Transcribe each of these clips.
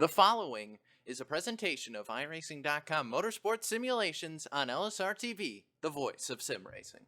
The following is a presentation of iRacing.com motorsport simulations on LSRTV, the voice of sim racing.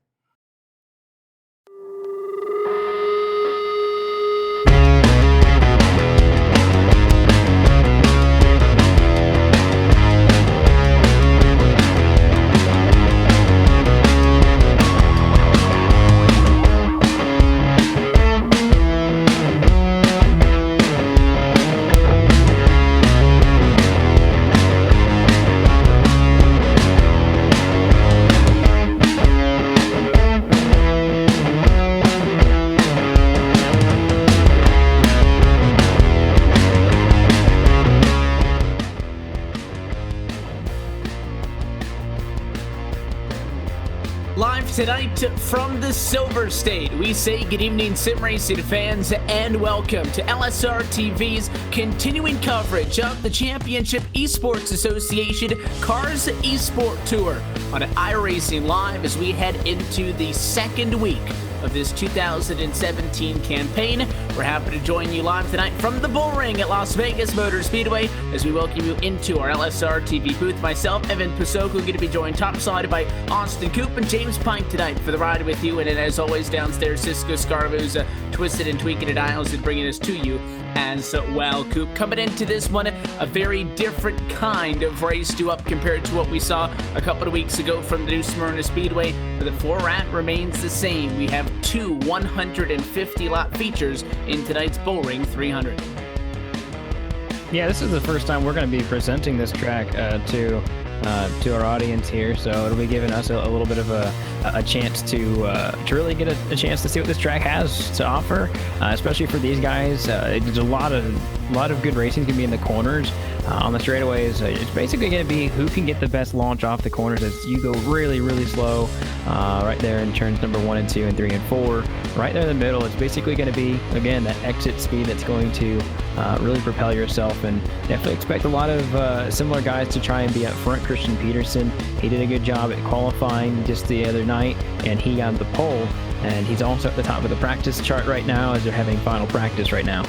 Live tonight from the Silver State, we say good evening sim racing fans and welcome to LSRTV's continuing coverage of the Championship Esports Association Cars eSport Tour on iRacing Live as we head into the second week of this 2017 campaign. We're happy to join you live tonight from the Bullring at Las Vegas Motor Speedway as we welcome you into our LSRTV booth. Myself, Evan Pasoko, going to be joined topside by Austin Coop and James Pike tonight for the ride with you. And then, as always, downstairs, Cisco Scarbo's twisted and tweaking at aisles and bringing us to you as well. Coop, coming into this one, a very different kind of race to up compared to what we saw a couple of weeks ago from the New Smyrna Speedway. But the format remains the same. We have two 150-lap features in tonight's Bullring 300. Yeah, this is the first time we're going to be presenting this track to our audience here, so it'll be giving us a little bit of a chance to really get a chance to see what this track has to offer, especially for these guys. There's a lot of good racing going to be in the corners. On the straightaways, it's basically going to be who can get the best launch off the corners as you go really, really slow right there in turns number 1 and 2 and 3 and 4. Right there in the middle, it's basically going to be, again, that exit speed that's going to really propel yourself, and definitely expect a lot of similar guys to try and be up front. Christian Peterson, he did a good job at qualifying just the other night, and he got the pole, and he's also at the top of the practice chart right now as they're having final practice right now.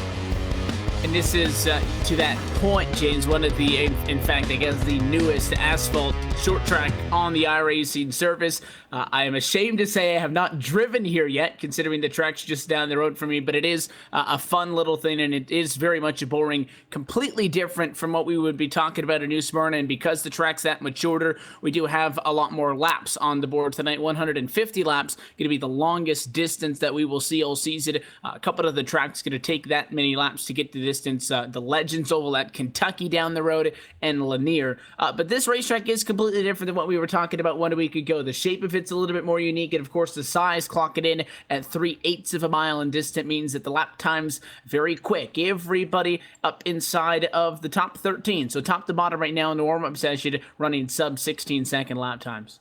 And this is, to that point, James, one of the, in fact, I guess the newest asphalt short track on the iRacing surface. I am ashamed to say I have not driven here yet, considering the track's just down the road from me, but it is a fun little thing, and it is very much a Bullring, completely different from what we would be talking about at New Smyrna, and because the track's that much shorter, we do have a lot more laps on the board tonight. 150 laps, going to be the longest distance that we will see all season. A couple of the tracks going to take that many laps to get to distance. The Legends Oval at Kentucky down the road and Lanier. But this racetrack is completely different than what we were talking about 1 week ago. The shape of it's a little bit more unique, and of course the size, clock it in at 3/8 of a mile in distance, means that the lap time's very quick. Everybody up inside of the top 13. So top to bottom right now in the warm-up session, running sub 16-second lap times.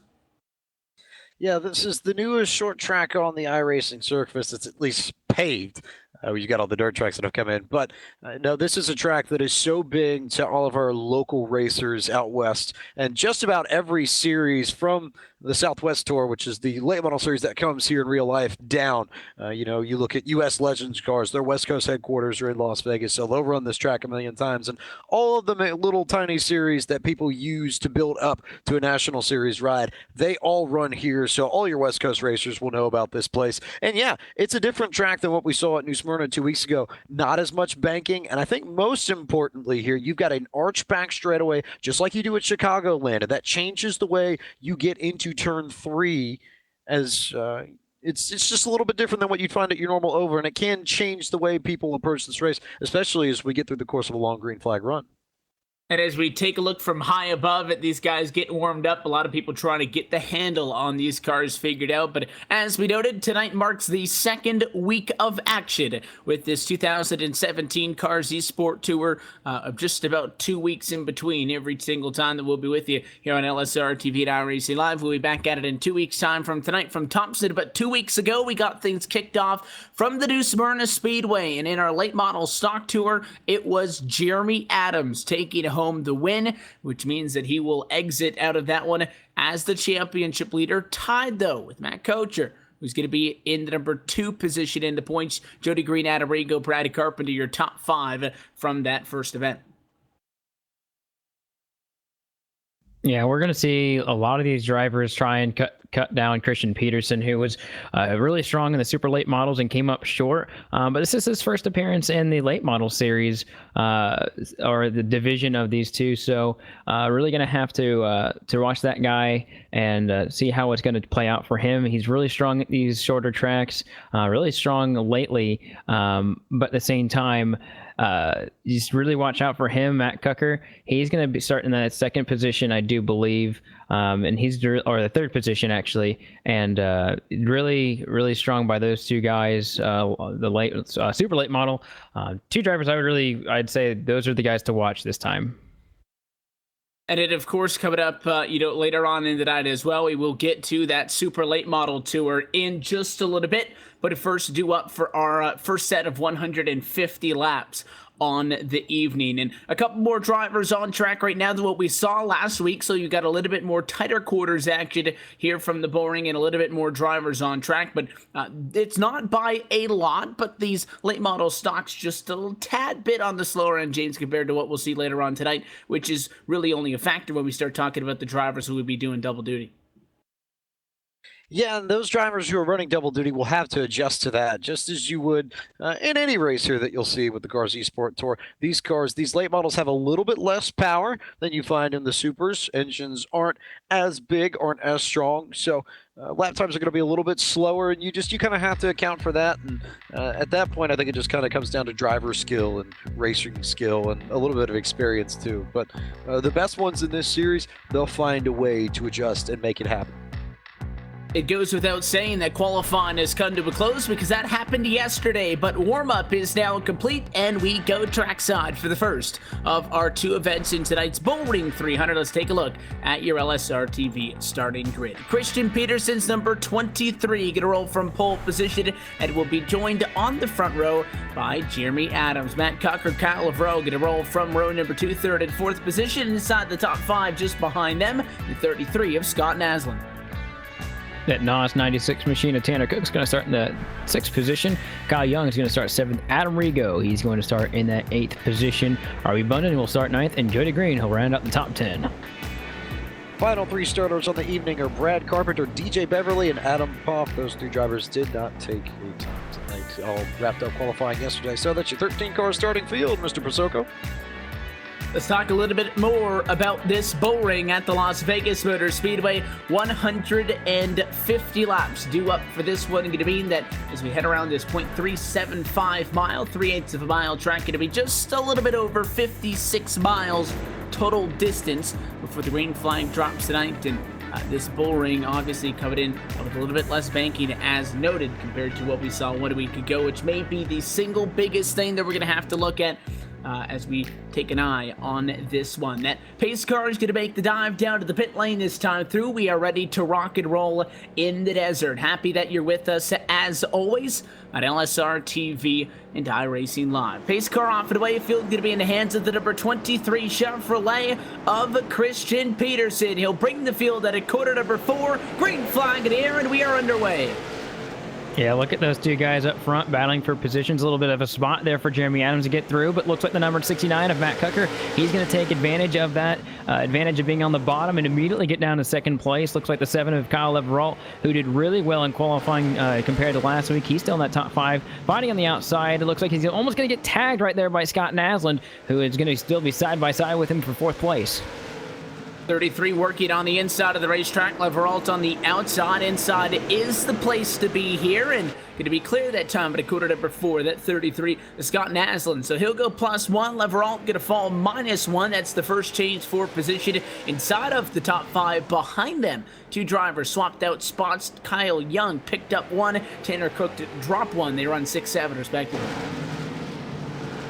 Yeah, this is the newest short track on the iRacing surface. It's at least paved. You got all the dirt tracks that have come in. But no, this is a track that is so big to all of our local racers out west. And just about every series from the Southwest Tour, which is the late model series that comes here in real life, down. You look at U.S. Legends cars, their West Coast headquarters are in Las Vegas, so they'll run this track a million times. And all of the little tiny series that people use to build up to a national series ride, they all run here, so all your West Coast racers will know about this place. And yeah, it's a different track than what we saw at New Smyrna 2 weeks ago. Not as much banking, and I think most importantly here, you've got an arch back straightaway, just like you do at Chicagoland, and that changes the way you get into turn 3 as it's just a little bit different than what you'd find at your normal over, and it can change the way people approach this race, especially as we get through the course of a long green flag run. And as we take a look from high above at these guys getting warmed up, a lot of people trying to get the handle on these cars figured out. But as we noted, tonight marks the second week of action with this 2017 Cars eSport Tour of just about 2 weeks in between every single time that we'll be with you here on LSRTV and iRacing Live. We'll be back at it in 2 weeks' time from tonight from Thompson. But 2 weeks ago, we got things kicked off from the New Smyrna Speedway. And in our late model stock tour, it was Jeremy Adams taking home the win, which means that he will exit out of that one as the championship leader, tied though with Matt Kocher, who's going to be in the number 2 position in the points. Jody Green, Adam Ringo, Brad Carpenter, your top 5 from that first event. Yeah, we're going to see a lot of these drivers try and cut down Christian Peterson, who was really strong in the super late models and came up short. But this is his first appearance in the late model series, or the division of these two. So really going to have to watch that guy and see how it's going to play out for him. He's really strong at these shorter tracks, really strong lately. But at the same time, just really watch out for him, Matt Cucker. He's going to be starting in that second position, I do believe, and or the third position actually, and really strong by those two guys. The late super late model, two drivers. I'd say those are the guys to watch this time. And it, of course, coming up, later on in the night as well, we will get to that super late model tour in just a little bit. But first, due up for our first set of 150 laps on the evening. And a couple more drivers on track right now than what we saw last week. So you got a little bit more tighter quarters action here from the Bullring and a little bit more drivers on track. But it's not by a lot, but these late model stocks just a little tad bit on the slower end, James, compared to what we'll see later on tonight, which is really only a factor when we start talking about the drivers who would be doing double duty. Yeah, and those drivers who are running double duty will have to adjust to that, just as you would in any racer that you'll see with the Cars eSport Tour. These late models have a little bit less power than you find in the supers. Engines aren't as big, aren't as strong, so lap times are going to be a little bit slower, and you kind of have to account for that. And at that point, I think it just kind of comes down to driver skill and racing skill and a little bit of experience too. But the best ones in this series, they'll find a way to adjust and make it happen. It goes without saying that qualifying has come to a close because that happened yesterday, but warm-up is now complete and we go trackside for the first of our two events in tonight's Bullring 300. Let's take a look at your LSRTV starting grid. Christian Peterson's number 23 gonna roll from pole position and will be joined on the front row by Jeremy Adams. Matt Cocker, Kyle Lavreau gonna roll from row number 2, 3rd and 4th position. Inside the top 5 just behind them, the 33 of Scott Naslund. That NOS 96 machine of Tanner Cook's going to start in the 6th position. Kyle Young is going to start 7th. Adam Rigo, he's going to start in that 8th position. Arby Bundan will start 9th, and Jody Green, he'll round out the top 10. Final 3 starters on the evening are Brad Carpenter, DJ Beverly, and Adam Poff. Those 3 drivers did not take a time tonight. All wrapped up qualifying yesterday. So that's your 13-car starting field, Mr. Prosoko. Let's talk a little bit more about this Bullring at the Las Vegas Motor Speedway. 150 laps due up for this one. Going to mean that as we head around this 0.375 mile, 3/8 of a mile track, going to be just a little bit over 56 miles total distance before the green flag drops tonight. And this Bullring obviously covered in with a little bit less banking as noted compared to what we saw 1 week ago, which may be the single biggest thing that we're going to have to look at as we take an eye on this one. That pace car is going to make the dive down to the pit lane this time through. We are ready to rock and roll in the desert. Happy that you're with us as always at LSRTV and iRacing Live. Pace car off and away. Field going to be in the hands of the number 23 Chevrolet of Christian Peterson. He'll bring the field at a quarter number 4. Green flag in the air, and we are underway. Yeah, look at those two guys up front battling for positions. A little bit of a spot there for Jeremy Adams to get through, but looks like the number 69 of Matt Cucker, he's going to take advantage of that, advantage of being on the bottom and immediately get down to 2nd place. Looks like the 7 of Kyle Leveralt, who did really well in qualifying compared to last week. He's still in that top 5, fighting on the outside. It looks like he's almost going to get tagged right there by Scott Naslund, who is going to still be side by side with him for 4th place. 33 working on the inside of the racetrack. Leveralt on the outside. Inside is the place to be here, and going to be clear that time at a quarter number 4. That 33 is Scott Naslund, so he'll go +1. Leveralt going to fall -1. That's the first change for position inside of the top 5. Behind them, 2 drivers swapped out spots. Kyle Young picked up 1. Tanner Cook dropped 1. They run 6-7 respectively.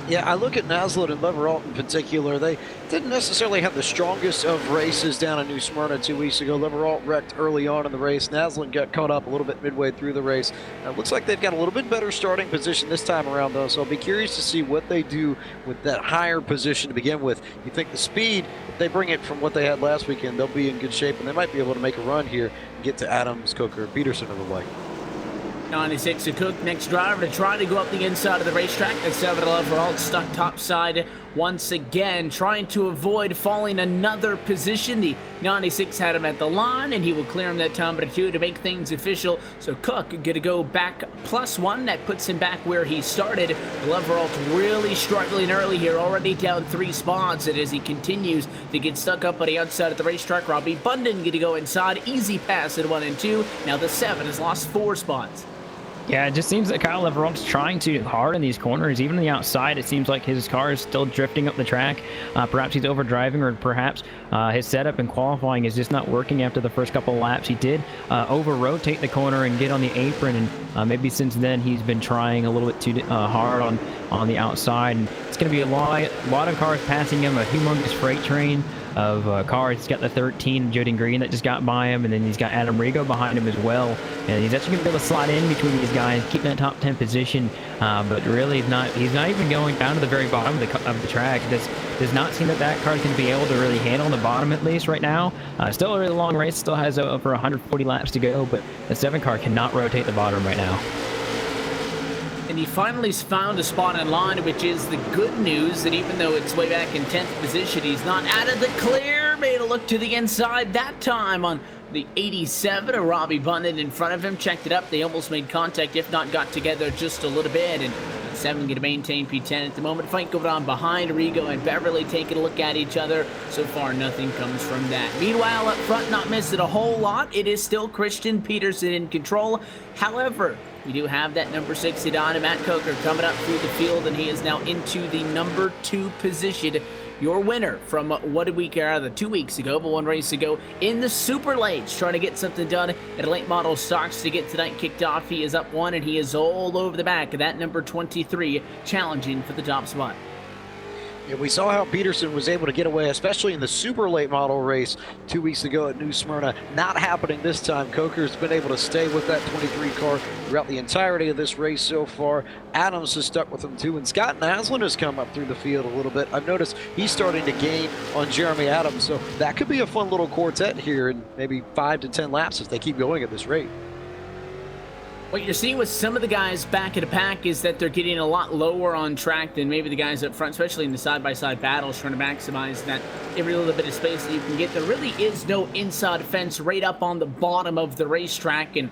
Yeah, I look at Naslund and Leveralt in particular. They didn't necessarily have the strongest of races down in New Smyrna 2 weeks ago. Leveralt wrecked early on in the race. Naslund got caught up a little bit midway through the race. Looks like they've got a little bit better starting position this time around, though, so I'll be curious to see what they do with that higher position to begin with. You think the speed, if they bring it from what they had last weekend, they'll be in good shape, and they might be able to make a run here and get to Adams, Coker, Peterson, and the like. 96 to Cook, next driver to try to go up the inside of the racetrack. That 7 overall stuck topside once again, trying to avoid falling another position. The 96 had him at the line, and he will clear him that time but 2 to make things official. So Cook going to go back +1. That puts him back where he started. Overall's really struggling early here, already down 3 spots, and as he continues to get stuck up on the outside of the racetrack, Robbie Bundon going to go inside. Easy pass at 1 and 2. Now the 7 has lost 4 spots. Yeah, it just seems that Kyle Leveralt's trying too hard in these corners. Even on the outside, it seems like his car is still drifting up the track. Perhaps he's overdriving, or perhaps his setup and qualifying is just not working after the first couple of laps. He did over-rotate the corner and get on the apron, and maybe since then he's been trying a little bit too hard on the outside. And it's going to be a lot of cars passing him, a humongous freight train of cars. He's got the 13, Jodin Green, that just got by him, and then he's got Adam Rigo behind him as well. And he's actually going to be able to slide in between these guys, keep that top 10 position, but really he's not even going down to the very bottom of the track. Does not seem that car's going to be able to really handle the bottom, at least right now. Still a really long race, still has over 140 laps to go, but the 7 car cannot rotate the bottom right now. And he finally found a spot in line, which is the good news, that even though it's way back in 10th position, he's not out of the clear. Made a look to the inside that time on the 87. Robbie Bundon in front of him checked it up. They almost made contact, if not got together just a little bit. And 7 going to maintain P10 at the moment. Fight going on behind Rigo and Beverly taking a look at each other. So far, nothing comes from that. Meanwhile, up front, not missing a whole lot. It is still Christian Peterson in control. However, we do have that number 60 Don and Matt Coker coming up through the field, and he is now into the number 2 position. Your winner from 1 week, or 2 weeks ago, but 1 race ago, in the super lates, trying to get something done at late model stocks to get tonight kicked off. He is up 1, and he is all over the back of that number 23, challenging for the top spot. Yeah, we saw how Peterson was able to get away, especially in the super late model race 2 weeks ago at New Smyrna. Not happening this time. Coker's been able to stay with that 23 car throughout the entirety of this race so far. Adams has stuck with him too, and Scott Naslin has come up through the field a little bit. I've noticed he's starting to gain on Jeremy Adams, so that could be a fun little quartet here in maybe 5 to 10 laps if they keep going at this rate. What you're seeing with some of the guys back of the pack is that they're getting a lot lower on track than maybe the guys up front, especially in the side-by-side battles, trying to maximize that every little bit of space that you can get. There really is no inside fence right up on the bottom of the racetrack, and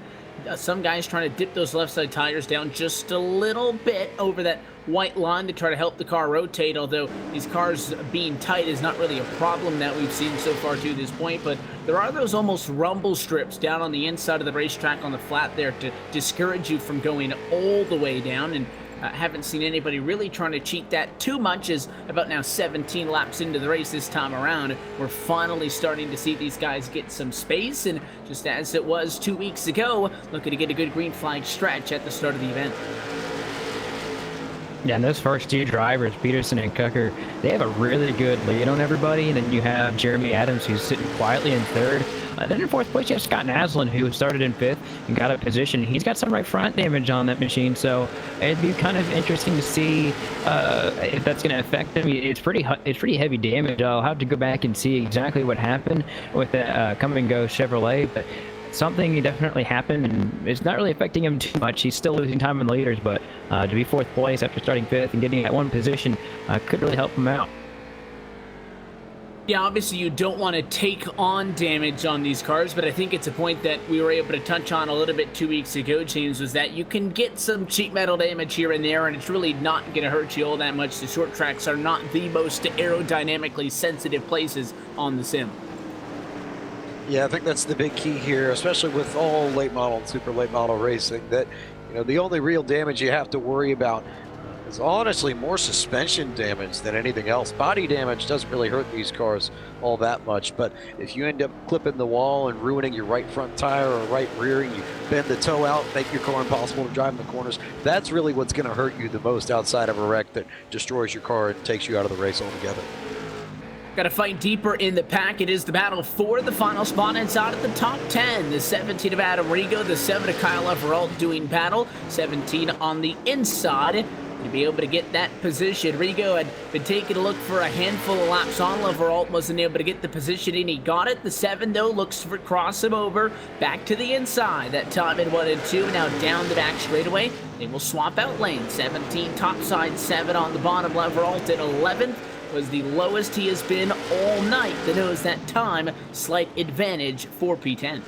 some guys trying to dip those left side tires down just a little bit over that white line to try to help the car rotate, although these cars being tight is not really a problem that we've seen so far to this point. But there are those almost rumble strips down on the inside of the racetrack on the flat there to discourage you from going all the way down, and haven't seen anybody really trying to cheat that too much. As about now 17 laps into the race this time around, we're finally starting to see these guys get some space, and just as it was 2 weeks ago, looking to get a good green flag stretch at the start of the event. Yeah, and those first 2 drivers, Peterson and Coker, they have a really good lead on everybody. And then you have Jeremy Adams, who's sitting quietly in 3rd. Then in 4th place, you have Scott Naslin, who started in 5th and got a position. He's got some right front damage on that machine, so it'd be kind of interesting to see if that's going to affect him. It's pretty heavy damage. I'll have to go back and see exactly what happened with the Come and Go Chevrolet, but something definitely happened, and it's not really affecting him too much. He's still losing time in the leaders, but to be 4th place after starting 5th and getting that 1 position could really help him out. Yeah, obviously you don't want to take on damage on these cars, but I think it's a point that we were able to touch on a little bit 2 weeks ago, James, was that you can get some cheap metal damage here and there, and it's really not going to hurt you all that much. The short tracks are not the most aerodynamically sensitive places on the sim. Yeah, I think that's the big key here, especially with all late model and super late model racing, that the only real damage you have to worry about is honestly more suspension damage than anything else. Body damage doesn't really hurt these cars all that much, but if you end up clipping the wall and ruining your right front tire or right rear, you bend the toe out, make your car impossible to drive in the corners, that's really what's going to hurt you the most outside of a wreck that destroys your car and takes you out of the race altogether. Got to fight deeper in the pack. It is the battle for the final spot inside of the top 10. The 17 of Adam Rigo, the 7 of Kyle Everalt doing battle. 17 on the inside. to be able to get that position. Rigo had been taking a look for a handful of laps on Leveralt, wasn't able to get the position in. He got it. The 7, though, looks to cross him over. Back to the inside. That time in 1 and 2. Now down the back straightaway. They will swap out lane. 17 topside, 7 on the bottom. Leveralt at 11th. Was the lowest he has been all night. The nose that time, slight advantage for P10.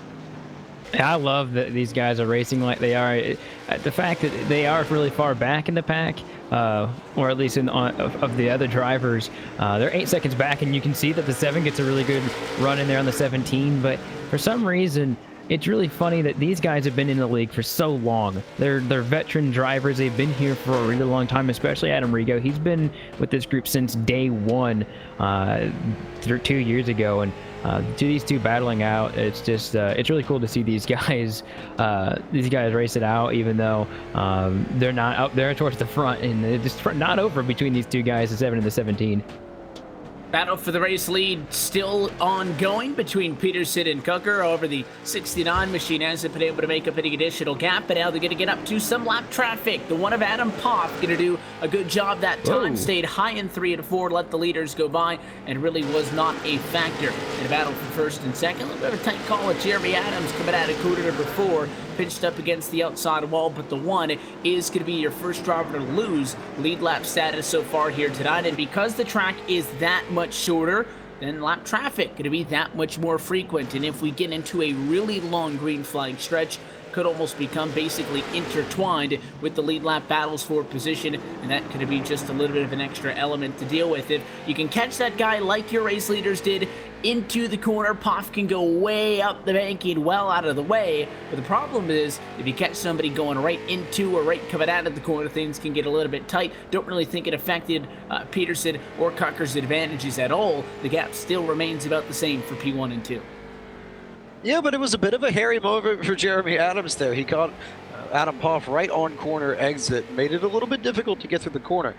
I love that these guys are racing like they are. The fact that they are really far back in the pack, or at least of the other drivers, they're 8 seconds back, and you can see that the 7 gets a really good run in there on the 17. But for some reason, it's really funny that these guys have been in the league for so long. They're veteran drivers. They've been here for a really long time, especially Adam Rigo. He's been with this group since day 1, 2 years ago, and these two battling out, it's just it's really cool to see these guys race it out, even though they're not up there towards the front, and they're just not over between these two guys, the 7 and the 17. Battle for the race lead still ongoing between Peterson and Cooker. Over the 69 machine hasn't been able to make up any additional gap, but now they're going to get up to some lap traffic. The one of Adam Poff going to do a good job that time. Whoa. Stayed high in 3 and 4, let the leaders go by, and really was not a factor in a battle for first and second. A little bit of a tight call with Jeremy Adams coming out of quarter number 4. Pinched up against the outside wall, but the 1 is going to be your first driver to lose lead lap status so far here tonight. And because the track is that much shorter, then lap traffic going to be that much more frequent. And if we get into a really long green flag stretch, could almost become basically intertwined with the lead lap battles for position, and that could be just a little bit of an extra element to deal with. If you can catch that guy like your race leaders did into the corner, Poff can go way up the banking, well out of the way. But the problem is, if you catch somebody going right into or right coming out of the corner, things can get a little bit tight. Don't really think it affected Peterson or Cocker's advantages at all. The gap still remains about the same for P1 and 2. Yeah, but it was a bit of a hairy moment for Jeremy Adams there. He caught Adam Poff right on corner exit, made it a little bit difficult to get through the corner.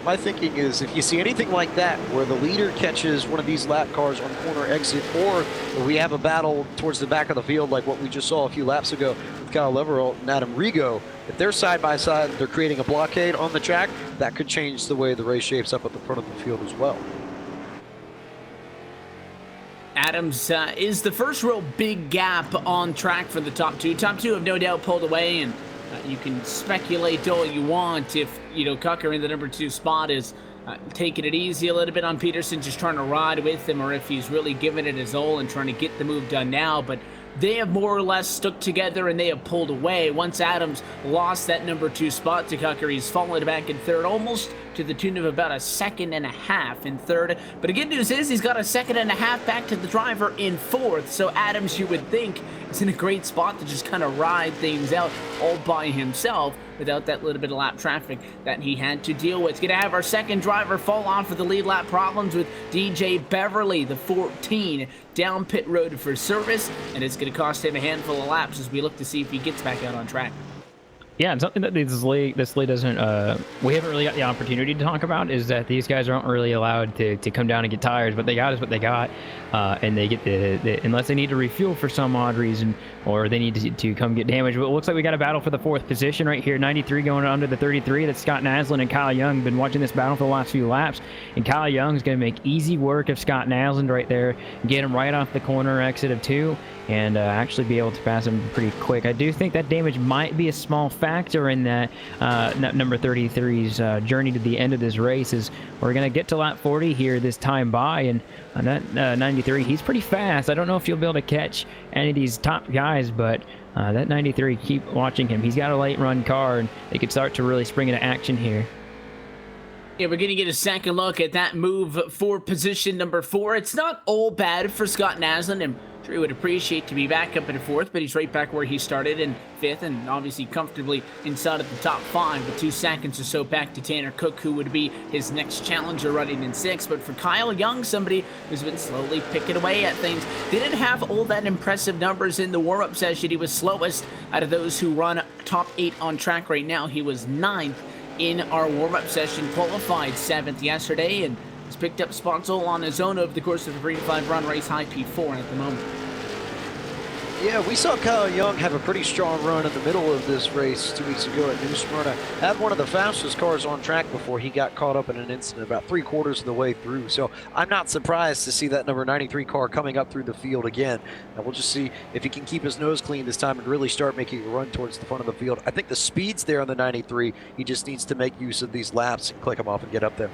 My thinking is, if you see anything like that, where the leader catches one of these lap cars on corner exit, or we have a battle towards the back of the field like what we just saw a few laps ago with Kyle Leveralt and Adam Rigo, if they're side by side, they're creating a blockade on the track, that could change the way the race shapes up at the front of the field as well. Adams is the first real big gap on track for the top 2. Top 2 have no doubt pulled away, and you can speculate all you want if, Cucker in the number 2 spot is taking it easy a little bit on Peterson, just trying to ride with him, or if he's really giving it his all and trying to get the move done now. But they have more or less stuck together, and they have pulled away. Once Adams lost that number 2 spot to Cucker, he's fallen back in 3rd, almost to the tune of about 1.5 seconds in 3rd. But the good news is he's got 1.5 seconds back to the driver in 4th. So Adams, you would think, is in a great spot to just kind of ride things out all by himself without that little bit of lap traffic that he had to deal with. Going to have our second driver fall off with the lead lap problems with DJ Beverly, the 14, down pit road for service, and it's going to cost him a handful of laps as we look to see if he gets back out on track. Yeah, and something that this league doesn't, we haven't really got the opportunity to talk about is that these guys aren't really allowed to come down and get tires. What they got is what they got, and they get unless they need to refuel for some odd reason, or they need to come get damaged. But it looks like we got a battle for the 4th position right here. 93 going under the 33. That's Scott Naslin and Kyle Young. Been watching this battle for the last few laps, and Kyle Young is going to make easy work of Scott Naslin right there, get him right off the corner exit of 2. And actually be able to pass him pretty quick. I do think that damage might be a small factor in that number 33's journey to the end of this race. Is we're going to get to lap 40 here this time by, and that 93, he's pretty fast. I don't know if you'll be able to catch any of these top guys, but that 93, keep watching him. He's got a late run car, and they could start to really spring into action here. Yeah, we're going to get a second look at that move for position number 4. It's not all bad for Scott Naslin, and I'm sure he would appreciate to be back up in 4th, but he's right back where he started in 5th, and obviously comfortably inside of the top 5, with 2 seconds or so back to Tanner Cook, who would be his next challenger running in 6th. But for Kyle Young, somebody who's been slowly picking away at things, didn't have all that impressive numbers in the warm-up session. He was slowest out of those who run top 8 on track right now. He was 9th in our warm-up session, qualified 7th yesterday, and has picked up spots all on his own over the course of a green flag run, race high P4 at the moment. Yeah, we saw Kyle Young have a pretty strong run in the middle of this race 2 weeks ago at New Smyrna. Had one of the fastest cars on track before he got caught up in an incident about 3/4 of the way through. So I'm not surprised to see that number 93 car coming up through the field again. And we'll just see if he can keep his nose clean this time and really start making a run towards the front of the field. I think the speed's there on the 93. He just needs to make use of these laps and click them off and get up there.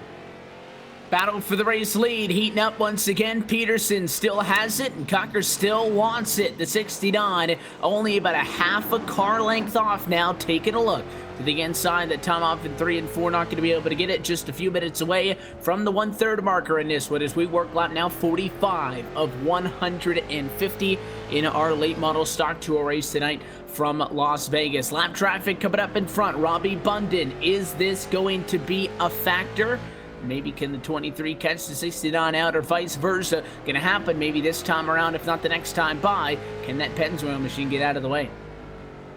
Battle for the race lead, heating up once again. Peterson still has it, and Cocker still wants it. The 69, only about a half a car length off now. Taking a look to the inside, that time off in 3 and 4, not going to be able to get it. Just a few minutes away from the 1/3 marker in this one as we work lap now 45 of 150 in our late model stock tour race tonight from Las Vegas. Lap traffic coming up in front. Robbie Bundin, is this going to be a factor? Maybe can the 23 catch the 69 out, or vice versa? Gonna happen maybe this time around, if not the next time by. Can that Pennzoil machine get out of the way?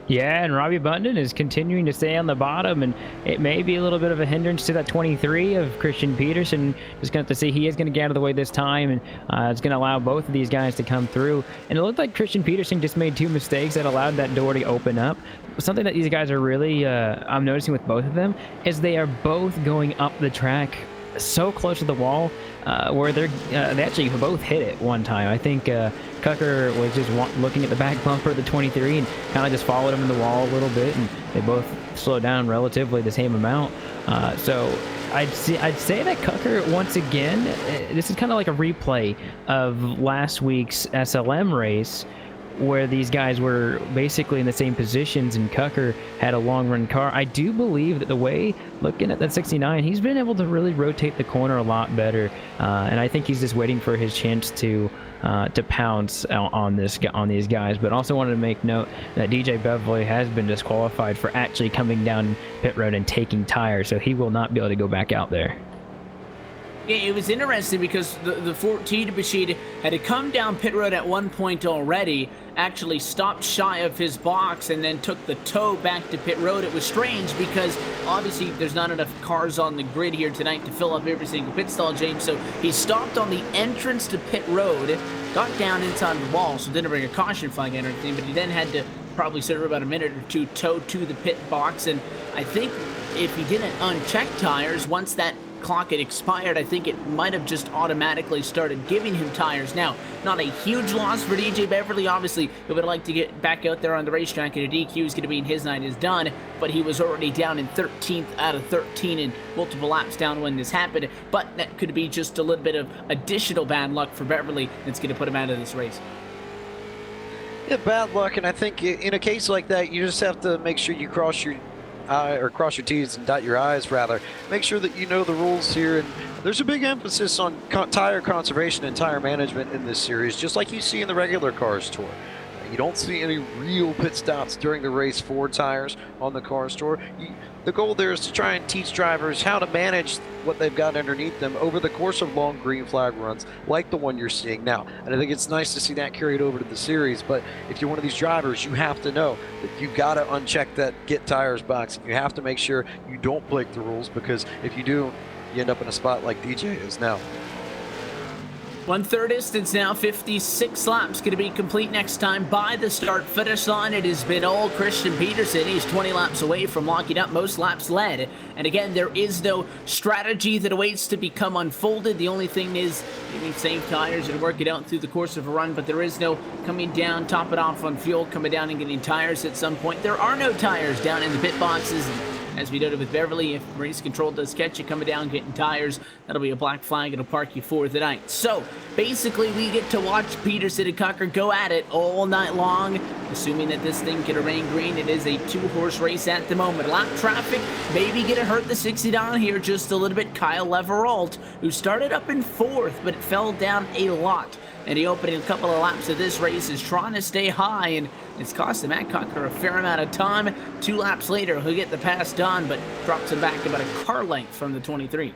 Yeah, and Robbie Bundin is continuing to stay on the bottom, and it may be a little bit of a hindrance to that 23 of Christian Peterson. Just going to have to see. He is going to get out of the way this time, and it's going to allow both of these guys to come through. And it looked like Christian Peterson just made 2 mistakes that allowed that door to open up. Something that these guys are really, I'm noticing with both of them, is they are both going up the track so close to the wall where they actually both hit it one time. I think Cucker was just looking at the back bumper of the 23 and kind of just followed him in the wall a little bit, and they both slowed down relatively the same amount. So I'd say that Cucker, once again, this is kind of like a replay of last week's SLM race, where these guys were basically in the same positions and Cucker had a long run car. I do believe that the way, looking at that 69, he's been able to really rotate the corner a lot better, and I think he's just waiting for his chance to pounce on these guys. But also wanted to make note that DJ Beverly has been disqualified for actually coming down pit road and taking tires, so he will not be able to go back out there. Yeah, it was interesting because the 14 machine had to come down pit road at one point already, actually stopped shy of his box, and then took the tow back to pit road. It was strange because obviously there's not enough cars on the grid here tonight to fill up every single pit stall, James, so he stopped on the entrance to pit road, got down inside the wall, so didn't bring a caution flag and everything, but he then had to probably sit for about a minute or two, tow to the pit box. And I think if he didn't uncheck tires, once that clock had expired, I think it might have just automatically started giving him tires. Now, not a huge loss for DJ Beverly. Obviously, he would like to get back out there on the racetrack, and a DQ is going to mean his night is done, but he was already down in 13th out of 13 and multiple laps down when this happened. But that could be just a little bit of additional bad luck for Beverly that's going to put him out of this race. Yeah, bad luck, and I think in a case like that, you just have to make sure you cross your T's and dot your I's, rather. Make sure that you know the rules here, and there's a big emphasis on tire conservation and tire management in this series, just like you see in the regular Cars Tour. You don't see any real pit stops during the race for tires on the Cars Tour. The goal there is to try and teach drivers how to manage what they've got underneath them over the course of long green flag runs like the one you're seeing now. And I think it's nice to see that carried over to the series, but if you're one of these drivers, you have to know that you've got to uncheck that get tires box. You have to make sure you don't break the rules, because if you do, you end up in a spot like DJ is now. 1/3 distance now, 56 laps going to be complete next time by the start-finish line. It has been old Christian Peterson. He's 20 laps away from locking up most laps led. And again, there is no strategy that awaits to become unfolded. The only thing is maybe save tires and work it out through the course of a run, but there is no coming down, top it off on fuel, coming down and getting tires at some point. There are no tires down in the pit boxes. As we noted with Beverly, if race control does catch you coming down, getting tires, that'll be a black flag. It'll park you for the night. So basically, we get to watch Peterson and Cocker go at it all night long. Assuming that this thing can remain green, it is a 2-horse race at the moment. Lap traffic maybe gonna hurt the 69 here just a little bit. Kyle Leveralt, who started up in 4th, but it fell down a lot. And he opened a couple of laps of this race is trying to stay high, and it's cost him Matt Cocker a fair amount of time. 2 laps later, he'll get the pass done, but drops him back about a car length from the 23.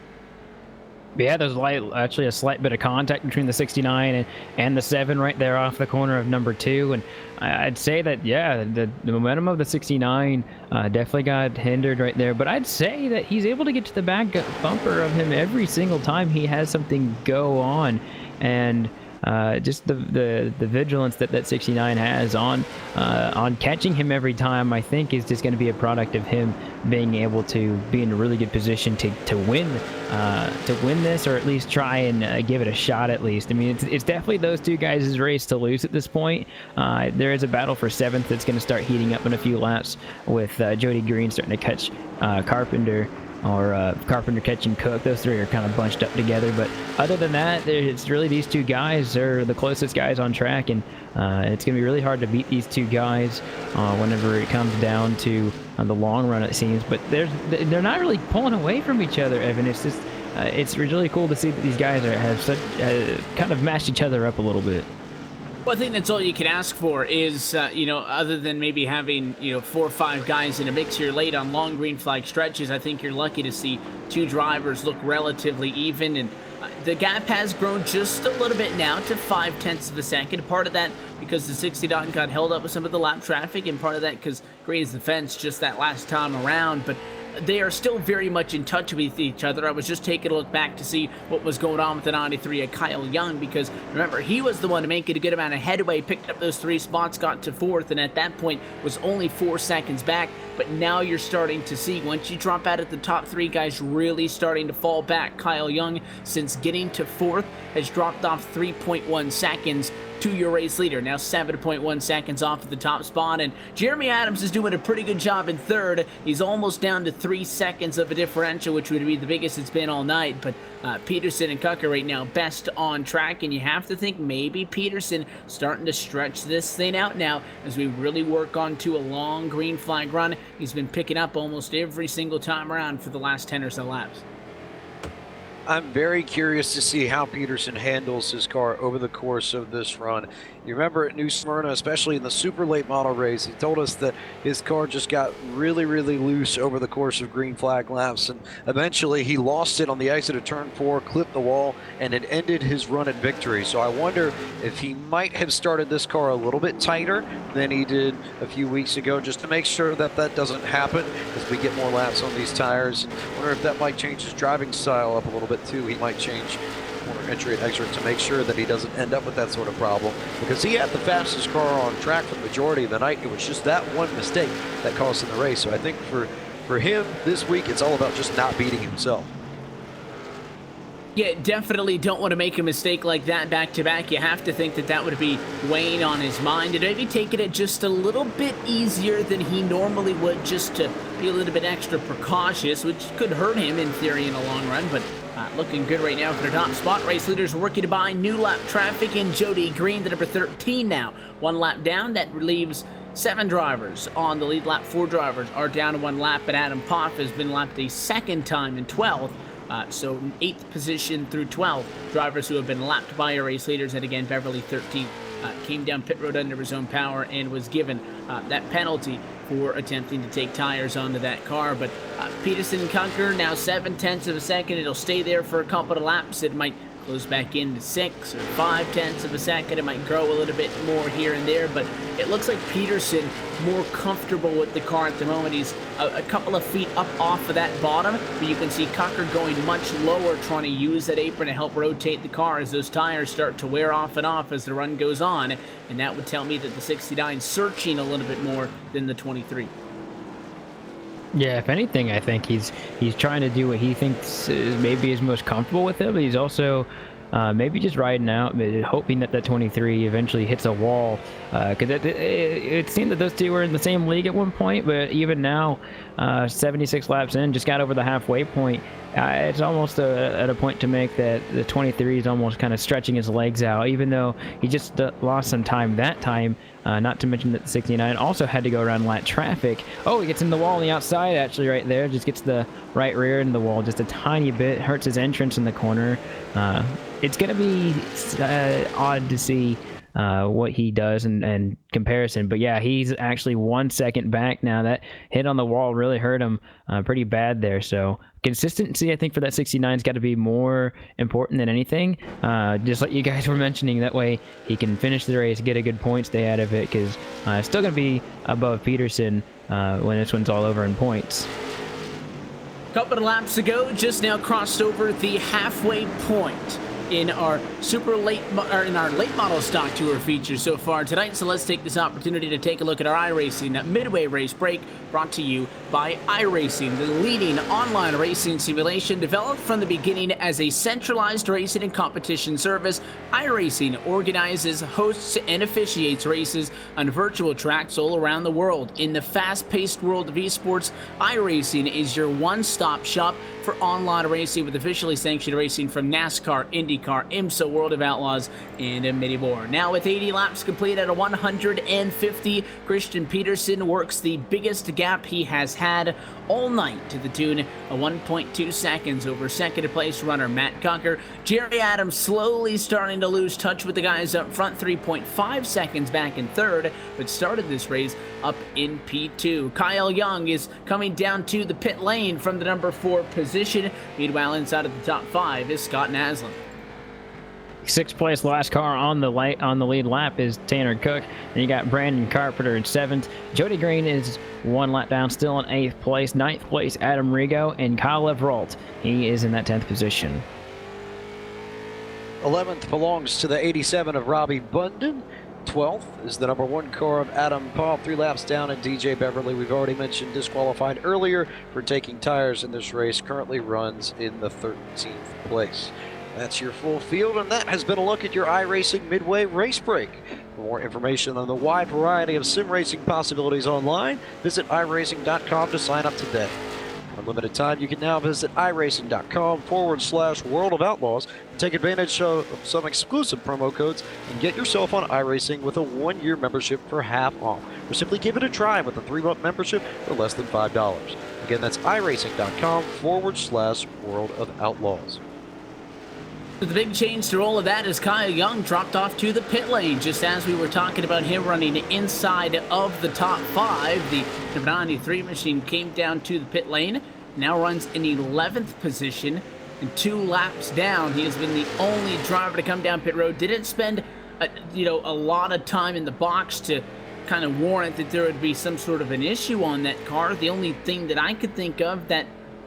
Yeah, there's actually a slight bit of contact between the 69 and the 7 right there off the corner of number 2. And I'd say that, yeah, the momentum of the 69 definitely got hindered right there. But I'd say that he's able to get to the back bumper of him every single time he has something go on. And just the vigilance that 69 has on catching him every time, I think is just going to be a product of him being able to be in a really good position to win this, or at least try and give it a shot at least. I mean, it's definitely those two guys' race to lose at this point. There is a battle for 7th that's going to start heating up in a few laps with Jody Green starting to catch Carpenter, or Carpenter catching Cook. Those three are kind of bunched up together. But other than that, it's really these two guys are the closest guys on track, and it's going to be really hard to beat these two guys whenever it comes down to the long run, it seems. But they're not really pulling away from each other, Evan. It's just it's really cool to see that these guys have such kind of matched each other up a little bit. Well, I think that's all you can ask for is, other than maybe having, 4 or 5 guys in a mix here late on long green flag stretches, I think you're lucky to see 2 drivers look relatively even. And the gap has grown just a little bit now to 0.5 of a second. Part of that because the 69 got held up with some of the lap traffic, and part of that because grazed the fence just that last time around. But they are still very much in touch with each other. I was just taking a look back to see what was going on with the 93 of Kyle Young, because remember, he was the one to make it a good amount of headway, picked up those 3 spots, got to 4th, and at that point was only 4 seconds back. But now you're starting to see, once you drop out at the top 3 guys, really starting to fall back. Kyle Young, since getting to 4th, has dropped off 3.1 seconds to your race leader, now 7.1 seconds off of the top spot. And Jeremy Adams is doing a pretty good job in 3rd. He's almost down to 3 seconds of a differential, which would be the biggest it's been all night. But Peterson and Kucker right now best on track, and you have to think maybe Peterson starting to stretch this thing out now as we really work on to a long green flag run. He's been picking up almost every single time around for the last 10 or so laps. I'm very curious to see how Peterson handles his car over the course of this run. You remember at New Smyrna, especially in the super late model race, he told us that his car just got really, really loose over the course of green flag laps, and eventually he lost it on the exit of turn 4, clipped the wall, and it ended his run at victory. So I wonder if he might have started this car a little bit tighter than he did a few weeks ago, just to make sure that that doesn't happen as we get more laps on these tires. And I wonder if that might change his driving style up a little bit too. He might change corner entry and exit to make sure that he doesn't end up with that sort of problem, because he had the fastest car on track for the majority of the night. It was just that one mistake that cost him the race. So I think for him this week, it's all about just not beating himself. Yeah, definitely don't want to make a mistake like that back-to-back. You have to think that that would be weighing on his mind, and maybe taking it just a little bit easier than he normally would, just to be a little bit extra precautious, which could hurt him in theory in the long run. But looking good right now for the top spot. Race leaders working to buy new lap traffic in Jody Green, the number 13 now. 1 lap down, that relieves 7 drivers on the lead lap. 4 drivers are down to 1 lap, but Adam Poff has been lapped a second time in 12th. So 8th position through 12 drivers who have been lapped by our race leaders. And again, Beverly 13th came down pit road under his own power and was given that penalty for attempting to take tires onto that car. But Peterson and Kucker now 0.7 of a second. It'll stay there for a couple of laps. It might close back into 6 or 0.5 of a second. It might grow a little bit more here and there, but it looks like Peterson more comfortable with the car at the moment. He's a couple of feet up off of that bottom, but you can see Kucker going much lower, trying to use that apron to help rotate the car as those tires start to wear off and off as the run goes on, and that would tell me that the 69 searching a little bit more than the 23. Yeah, if anything, I think he's trying to do what he thinks maybe is most comfortable with it, but he's also maybe just riding out, hoping that that 23 eventually hits a wall. Because it seemed that those two were in the same league at one point, but even now, 76 laps in, just got over the halfway point. It's almost at a point to make that the 23 is almost kind of stretching his legs out, even though he just lost some time that time. Not to mention that the 69 also had to go around light traffic. Oh, he gets in the wall on the outside, actually, right there. Just gets the right rear in the wall just a tiny bit. Hurts his entrance in the corner. It's going to be odd to see what he does in comparison. But yeah, he's actually 1 second back now. That hit on the wall really hurt him pretty bad there. So consistency, I think, for that 69's got to be more important than anything. Just like you guys were mentioning, that way he can finish the race, get a good point, stay out of it, because it's still going to be above Peterson when this one's all over in points. Couple of laps ago, just now crossed over the halfway point in our late model stock tour feature so far tonight. So let's take this opportunity to take a look at our iRacing midway race break, brought to you by iRacing, the leading online racing simulation developed from the beginning as a centralized racing and competition service. iRacing organizes, hosts, and officiates races on virtual tracks all around the world. In the fast-paced world of esports, iRacing is your one-stop shop for online racing with officially sanctioned racing from NASCAR, IndyCar, IMSA, World of Outlaws, and many more. Now with 80 laps complete at a 150, Christian Peterson works the biggest gap he has had all night to the tune of 1.2 seconds over second place runner Matt Cocker. Jerry Adams slowly starting to lose touch with the guys up front, 3.5 seconds back in third, but started this race up in P2. Kyle Young is coming down to the pit lane from the number 4 position. Meanwhile, inside of the top 5 is Scott Naslin. Sixth place, last car on the lead lap is Tanner Cook. Then you got Brandon Carpenter in 7th. Jody Green is 1 lap down, still in 8th place. 9th place, Adam Rigo, and Kyle Everalt. He is in that 10th position. 11th belongs to the 87 of Robbie Bunden. 12th is the number 1 car of Adam Paul, 3 laps down, and DJ Beverly, we've already mentioned, disqualified earlier for taking tires in this race, currently runs in the 13th place. That's your full field, and that has been a look at your iRacing Midway Race Break. For more information on the wide variety of sim racing possibilities online, visit iRacing.com to sign up today. For a limited time, you can now visit iRacing.com/World of Outlaws and take advantage of some exclusive promo codes and get yourself on iRacing with a 1-year membership for half off. Or simply give it a try with a 3-month membership for less than $5. Again, that's iRacing.com/World of Outlaws. The big change through all of that is Kyle Young dropped off to the pit lane, just as we were talking about him running inside of the top 5. The number 93 machine came down to the pit lane, now runs in 11th position and 2 laps down. He has been the only driver to come down pit road. Didn't spend a lot of time in the box to kind of warrant that there would be some sort of an issue on that car. The only thing that I could think of that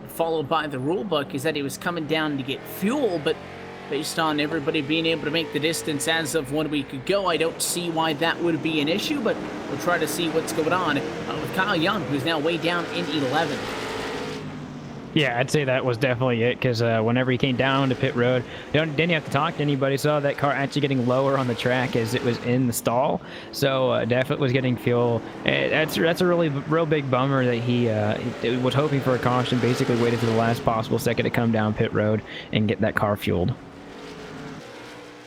followed by the rule book is that he was coming down to get fuel, but based on everybody being able to make the distance as of 1 week ago, I don't see why that would be an issue, but we'll try to see what's going on with Kyle Young, who's now way down in 11th. Yeah, I'd say that was definitely it, because whenever he came down to pit road, didn't have to talk to anybody. Saw that car actually getting lower on the track as it was in the stall, so definitely was getting fuel. That's a real big bummer that he was hoping for a caution, basically waited to the last possible second to come down pit road and get that car fueled.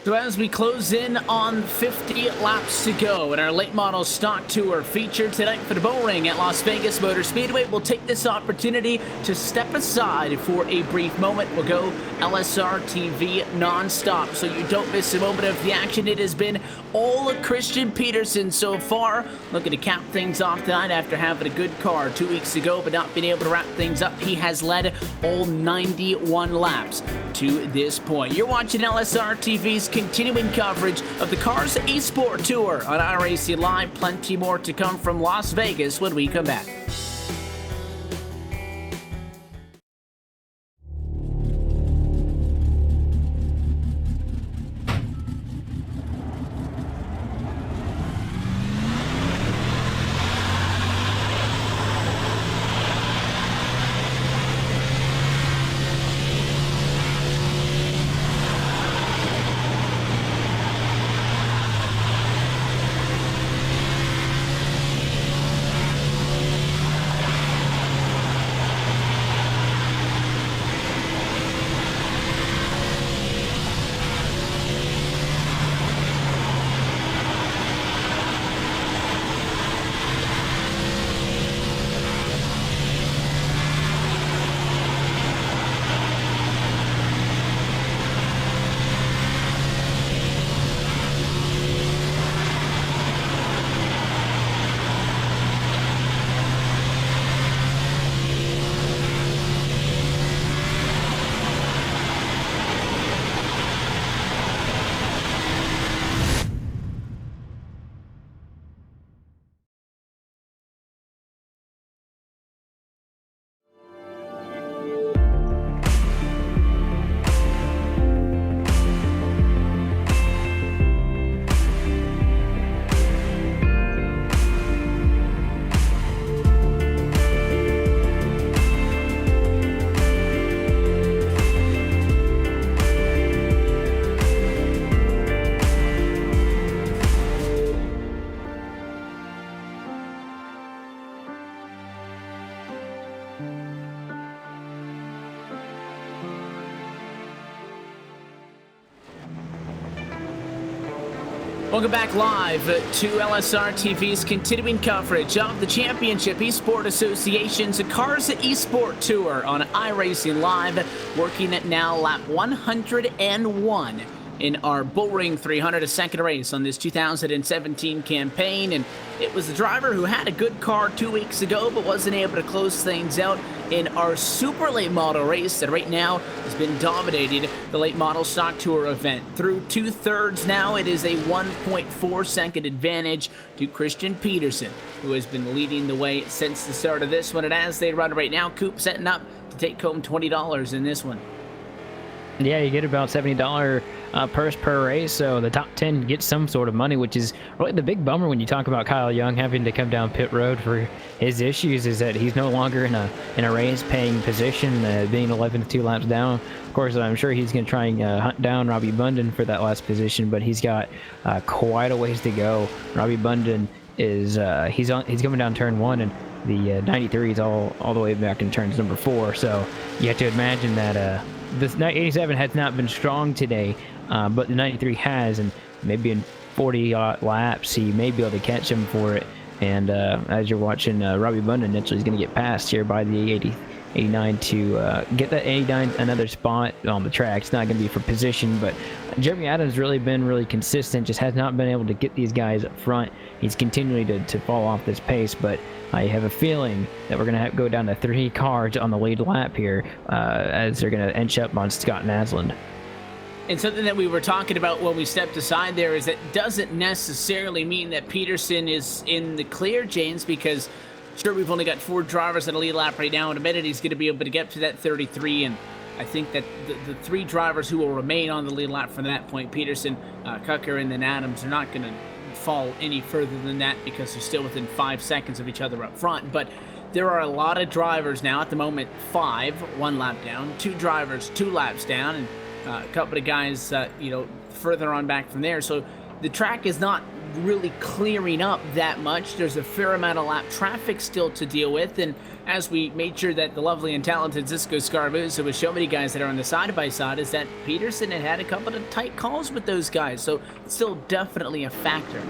So as we close in on 50 laps to go in our late model stock tour featured tonight for the Bullring at Las Vegas Motor Speedway, we'll take this opportunity to step aside for a brief moment. We'll go LSRTV non-stop so you don't miss a moment of the action. It has been all Christian Peterson so far, looking to cap things off tonight after having a good car 2 weeks ago but not being able to wrap things up. He has led all 91 laps to this point. You're watching LSRTV's continuing coverage of the Cars eSport Tour on iRacing Live. Plenty more to come from Las Vegas when we come back. Welcome back live to LSRTV's continuing coverage of the Championship eSport Association's Cars eSport Tour on iRacing Live, working at now lap 101 in our Bullring 300, a second race on this 2017 campaign. And it was the driver who had a good car 2 weeks ago but wasn't able to close things out in our super late model race that right now has been dominating the late model stock tour event. Through 2/3 now, it is a 1.4 second advantage to Christian Peterson, who has been leading the way since the start of this one. And as they run right now, Coop setting up to take home $20 in this one. Yeah, you get about $70 purse per race, so the top 10 gets some sort of money, which is really the big bummer when you talk about Kyle Young having to come down pit road for his issues, is that he's no longer in a race paying position, being 11 to 2 laps down. Of course, I'm sure he's going to try and hunt down Robbie Bunden for that last position, but he's got quite a ways to go. Robbie Bunden is he's coming down turn 1, and the 93 is all the way back in turns number 4. So you have to imagine that this 87 has not been strong today, but the 93 has, and maybe in 40 laps he may be able to catch him for it. And as you're watching, Robbie Bunden eventually is going to get passed here by the 89 to get that 89 another spot on the track. It's not going to be for position, but Jeremy Adams really been really consistent, just has not been able to get these guys up front. He's continuing to fall off this pace, but I have a feeling that we're going to go down to 3 cars on the lead lap here as they're going to inch up on Scott Naslund. And something that we were talking about when we stepped aside there is that doesn't necessarily mean that Peterson is in the clear, James, because sure, we've only got 4 drivers in the lead lap right now. In a minute, he's going to be able to get to that 33, and I think that the 3 drivers who will remain on the lead lap from that point, Peterson, Kucker, and then Adams, are not going to fall any further than that because they're still within 5 seconds of each other up front. But there are a lot of drivers now at the moment, 5, 1 lap down, 2 drivers, 2 laps down, and a couple of guys, further on back from there. So the track is not really clearing up that much. There's a fair amount of lap traffic still to deal with, and as we made sure that the lovely and talented Zisco Scarbuza with so many guys that are on the side-by-side, is that Peterson had a couple of tight calls with those guys, so it's still definitely a factor.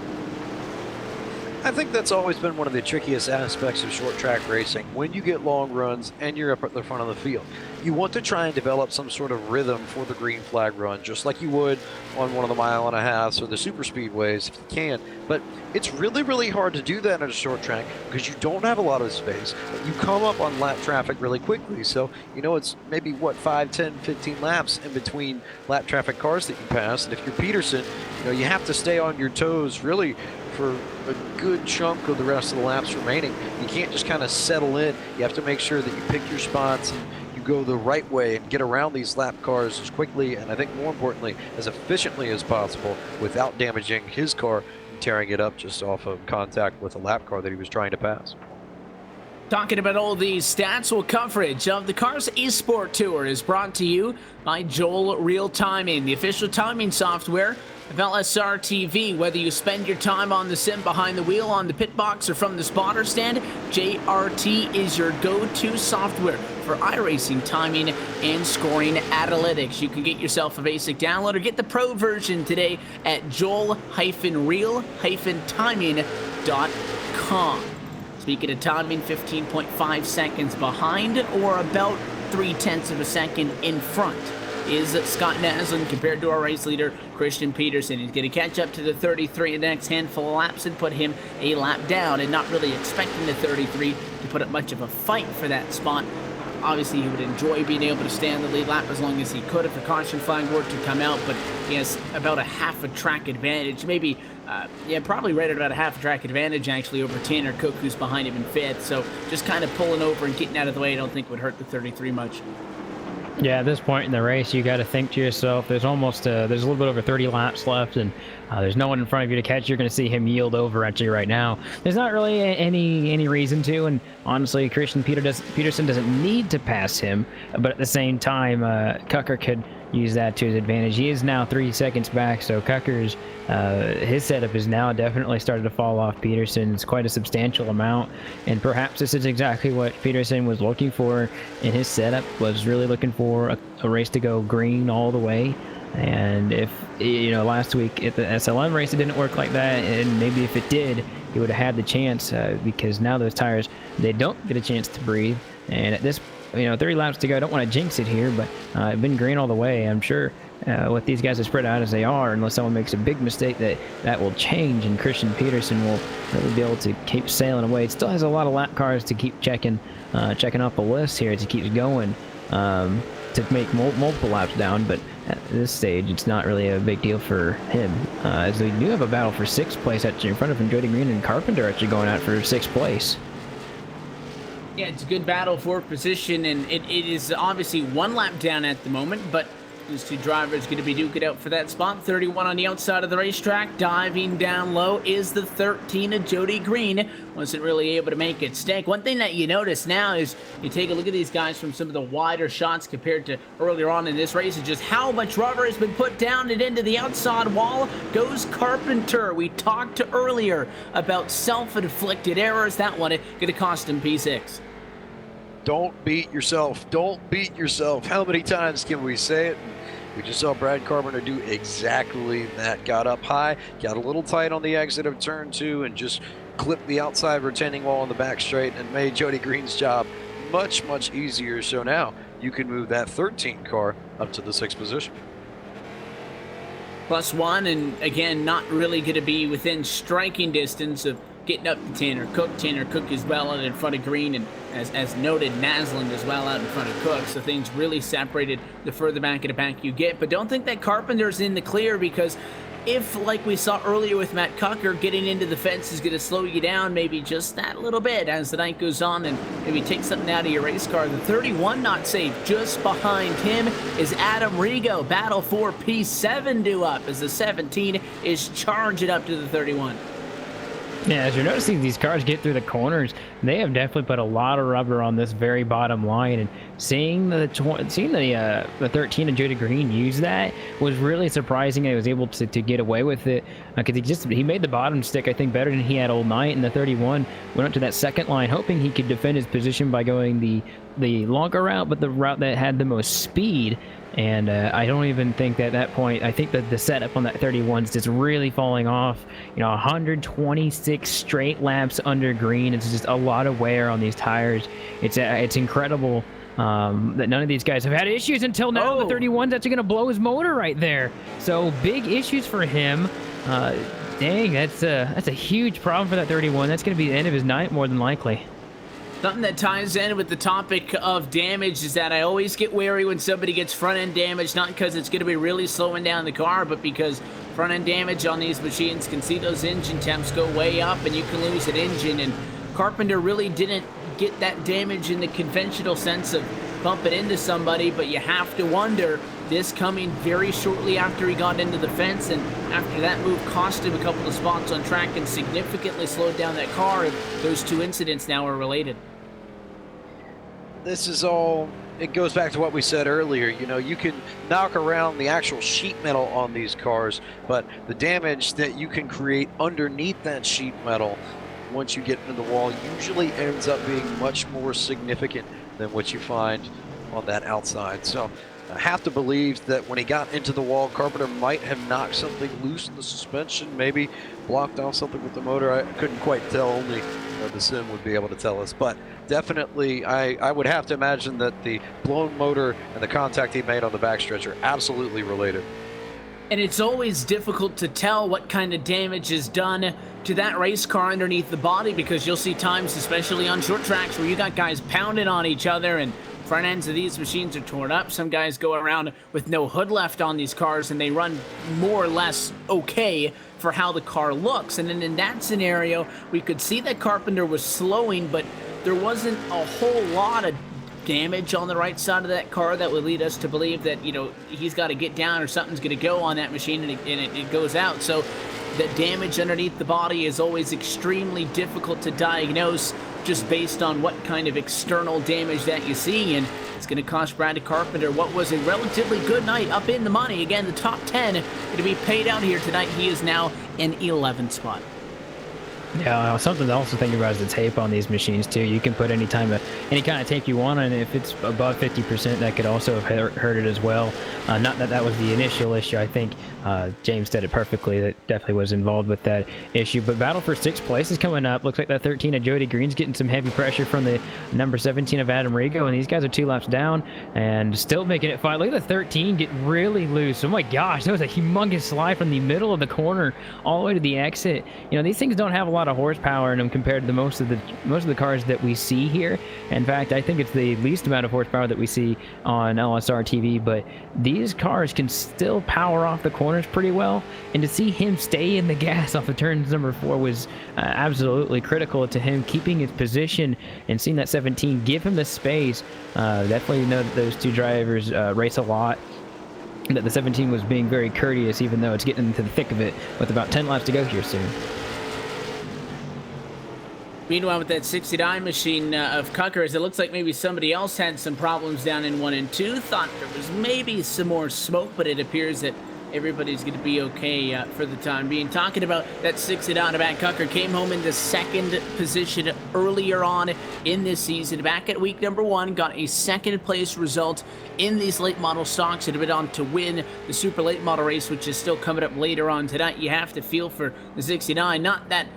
I think that's always been one of the trickiest aspects of short track racing. When you get long runs and you're up at the front of the field, you want to try and develop some sort of rhythm for the green flag run, just like you would on one of the 1.5 miles or the super speedways if you can. But it's really, really hard to do that in a short track because you don't have a lot of space. You come up on lap traffic really quickly. So, it's maybe, 5, 10, 15 laps in between lap traffic cars that you pass. And if you're Peterson, you have to stay on your toes really for a good chunk of the rest of the laps remaining. You can't just kind of settle in. You have to make sure that you pick your spots and you go the right way and get around these lap cars as quickly and I think more importantly as efficiently as possible without damaging his car and tearing it up just off of contact with a lap car that he was trying to pass. Talking about all these stats, well, coverage of the Cars eSport Tour is brought to you by Joel Real Timing, the official timing software of LSRTV. Whether you spend your time on the sim behind the wheel, on the pit box, or from the spotter stand, JRT is your go-to software for iRacing timing and scoring analytics. You can get yourself a basic download or get the pro version today at joel-real-timing.com. Speaking of timing, 15.5 seconds behind, or about 0.3 of a second in front, is Scott Naslund compared to our race leader, Christian Peterson. He's going to catch up to the 33 in the next handful of laps and put him a lap down, and not really expecting the 33 to put up much of a fight for that spot. Obviously, he would enjoy being able to stay on the lead lap as long as he could if the caution flag were to come out, but he has about a half a track advantage, maybe, probably right at about a half a track advantage, actually, over Tanner Cook, who's behind him in 5th, so just kind of pulling over and getting out of the way I don't think would hurt the 33 much. Yeah, at this point in the race, you got to think to yourself, there's almost there's a little bit over 30 laps left, and there's no one in front of you to catch. You're going to see him yield over at you right now. There's not really any reason to, and honestly, Christian Peterson doesn't need to pass him, but at the same time, Kucker could use that to his advantage. He is now 3 seconds back, so Kucker's his setup is now definitely started to fall off Peterson's quite a substantial amount, and perhaps this is exactly what Peterson was looking for in his setup, was really looking for a race to go green all the way. And if, last week at the SLM race, it didn't work like that. And maybe if it did, he would have had the chance because now those tires, they don't get a chance to breathe. And at this, 30 laps to go, I don't want to jinx it here, but it's been green all the way. I'm sure with these guys as spread out as they are, unless someone makes a big mistake, that will change, and Christian Peterson will really be able to keep sailing away. It still has a lot of lap cars to keep checking off the list here as he keeps going to make multiple laps down, but at this stage, it's not really a big deal for him, as we do have a battle for 6th place actually in front of him. Jody Green and Carpenter actually going out for 6th place. Yeah, it's a good battle for position, and it is obviously 1 lap down at the moment, but these 2 drivers going to be duking it out for that spot. 31 on the outside of the racetrack. Diving down low is the 13 of Jody Green. Wasn't really able to make it stick. One thing that you notice now is you take a look at these guys from some of the wider shots compared to earlier on in this race, and just how much rubber has been put down and into the outside wall goes Carpenter. We talked earlier about self-inflicted errors. That one going to cost him P6. Don't beat yourself. Don't beat yourself. How many times can we say it? We just saw Brad Carpenter do exactly that. Got up high, got a little tight on the exit of turn 2, and just clipped the outside retaining wall on the back straight and made Jody Green's job much, much easier. So now you can move that 13 car up to the 6th position. +1, and again, not really going to be within striking distance of getting up to Tanner Cook. Tanner Cook is well out in front of Green, and as noted, Naslund is well out in front of Cook, so things really separated the further back in the back you get. But don't think that Carpenter's in the clear, because if, like we saw earlier with Matt Cucker, getting into the fence is going to slow you down maybe just that little bit as the night goes on and maybe take something out of your race car. The 31 not safe. Just behind him is Adam Rigo. Battle for P7 due up as the 17 is charging up to the 31. Yeah, as you're noticing these cars get through the corners, they have definitely put a lot of rubber on this very bottom line, and seeing the 13 of Jody Green use that was really surprising. He was able to get away with it because he made the bottom stick, I think, better than he had all night, and the 31 went up to that second line hoping he could defend his position by going the longer route, but the route that had the most speed. And I don't even think at that point, I think that the setup on that 31 is just really falling off. 126 straight laps under Green. It's just a lot of wear on these tires. It's incredible that none of these guys have had issues until now. The 31's actually going to blow his motor right there. So big issues for him. Dang, that's a huge problem for that 31. That's going to be the end of his night more than likely. Something that ties in with the topic of damage is that I always get wary when somebody gets front-end damage, not because it's going to be really slowing down the car, but because front-end damage on these machines can see those engine temps go way up and you can lose an engine. And Carpenter really didn't get that damage in the conventional sense of bumping into somebody, but you have to wonder, this coming very shortly after he got into the fence, and after that move cost him a couple of spots on track and significantly slowed down that car, and those 2 incidents now are related. This is all, it goes back to what we said earlier. You can knock around the actual sheet metal on these cars, but the damage that you can create underneath that sheet metal once you get into the wall usually ends up being much more significant than what you find on that outside. So I have to believe that when he got into the wall, Carpenter might have knocked something loose in the suspension, maybe blocked off something with the motor. I couldn't quite tell, only the sim would be able to tell us. But definitely, I would have to imagine that the blown motor and the contact he made on the backstretch are absolutely related. And it's always difficult to tell what kind of damage is done to that race car underneath the body, because you'll see times, especially on short tracks, where you got guys pounding on each other and front ends of these machines are torn up. Some guys go around with no hood left on these cars and they run more or less okay for how the car looks. And then in that scenario, we could see that Carpenter was slowing, but there wasn't a whole lot of damage on the right side of that car that would lead us to believe that, he's got to get down or something's going to go on that machine, and it goes out. So the damage underneath the body is always extremely difficult to diagnose just based on what kind of external damage that you see, and it's going to cost Brandon Carpenter what was a relatively good night, up in the money. Again, the top 10 going to be paid out here tonight. He is now in 11th spot. Yeah, something to also think about is the tape on these machines too. You can put any kind of tape you want, and if it's above 50%, that could also have hurt it as well. Not that that was the initial issue. I think James did it perfectly. That definitely was involved with that issue. But battle for 6th place is coming up. Looks like that 13 of Jody Green's getting some heavy pressure from the number 17 of Adam Rigo, and these guys are 2 laps down and still making it fight. Look at the 13 get really loose. Oh my gosh, that was a humongous slide from the middle of the corner all the way to the exit. You know, these things don't have a lot of horsepower in them compared to the most of the cars that we see here. In fact, I think it's the least amount of horsepower that we see on LSRTV, but these cars can still power off the corners pretty well, and to see him stay in the gas off of turns number 4 was absolutely critical to him keeping his position, and seeing that 17 give him the space. Definitely know that those 2 drivers race a lot, that the 17 was being very courteous, even though it's getting into the thick of it with about 10 laps to go here soon. Meanwhile, with that 69 machine of Cuckers, it looks like maybe somebody else had some problems down in 1 and 2. Thought there was maybe some more smoke, but it appears that everybody's going to be okay for the time being. Talking about that 69 of Matt Cucker, came home in the 2nd position earlier on in this season. Back at week number 1, got a 2nd place result in these late model stocks and have been on to win the super late model race, which is still coming up later on tonight. You have to feel for the 69. Not that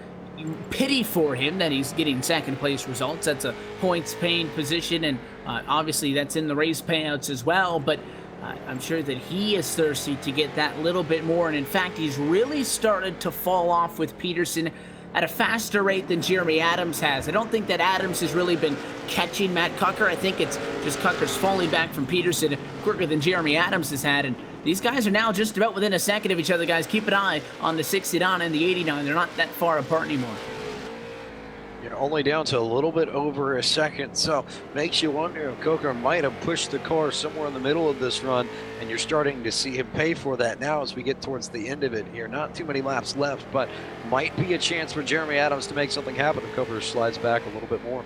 pity for him that he's getting 2nd place results. That's a points paying position, and obviously that's in the race payouts as well, but I'm sure that he is thirsty to get that little bit more, and in fact he's really started to fall off with Peterson at a faster rate than Jeremy Adams has. I don't think that Adams has really been catching Matt Cucker. I think it's just Cucker's falling back from Peterson quicker than Jeremy Adams has had, and these guys are now just about within a second of each other, guys. Keep an eye on the 69 and the 89. They're not that far apart anymore. You're only down to a little bit over a second, so makes you wonder if Coker might have pushed the car somewhere in the middle of this run, and you're starting to see him pay for that now as we get towards the end of it here. Not too many laps left, but might be a chance for Jeremy Adams to make something happen if Coker slides back a little bit more.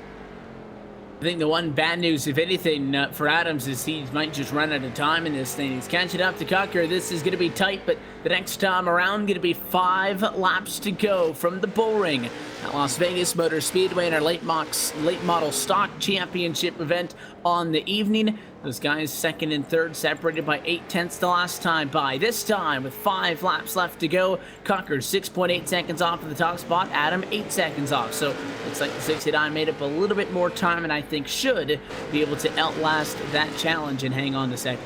I think the one bad news, if anything, for Adams is he might just run out of time in this thing. He's catching up to Cucker. This is going to be tight, but the next time around, going to be 5 laps to go from the Bullring at Las Vegas Motor Speedway in our late model stock championship event on the evening. Those guys 2nd and 3rd separated by 8/10 the last time by. This time with 5 laps left to go, Cucker 6.8 seconds off of the top spot, Adam 8 seconds off. So looks like the 69 made up a little bit more time, and I think should be able to outlast that challenge and hang on to 2nd.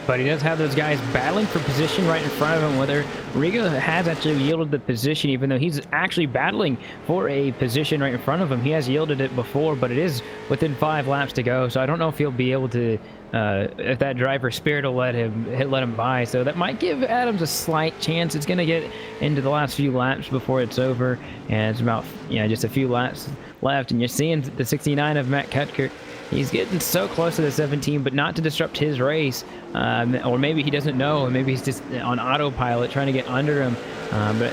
But he does have those guys battling for position right in front of him, whether Rigo has actually yielded the position, even though he's actually battling for a position right in front of him. He has yielded it before, but it is within 5 laps to go, so I don't know if he'll be able to, if that driver spirit will let him by. So that might give Adams a slight chance. It's going to get into the last few laps before it's over, and it's about, just a few laps left, and you're seeing the 69 of Matt Cutker. He's getting so close to the 17, but not to disrupt his race. Or maybe he doesn't know, and maybe he's just on autopilot trying to get under him. But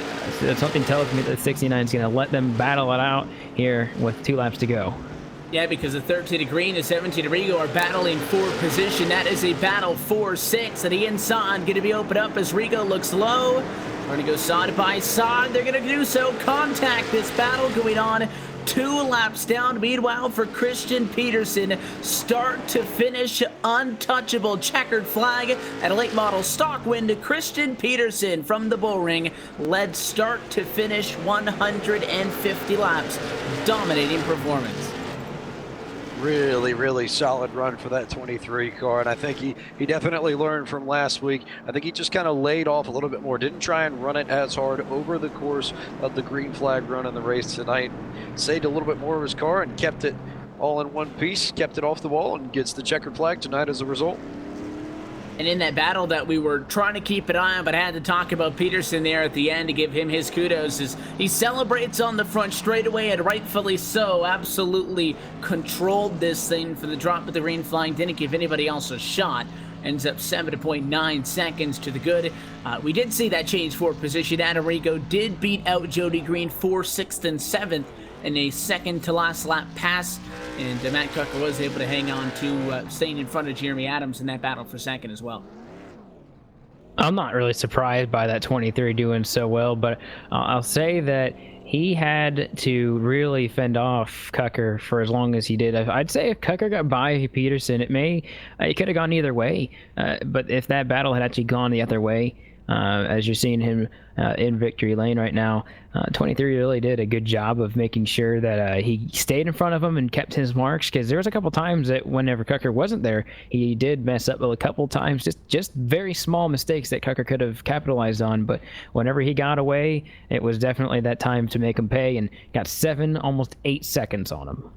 something tells me that the 69 is going to let them battle it out here with 2 laps to go. Yeah, because the 13 to Green and 17 to Rigo are battling for position. That is a battle for 6. And the inside going to be opened up as Rigo looks low. We're going to go side by side. They're going to do so. Contact this battle going on. 2 laps down. Meanwhile, for Christian Peterson, start to finish untouchable. Checkered flag at a late model stock win to Christian Peterson from the Bullring. Led start to finish 150 laps. Dominating performance. Really solid run for that 23 car, and I think he definitely learned from last week. I think he just kind of laid off a little bit more, didn't try and run it as hard over the course of the green flag run in the race tonight. Saved a little bit more of his car and kept it all in one piece, kept it off the wall, and gets the checkered flag tonight as a result. And in that battle that we were trying to keep an eye on, but had to talk about Peterson there at the end to give him his kudos, as he celebrates on the front straightaway, and rightfully so. Absolutely controlled this thing for the drop of the green flag. Didn't give anybody else a shot. Ends up 7.9 seconds to the good. We did see that change for position. Adam Rigo did beat out Jody Green for 6th and 7th in a second to last lap pass, and Matt Cucker was able to hang on to staying in front of Jeremy Adams in that battle for 2nd as well. I'm not really surprised by that 23 doing so well, but I'll say that he had to really fend off Cucker for as long as he did. I'd say if Cucker got by Peterson, it could have gone either way. But if that battle had actually gone the other way, as you're seeing him in victory lane right now, 23 really did a good job of making sure that he stayed in front of him and kept his marks, because there was a couple times that whenever Cucker wasn't there, he did mess up a couple times, just very small mistakes that Cucker could have capitalized on. But whenever he got away, it was definitely that time to make him pay, and got 7, almost 8 seconds on him.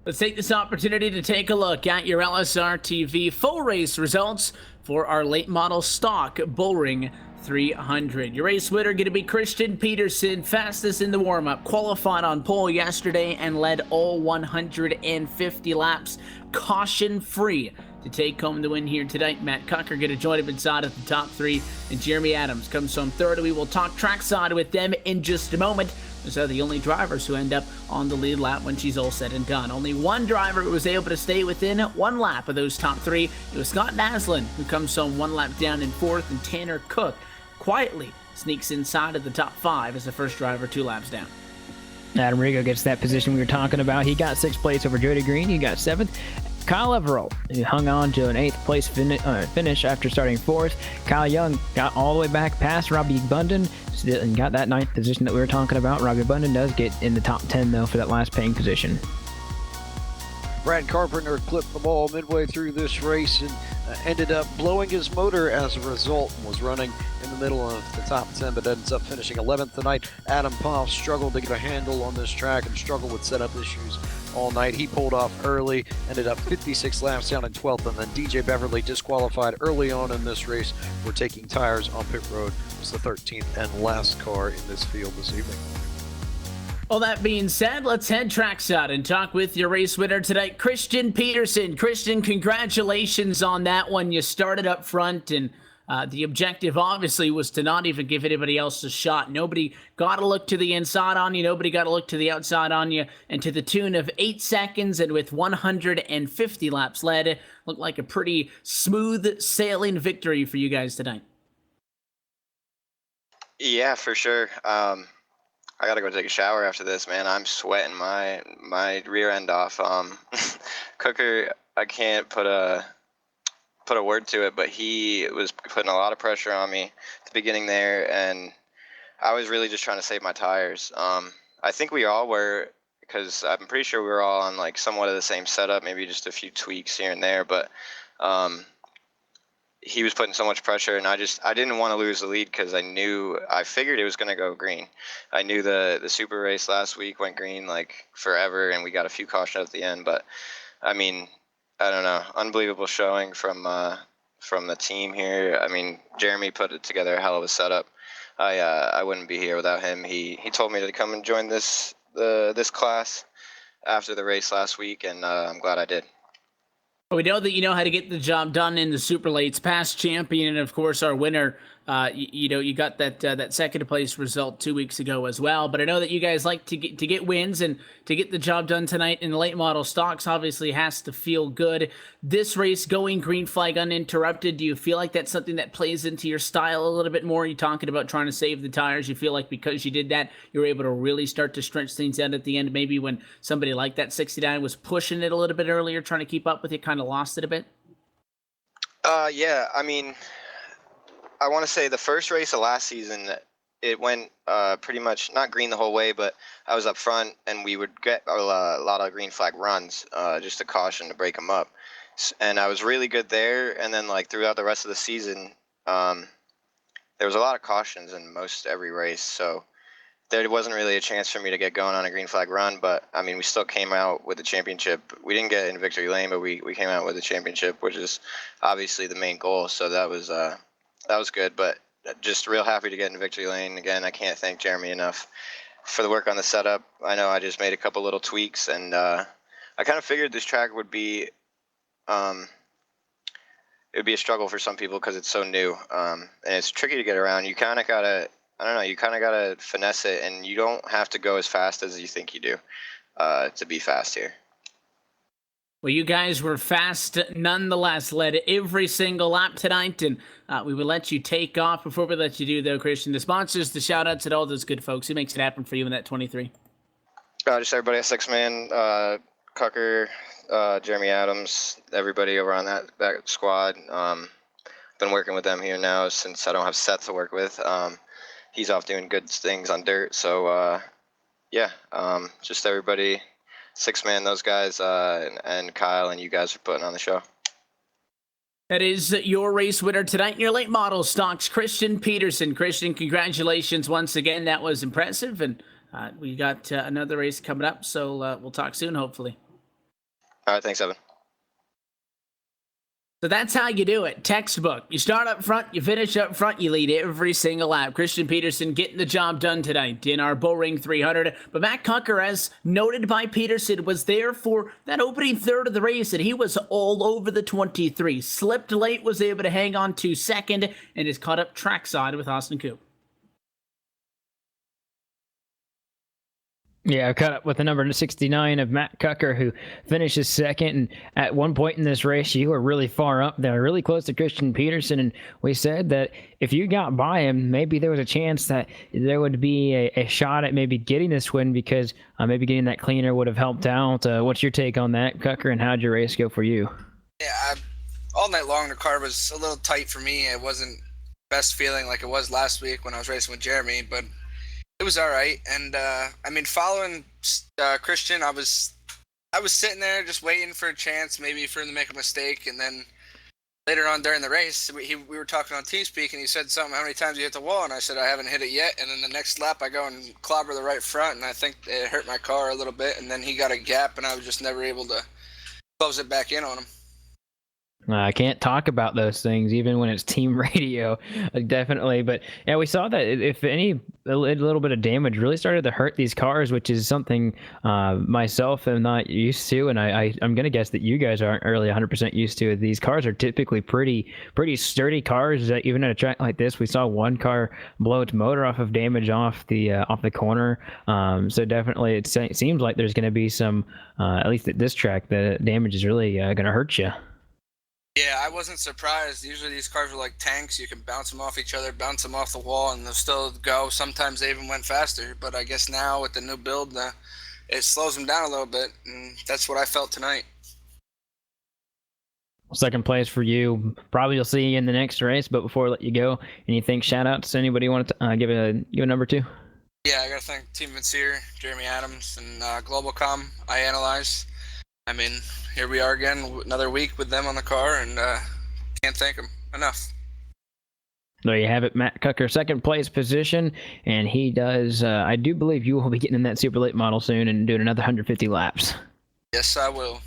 Let's take this opportunity to take a look at your LSRTV full race results for our late model stock Bullring 300. Your race winner going to be Christian Peterson, fastest in the warm-up, qualified on pole yesterday and led all 150 laps caution-free to take home the win here tonight. Matt Cucker going to join him inside of the top 3, and Jeremy Adams comes home third. We will talk trackside with them in just a moment. Those are the only drivers who end up on the lead lap when she's all said and done. Only one driver who was able to stay within 1 lap of those top 3. It was Scott Naslin, who comes home 1 lap down in 4th, and Tanner Cook quietly sneaks inside of the top 5 as the first driver 2 laps down. Adam Rigo gets that position we were talking about. He got 6th place over Jody Green. He got 7th. Kyle Everall, who hung on to an 8th place finish after starting 4th. Kyle Young got all the way back past Robbie Bunden and got that 9th position that we were talking about. Robbie Bunden does get in the top 10, though, for that last paying position. Brad Carpenter clipped the ball midway through this race and ended up blowing his motor as a result, and was running in the middle of the top 10, but ends up finishing 11th tonight. Adam Poff struggled to get a handle on this track and struggled with setup issues all night. He pulled off early, ended up 56 laps down in 12th, and then DJ Beverly disqualified early on in this race for taking tires on pit road. It was the 13th and last car in this field this evening. All that being said, let's head trackside and talk with your race winner tonight, Christian Peterson. Christian, congratulations on that one. You started up front, and the objective obviously was to not even give anybody else a shot. Nobody got to look to the inside on you. Nobody got to look to the outside on you. And to the tune of 8 seconds, and with 150 laps led, looked like a pretty smooth sailing victory for you guys tonight. Yeah, for sure. I gotta go take a shower after this, man. I'm sweating my rear end off. Cooker, I can't put a word to it, but he was putting a lot of pressure on me at the beginning there, and I was really just trying to save my tires. I think we all were, because I'm pretty sure we were all on like somewhat of the same setup, maybe just a few tweaks here and there, but he was putting so much pressure, and I didn't want to lose the lead, because I figured it was going to go green. I knew the super race last week went green like forever, and we got a few cautions at the end, but I mean, I don't know, unbelievable showing from the team here. I mean, Jeremy put it together a hell of a setup. I wouldn't be here without him. He told me to come and join this class after the race last week, and I'm glad I did. We know that you know how to get the job done in the super lates. Past champion, and of course our winner. You got that second place result 2 weeks ago as well. But I know that you guys like to get wins, and to get the job done tonight in the late model stocks obviously has to feel good. This race going green flag uninterrupted, do you feel like that's something that plays into your style a little bit more? You talking about trying to save the tires? You feel like because you did that, you were able to really start to stretch things out at the end? Maybe when somebody like that 69 was pushing it a little bit earlier, trying to keep up with you, kind of lost it a bit? Yeah, I mean, I want to say the first race of last season, it went pretty much not green the whole way, but I was up front, and we would get a lot of green flag runs, just a caution to break them up. And I was really good there, and then like throughout the rest of the season, there was a lot of cautions in most every race, so there wasn't really a chance for me to get going on a green flag run. But I mean, we still came out with the championship. We didn't get in victory lane, but we came out with the championship, which is obviously the main goal. So that was good, but just real happy to get in victory lane. Again, I can't thank Jeremy enough for the work on the setup. I know I just made a couple little tweaks, and I kind of figured this track would be it would be a struggle for some people because it's so new, and it's tricky to get around. You kind of gotta, I don't know, you kind of gotta finesse it, and you don't have to go as fast as you think you do to be fast here. Well, you guys were fast nonetheless, led every single lap tonight, and we will let you take off. Before we let you do, though, Christian, the sponsors, the shout-outs, and all those good folks. Who makes it happen for you in that 23? Just everybody at Six Man, Cucker, Jeremy Adams, everybody over on that squad. Been working with them here now since I don't have Seth to work with. He's off doing good things on dirt, so just everybody, Six Man, those guys, and Kyle and you guys are putting on the show. That is your race winner tonight in your late model stocks, Christian Peterson. Christian, congratulations once again. That was impressive, and we got another race coming up, so we'll talk soon, hopefully. All right, thanks, Evan. So that's how you do it. Textbook. You start up front, you finish up front, you lead every single lap. Christian Peterson getting the job done tonight in our Bullring 300. But Matt Cucker, as noted by Peterson, was there for that opening third of the race, and he was all over the 23. Slipped late, was able to hang on to second, and is caught up trackside with Austin Coop. Yeah, I caught up with the number 69 of Matt Cucker, who finishes second. And at one point in this race, you were really far up there, really close to Christian Peterson. And we said that if you got by him, maybe there was a chance that there would be a shot at maybe getting this win, because maybe getting that cleaner would have helped out. What's your take on that, Cucker, and how'd your race go for you? Yeah, all night long the car was a little tight for me. It wasn't best feeling like it was last week when I was racing with Jeremy, but it was all right. And following Christian, I was sitting there just waiting for a chance, maybe for him to make a mistake. And then later on during the race, we were talking on TeamSpeak, and he said something, how many times you hit the wall? And I said, I haven't hit it yet. And then the next lap, I go and clobber the right front, and I think it hurt my car a little bit. And then he got a gap, and I was just never able to close it back in on him. I can't talk about those things, even when it's team radio, definitely. But yeah, we saw that if any, a little bit of damage really started to hurt these cars, which is something myself am not used to. And I'm going to guess that you guys aren't really 100% used to. These cars are typically pretty sturdy cars. Even at a track like this, we saw one car blow its motor off of damage off the corner. So definitely it seems like there's going to be some, at least at this track, the damage is really going to hurt you. Yeah, I wasn't surprised. Usually these cars are like tanks. You can bounce them off each other, bounce them off the wall, and they'll still go. Sometimes they even went faster. But I guess now with the new build, it slows them down a little bit, and that's what I felt tonight. Second place for you. Probably you'll see you in the next race. But before I let you go, anything, shout-outs? Anybody want to give a number two? Yeah, I got to thank Team Vincier, Jeremy Adams, and Globalcom, iAnalyze. I mean, here we are again, another week with them on the car, and can't thank them enough. There you have it, Matt Cucker, second place position, and he does, I do believe you will be getting in that super late model soon and doing another 150 laps. Yes, I will.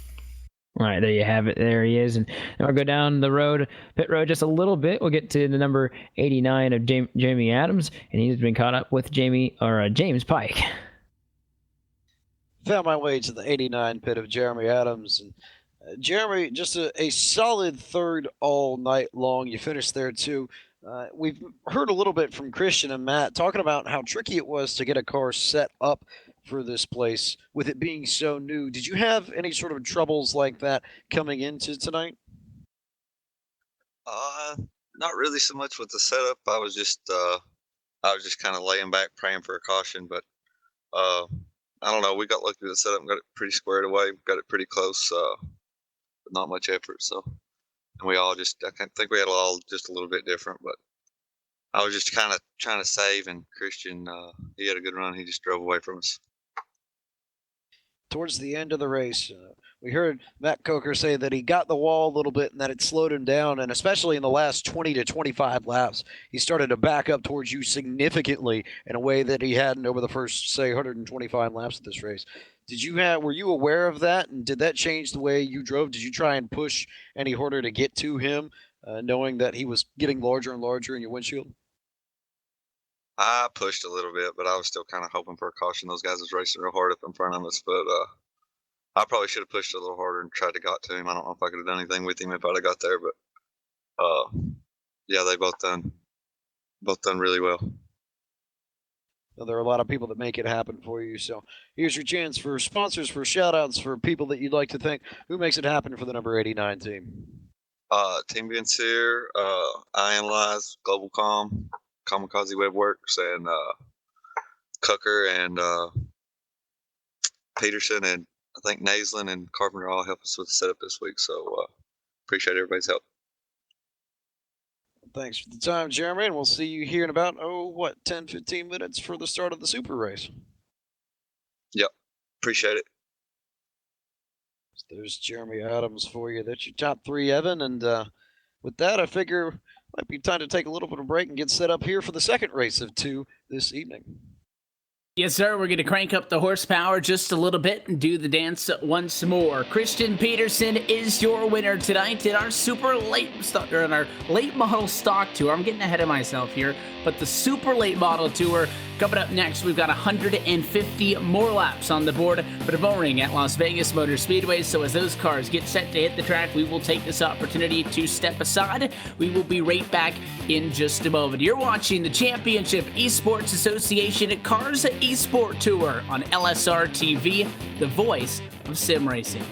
All right, there you have it. There he is. And now we'll go down the road, pit road, just a little bit. We'll get to the number 89 of Jamie Adams, and he's been caught up with James Pike. Found my way to the 89 pit of Jeremy Adams. And Jeremy, just a solid third all night long. You finished there too. We've heard a little bit from Christian and Matt talking about how tricky it was to get a car set up for this place with it being so new. Did you have any sort of troubles like that coming into tonight? Not really so much with the setup. I was just kind of laying back, praying for a caution, but I don't know. We got lucky with the setup and got it pretty squared away. Got it pretty close, but not much effort. So, and we all I think we had all just a little bit different, but I was just kind of trying to save, and Christian, he had a good run. He just drove away from us. Towards the end of the race, we heard Matt Coker say that he got the wall a little bit and that it slowed him down, and especially in the last 20 to 25 laps, he started to back up towards you significantly in a way that he hadn't over the first, say, 125 laps of this race. Were you aware of that, and did that change the way you drove? Did you try and push any harder to get to him, knowing that he was getting larger and larger in your windshield? I pushed a little bit, but I was still kind of hoping for a caution. Those guys was racing real hard up in front of us, but I probably should have pushed a little harder and tried to got to him. I don't know if I could have done anything with him if I'd have got there, but yeah, they both done really well. There are a lot of people that make it happen for you. So here's your chance for sponsors, for shout-outs, for people that you'd like to thank. Who makes it happen for the number 89 team? Team Vincier, iAnalyze, GlobalCom, Kamikaze Webworks, and Cucker and Peterson, and I think Naslin and Carpenter all helped us with the setup this week. So appreciate everybody's help. Thanks for the time, Jeremy, and we'll see you here in about, 10, 15 minutes for the start of the Super Race. Yep, appreciate it. There's Jeremy Adams for you. That's your top three, Evan. And with that, I figure it might be time to take a little bit of break and get set up here for the second race of two this evening. Yes, sir. We're going to crank up the horsepower just a little bit and do the dance once more. Christian Peterson is your winner tonight in our super late in our late model stock tour. I'm getting ahead of myself here, but the super late model tour coming up next. We've got 150 more laps on the board for the Bullring at Las Vegas Motor Speedway. So as those cars get set to hit the track, we will take this opportunity to step aside. We will be right back in just a moment. You're watching the Championship Esports Association Cars eSport Tour on LSRTV, the voice of sim racing.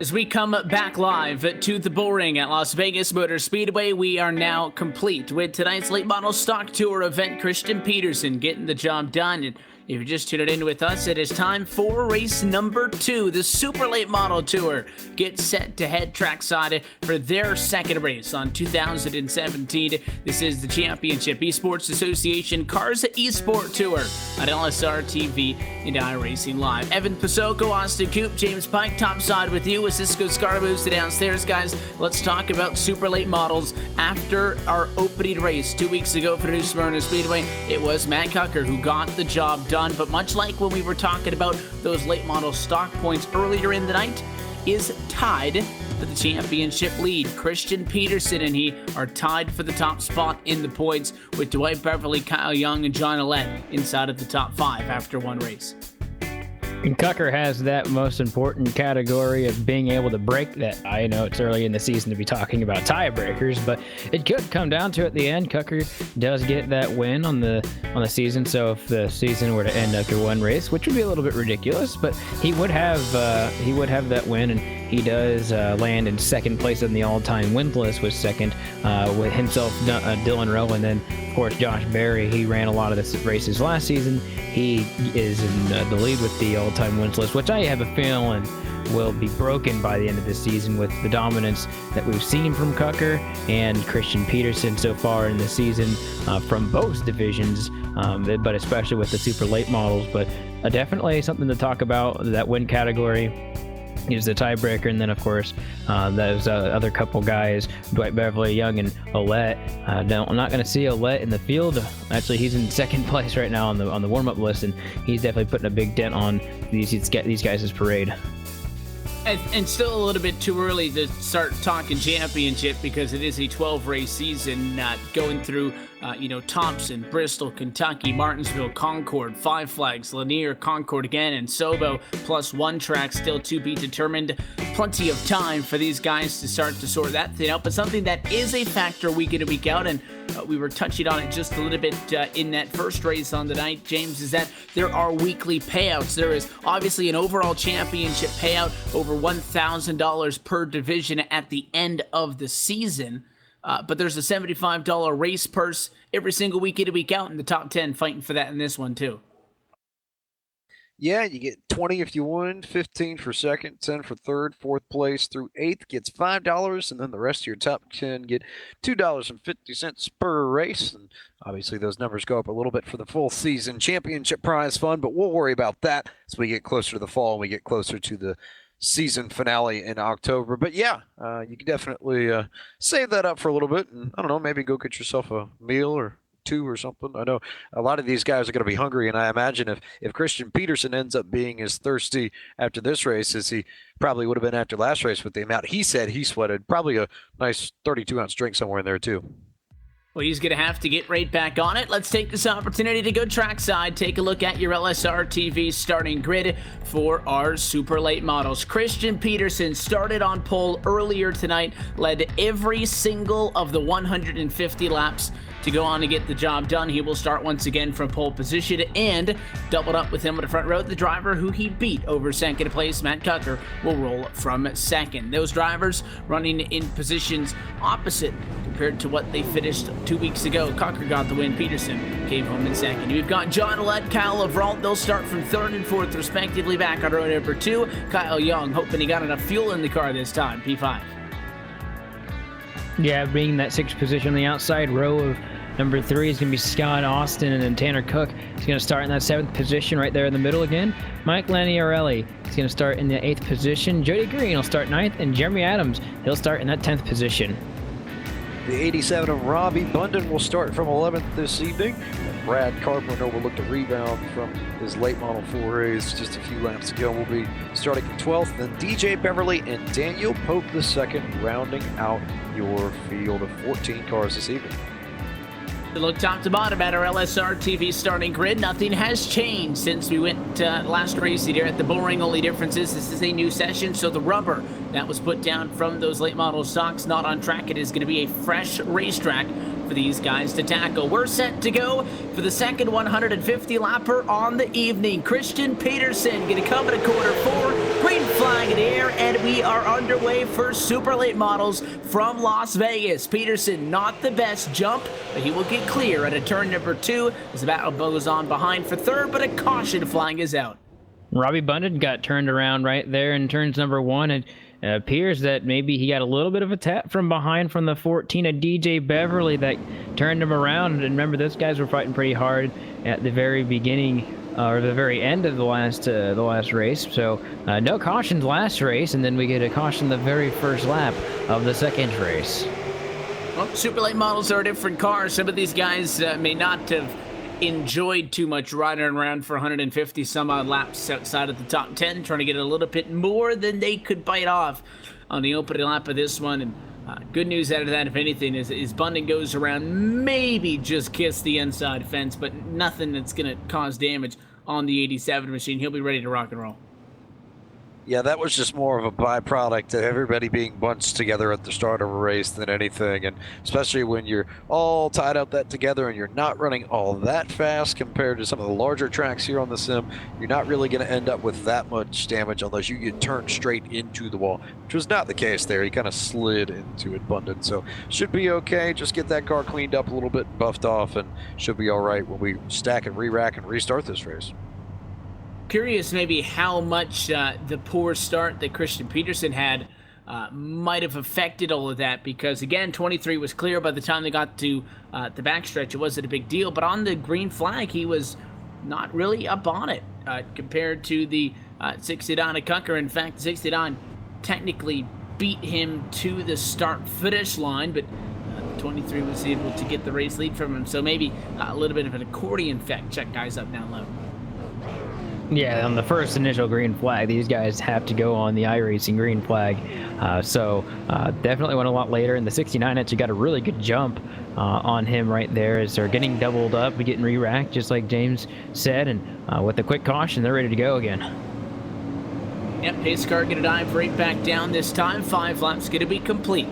As we come back live to the Bullring at Las Vegas Motor Speedway, we are now complete with tonight's late model stock tour event. Christian Peterson getting the job done. And if you're just tuning in with us, it is time for race number 2, the Super Late Model Tour. Get set to head trackside for their second race on 2017. This is the Championship Esports Association Cars eSport Tour on LSRTV and iRacing Live. Evan Pasoko, Austin Coop, James Pike, topside with you as Cisco Scar moves to downstairs. Guys, let's talk about Super Late Models. After our opening race 2 weeks ago for New Smyrna Speedway, it was Matt Cucker who got the job done. But much like when we were talking about those late model stock points earlier in the night, is tied for the championship lead. Christian Peterson and he are tied for the top spot in the points with Dwight Beverly, Kyle Young, and John Allett inside of the top 5 after one race. And Cucker has that most important category of being able to break that. I know it's early in the season to be talking about tiebreakers, but it could come down to at the end. Cucker does get that win on the season. So if the season were to end after one race, which would be a little bit ridiculous, but he would have that win, and he does land in second place in the all-time wins list with second with himself, Dylan Rowe, and then of course Josh Berry. He ran a lot of the races last season. He is in the lead with the all-time wins list, which I have a feeling will be broken by the end of the season with the dominance that we've seen from Cucker and Christian Peterson so far in the season from both divisions, but especially with the super late models. But definitely something to talk about, that win category is the tiebreaker. And then of course those other couple guys, Dwight Beverly, Young, and Allett. I'm not going to see Allett in the field. Actually, he's in second place right now on the warm-up list, and he's definitely putting a big dent on these guys' parade. And still a little bit too early to start talking championship because it is a 12-race season, going through, Thompson, Bristol, Kentucky, Martinsville, Concord, Five Flags, Lanier, Concord again, and Sobo, plus one track still to be determined. Plenty of time for these guys to start to sort that thing out, but something that is a factor week in and week out, and we were touching on it just a little bit in that first race on the night, James, is that there are weekly payouts. There is obviously an overall championship payout, over $1,000 per division at the end of the season. But there's a $75 race purse every single week in and week out, in the top 10 fighting for that in this one too. Yeah, you get 20 if you win, 15 for second, 10 for third, fourth place through eighth gets $5, and then the rest of your top 10 get $2.50 per race. And obviously those numbers go up a little bit for the full season championship prize fund, but we'll worry about that as we get closer to the fall and we get closer to the season finale in October. But yeah, you can definitely save that up for a little bit, and I don't know, maybe go get yourself a meal or two or something. I know a lot of these guys are going to be hungry, and I imagine if Christian Peterson ends up being as thirsty after this race as he probably would have been after last race with the amount he said he sweated, probably a nice 32-ounce drink somewhere in there too. Well, he's going to have to get right back on it. Let's take this opportunity to go trackside, take a look at your LSRTV starting grid for our super late models. Christian Peterson started on pole earlier tonight, led every single of the 150 laps to go on to get the job done. He will start once again from pole position, and doubled up with him on the front row, the driver who he beat over second place, Matt Cucker, will roll from second. Those drivers running in positions opposite compared to what they finished 2 weeks ago. Cucker got the win, Peterson came home in second. We've got John Allett, Kyle Lavralt, they'll start from third and fourth respectively back on row number 2. Kyle Young hoping he got enough fuel in the car this time, P5. Yeah, being that sixth position on the outside row of number 3 is going to be Scott Austin, and then Tanner Cook is going to start in that 7th position right there in the middle again. Mike Laniarelli is going to start in the 8th position. Jody Green will start 9th, and Jeremy Adams, he'll start in that 10th position. The 87 of Robbie Bunden will start from 11th this evening. And Brad Carpenter will look to rebound from his late model forays just a few laps ago. Will be starting in 12th. Then DJ Beverly and Daniel Pope II rounding out your field of 14 cars this evening. Look top to bottom at our LSRTV starting grid. Nothing has changed since we went last race here at the Bullring. Only difference is this is a new session, so the rubber that was put down from those late model stocks not on track. It is going to be a fresh racetrack for these guys to tackle. We're set to go for the second 150 lapper on the evening. Christian Peterson going to come at a quarter 4. green flag in the air, and we are underway for super late models from Las Vegas. Peterson, not the best jump, but he will get clear at a turn number 2 as the battle goes on behind for third, but a caution flag is out. Robbie Bundon got turned around right there in turns number 1, and it appears that maybe he got a little bit of a tap from behind from the 14 of DJ Beverly that turned him around. And remember, those guys were fighting pretty hard at the very beginning or the very end of the last race. So no cautions last race, and then we get a caution the very first lap of the second race. Well, super late models are a different car. Some of these guys may not have enjoyed too much riding around for 150 some odd laps outside of the top 10, trying to get a little bit more than they could bite off on the opening lap of this one. And good news out of that, if anything, is Bundon goes around, maybe just kiss the inside fence, but nothing that's going to cause damage on the 87 machine. He'll be ready to rock and roll. Yeah, that was just more of a byproduct of everybody being bunched together at the start of a race than anything. And especially when you're all tied up that together and you're not running all that fast compared to some of the larger tracks here on the sim, you're not really going to end up with that much damage unless you get turned straight into the wall, which was not the case there. He kind of slid into it, Bundon. So should be okay. Just get that car cleaned up a little bit, buffed off, and should be all right when we stack and re-rack and restart this race. Curious maybe how much the poor start that Christian Peterson had might have affected all of that, because again, 23 was clear by the time they got to the backstretch. It wasn't a big deal, but on the green flag he was not really up on it compared to the 69 of Kucker. In fact, the 69 technically beat him to the start-finish line, but 23 was able to get the race lead from him, so maybe a little bit of an accordion effect. Check guys up down low. Yeah, on the first initial green flag, these guys have to go on the iRacing green flag. So definitely went a lot later, and the 69 actually got a really good jump on him right there as they're getting doubled up, getting re-racked, just like James said, and with a quick caution, they're ready to go again. Yep, pace car gonna dive right back down this time. 5 laps gonna be complete.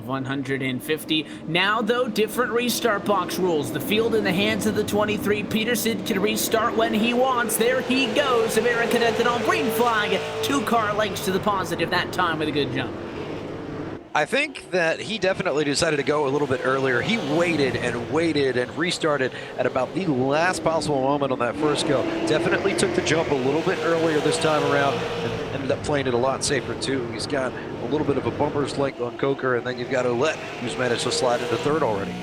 150. Now, though, different restart box rules. The field in the hands of the 23. Peterson can restart when he wants. There he goes. American Ethanol green flag. 2 car lengths to the positive that time with a good jump. I think that he definitely decided to go a little bit earlier. He waited and restarted at about the last possible moment on that first go. Definitely took the jump a little bit earlier this time around and ended up playing it a lot safer too. He's got a little bit of a bumper's length on Coker, and then you've got Olette, who's managed to slide into third already.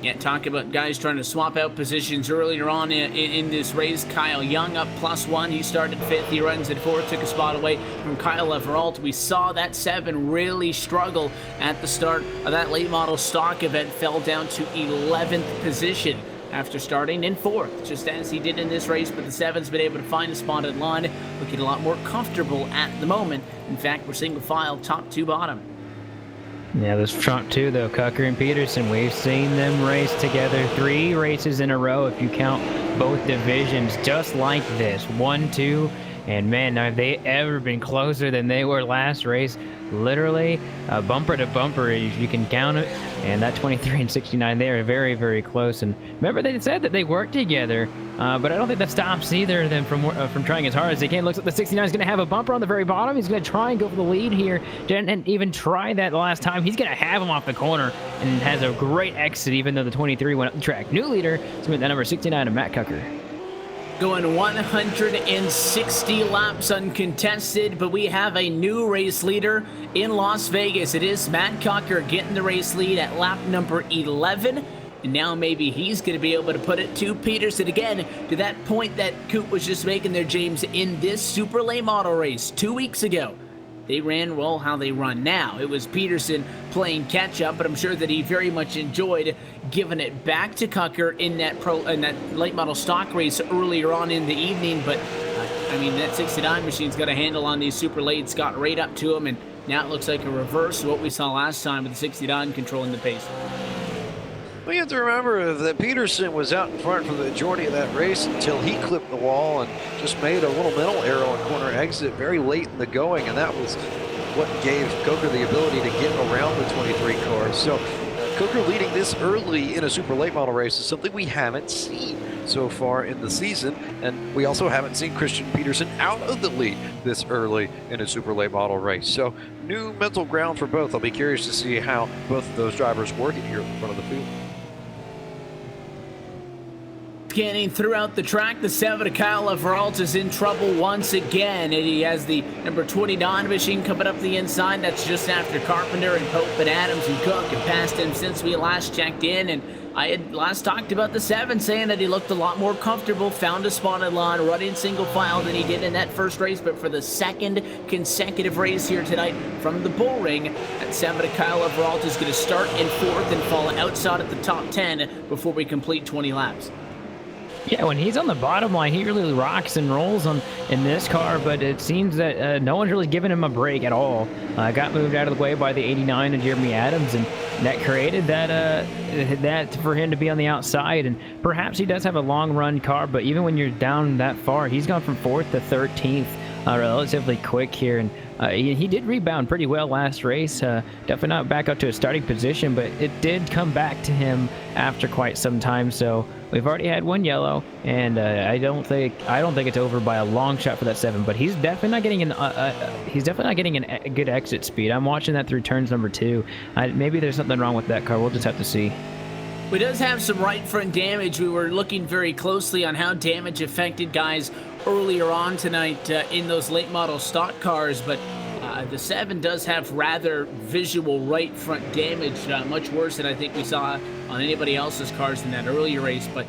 Yeah, talk about guys trying to swap out positions earlier on in this race. Kyle Young up +1. He started 5th. He runs at 4th. Took a spot away from Kyle Everalt. We saw that 7 really struggle at the start of that late model stock event. Fell down to 11th position after starting in 4th, just as he did in this race. But the 7's been able to find a spot in line, looking a lot more comfortable at the moment. In fact, we're single file top to bottom. Yeah, this front 2, though, Kucker and Peterson, we've seen them race together 3 races in a row if you count both divisions, just like this. 1, 2, and man, have they ever been closer than they were last race. Literally, bumper to bumper, if you can count it. And that 23 and 69, they are very, very close. And remember, they said that they worked together, but I don't think that stops either of them from trying as hard as they can. Looks like the 69 is going to have a bumper on the very bottom. He's going to try and go for the lead here. Didn't even try that last time. He's going to have him off the corner and has a great exit, even though the 23 went up the track. New leader is that number 69 of Matt Kucker. Going 160 laps uncontested, but we have a new race leader in Las Vegas. It is Matt Kucker getting the race lead at lap number 11. And now maybe he's going to be able to put it to Peterson again, to that point that Coop was just making there, James, in this super late model race 2 weeks ago. They ran, well, how they run now. It was Peterson playing catch-up, but I'm sure that he very much enjoyed giving it back to Kucker in that late model stock race earlier on in the evening. But, I mean, that 69 machine's got a handle on these super lates, got right up to him, and now it looks like a reverse of what we saw last time with the 69 controlling the pace. Well, you have to remember that Peterson was out in front for the majority of that race until he clipped the wall and just made a little mental error on corner exit very late in the going, and that was what gave Coker the ability to get around the 23 cars. So Coker leading this early in a super late model race is something we haven't seen so far in the season, and we also haven't seen Christian Peterson out of the lead this early in a super late model race. So new mental ground for both. I'll be curious to see how both of those drivers work it here in front of the field. Scanning throughout the track, the 7 Kyle Everalt is in trouble once again, and he has the number 29 machine coming up the inside. That's just after Carpenter and Pope and Adams and Cook have passed him since we last checked in, and I had last talked about the 7, saying that he looked a lot more comfortable, found a spotted line, running single file than he did in that first race, but for the second consecutive race here tonight from the Bullring, that 7 Kyle Everalt is going to start in 4th and fall outside at the top 10 before we complete 20 laps. Yeah, when he's on the bottom line, he really rocks and rolls in this car, but it seems that no one's really giving him a break at all. Got moved out of the way by the 89 and Jeremy Adams, and that created that for him to be on the outside. And perhaps he does have a long-run car, but even when you're down that far, he's gone from 4th to 13th relatively quick here. And he did rebound pretty well last race. Definitely not back up to a starting position, but it did come back to him after quite some time. So we've already had 1 yellow, and I don't think it's over by a long shot for that 7. But he's definitely not getting a good exit speed. I'm watching that through turns number 2. Maybe there's something wrong with that car. We'll just have to see. We does have some right front damage. We were looking very closely on how damage affected guys earlier on tonight in those late model stock cars, but the 7 does have rather visual right front damage, much worse than I think we saw on anybody else's cars in that earlier race. But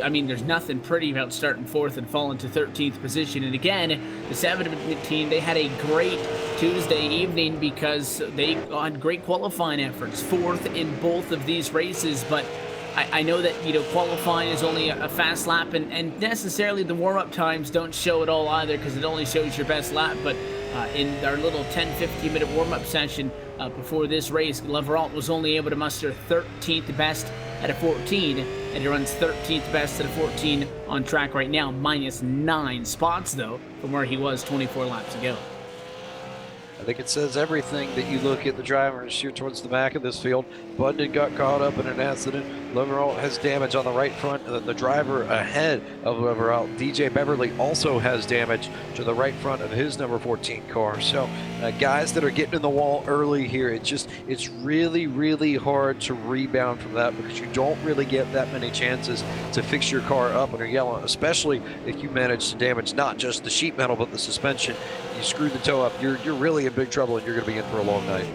I mean, there's nothing pretty about starting 4th and falling to 13th position. And again, the 7 team, they had a great Tuesday evening because they had great qualifying efforts, 4th in both of these races. But I know that, qualifying is only a fast lap, and necessarily the warm-up times don't show it all either, because it only shows your best lap. But in our little 10-15 minute warm-up session before this race, Leveralt was only able to muster 13th best at a 14, and he runs 13th best at a 14 on track right now, minus 9 spots though from where he was 24 laps ago. I think it says everything that you look at the drivers here towards the back of this field. Bundon got caught up in an accident. Leveralt has damage on the right front, and then the driver ahead of Leveralt, DJ Beverly, also has damage to the right front of his number 14 car. So guys that are getting in the wall early here, it's really, really hard to rebound from that, because you don't really get that many chances to fix your car up under yellow, especially if you manage to damage not just the sheet metal but the suspension. You screw the toe up, you're really in big trouble, and you're going to be in for a long night.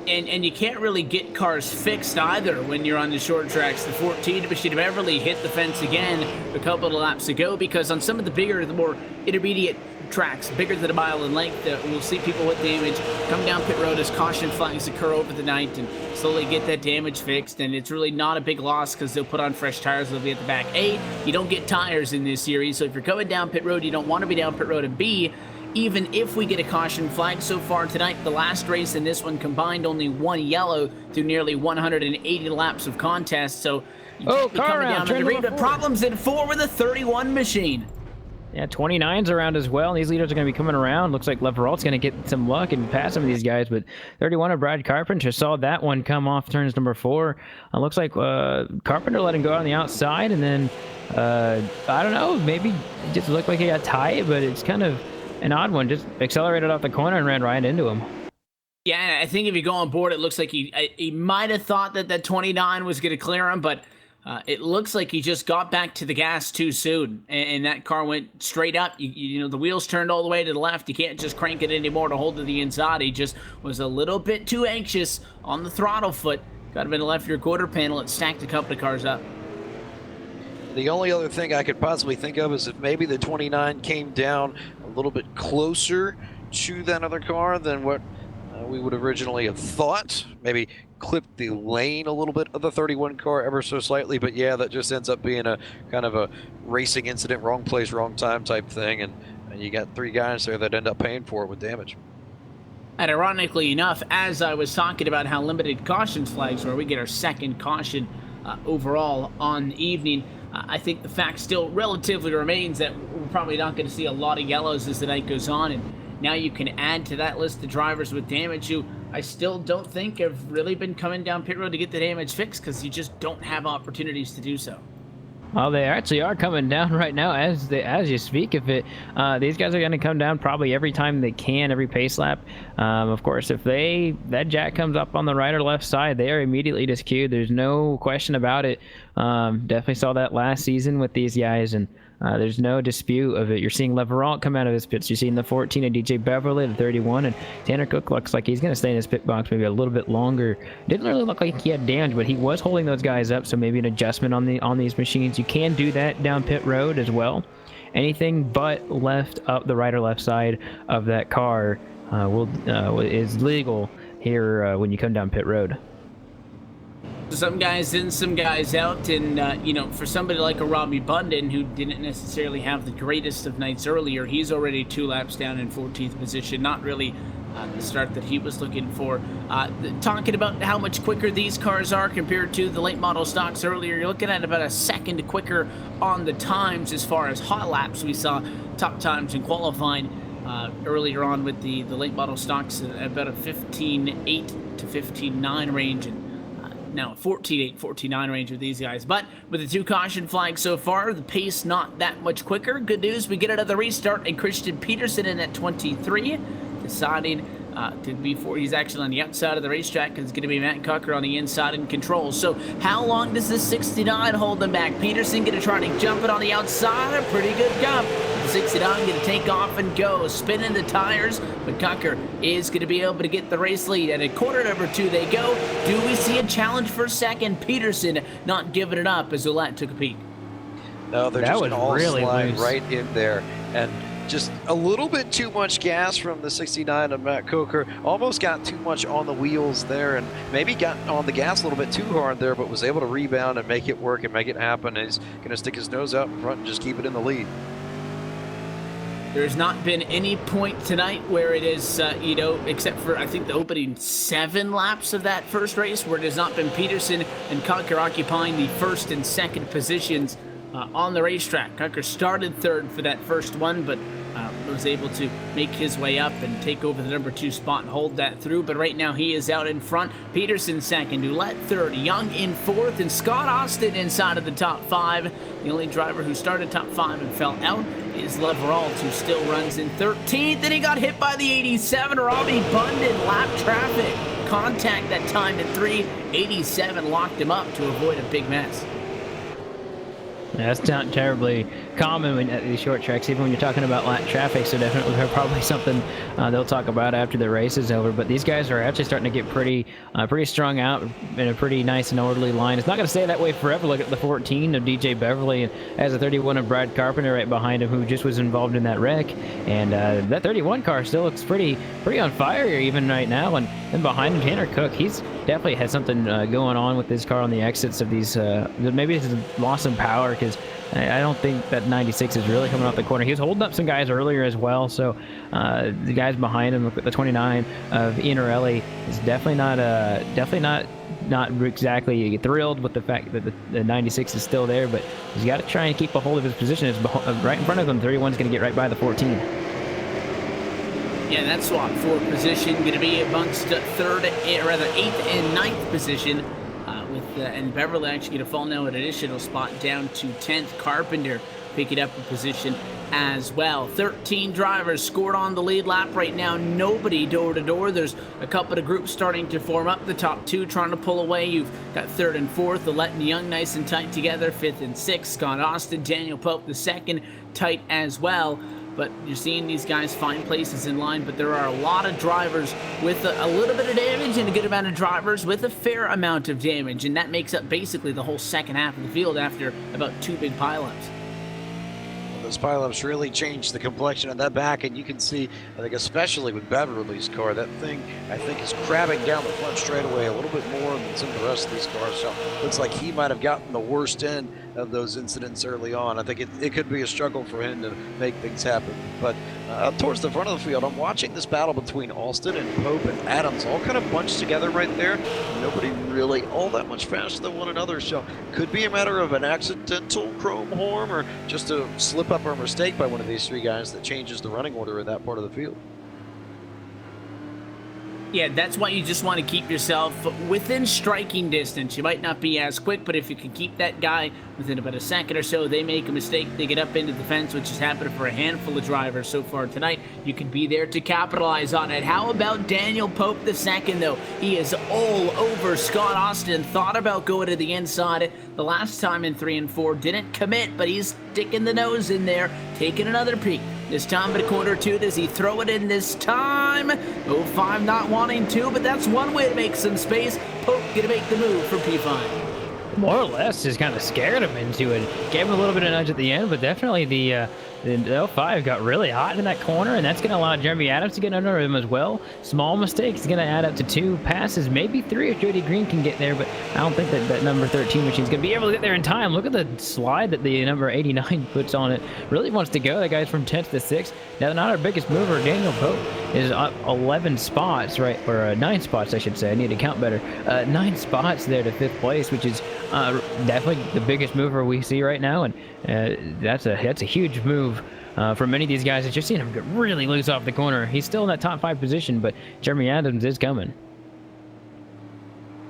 And you can't really get cars fixed either when you're on the short tracks. The 14 machine of Beverly hit the fence again a couple of laps ago, because on some of the bigger, the more intermediate tracks, bigger than a mile in length, we'll see people with damage come down pit road as caution flags occur over the night and slowly get that damage fixed. And it's really not a big loss, because they'll put on fresh tires, they'll be at the back. A, you don't get tires in this series, so if you're coming down pit road, you don't want to be down pit road. And B, even if we get a caution flag so far tonight, the last race and this one combined only 1 yellow through nearly 180 laps of contest. So you can't be coming down on the ring. But problems in 4 with a 31 machine. Yeah, 29's around as well, and these leaders are going to be coming around. Looks like Leveralt's going to get some luck and pass some of these guys, but 31 of Brad Carpenter saw that one come off turns number 4. Looks like Carpenter let him go on the outside, and then, I don't know, maybe it just looked like he got tight, but it's kind of an odd one. Just accelerated off the corner and ran right into him. Yeah, I think if you go on board, it looks like he might have thought that 29 was going to clear him, but it looks like he just got back to the gas too soon, and that car went straight up. You know, the wheels turned all the way to the left. You can't just crank it anymore to hold to the inside. He just was a little bit too anxious on the throttle foot. Got him in the left rear quarter panel. It stacked a couple of cars up. The only other thing I could possibly think of is if maybe the 29 came down a little bit closer to that other car than what we would originally have thought. Maybe clipped the lane a little bit of the 31 car ever so slightly, but yeah, that just ends up being a kind of a racing incident, wrong place, wrong time type thing, and you got 3 guys there that end up paying for it with damage. And ironically enough, as I was talking about how limited caution flags were, we get our second caution overall on the evening. I think the fact still relatively remains that we're probably not going to see a lot of yellows as the night goes on, and now you can add to that list of drivers with damage who I still don't think have really been coming down pit road to get the damage fixed because you just don't have opportunities to do so. Well, they actually are coming down right now as you speak of it. These guys are going to come down probably every time they can, every pace lap. Of course, if that jack comes up on the right or left side, they are immediately just queued. There's no question about it. Definitely saw that last season with these guys, and there's no dispute of it. You're seeing Leverant come out of his pits. You're seeing the 14 and DJ Beverly, the 31, and Tanner Cook looks like he's going to stay in his pit box maybe a little bit longer. Didn't really look like he had damage, but he was holding those guys up, so maybe an adjustment on these machines. You can do that down pit road as well. Anything but left up the right or left side of that car is legal here when you come down pit road. Some guys in, some guys out, and you know, for somebody like a Robbie Bundon, who didn't necessarily have the greatest of nights earlier, he's already 2 laps down in 14th position. Not really the start that he was looking for. Talking about how much quicker these cars are compared to the late model stocks earlier, you're looking at about a second quicker on the times as far as hot laps. We saw top times in qualifying earlier on with the late model stocks at about a 15.8 to 15.9 range, and now 14.8, 14.9 range with these guys. But with the 2 caution flags so far, the pace not that much quicker. Good news, we get another restart, and Christian Peterson in at 23, deciding to be he's actually on the outside of the racetrack, because it's going to be Matt Cucker on the inside in control. So how long does this 69 hold them back? Peterson going to try to jump it on the outside. A pretty good jump. The 69 going to take off and go, spinning the tires, but Cucker is going to be able to get the race lead. And at corner number 2 they go. Do we see a challenge for second? Peterson not giving it up as Ouellette took a peek. No, they're That just was all really slide loose. right in there, and just a little bit too much gas from the 69 of Matt Coker. Almost got too much on the wheels there, and maybe got on the gas a little bit too hard there, but was able to rebound and make it work and make it happen. And he's going to stick his nose out in front and just keep it in the lead. There's not been any point tonight where it is, you know, except for I think the opening 7 laps of that first race, where it has not been Peterson and Cucker occupying the first and second positions on the racetrack. Cucker started 3rd for that first one, but was able to make his way up and take over the number 2 spot and hold that through. But right now he is out in front. Peterson 2nd, Ouellette 3rd, Young in 4th, and Scott Austin inside of the top 5. The only driver who started top 5 and fell out is Leveralt, who still runs in 13th, and he got hit by the 87. Robbie Bundon, lap traffic. Contact that time at 3. 87 locked him up to avoid a big mess. Yeah, that's not terribly common at these short tracks, even when you're talking about lap traffic, so definitely probably something they'll talk about after the race is over. But these guys are actually starting to get pretty strung out in a pretty nice and orderly line. It's not going to stay that way forever. Look at the 14 of DJ Beverly, and has a 31 of Brad Carpenter right behind him, who just was involved in that wreck. And that 31 car still looks pretty on fire here even right now. And then behind him, Tanner Cook, he's definitely had something going on with this car on the exits of these. Maybe he's lost some power, because I don't think that 96 is really coming off the corner. He was holding up some guys earlier as well, so the guys behind him, the 29 of Ianarelli, is definitely not exactly thrilled with the fact that the 96 is still there, but he's got to try and keep a hold of his position. It's right in front of him. 31 is going to get right by the 14. Yeah, that swap for position going to be amongst 8th and 9th position. And Beverly actually going to fall now at an additional spot down to 10th. Carpenter picking up a position as well. 13 drivers scored on the lead lap right now. Nobody door to door. There's a couple of groups starting to form up. The top 2 trying to pull away. You've got 3rd and 4th. Ouellette and Young nice and tight together. 5th and 6th. Scott Austin, Daniel Pope the 2nd, tight as well. But you're seeing these guys find places in line, but there are a lot of drivers with a little bit of damage and a good amount of drivers with a fair amount of damage, and that makes up basically the whole second half of the field after about 2 big pileups. Those pileups really changed the complexion of that back, and you can see, I think especially with Beverly's car, that thing I think is crabbing down the front straightaway a little bit more than some of the rest of these cars. So looks like he might have gotten the worst end of those incidents early on. I think it could be a struggle for him to make things happen. But up towards the front of the field, I'm watching this battle between Alston and Pope and Adams all kind of bunched together right there. Nobody really all that much faster than one another. So could be a matter of an accidental chrome horn, or just a slip up or mistake by one of these 3 guys that changes the running order in that part of the field. Yeah, that's why you just want to keep yourself within striking distance. You might not be as quick, but if you can keep that guy within about a second or so, they make a mistake, they get up into the fence, which has happened for a handful of drivers so far tonight. You can be there to capitalize on it. How about Daniel Pope II, though? He is all over Scott Austin. Thought about going to the inside the last time in 3 and 4. Didn't commit, but he's sticking the nose in there, taking another peek. This time at corner 2, does he throw it in this time? 05 not wanting to, but that's one way to make some space. Pope gonna make the move for P5. More or less just kind of scared him into it. Gave him a little bit of nudge at the end, but definitely the 05 got really hot in that corner, and that's going to allow Jeremy Adams to get under him as well. Small mistakes going to add up to 2 passes, maybe 3 if Jody Green can get there, but I don't think that number 13 machine's going to be able to get there in time. Look at the slide that the number 89 puts on it. Really wants to go. That guy's from 10th to 6th. Now, not our biggest mover, Daniel Pope, is up 11 spots, right? Or 9 spots, I should say. I need to count better. 9 spots there to 5th place, which is definitely the biggest mover we see right now, and that's a huge move for many of these guys. It's just seen him get really loose off the corner. He's still in that top 5 position, but Jeremy Adams is coming.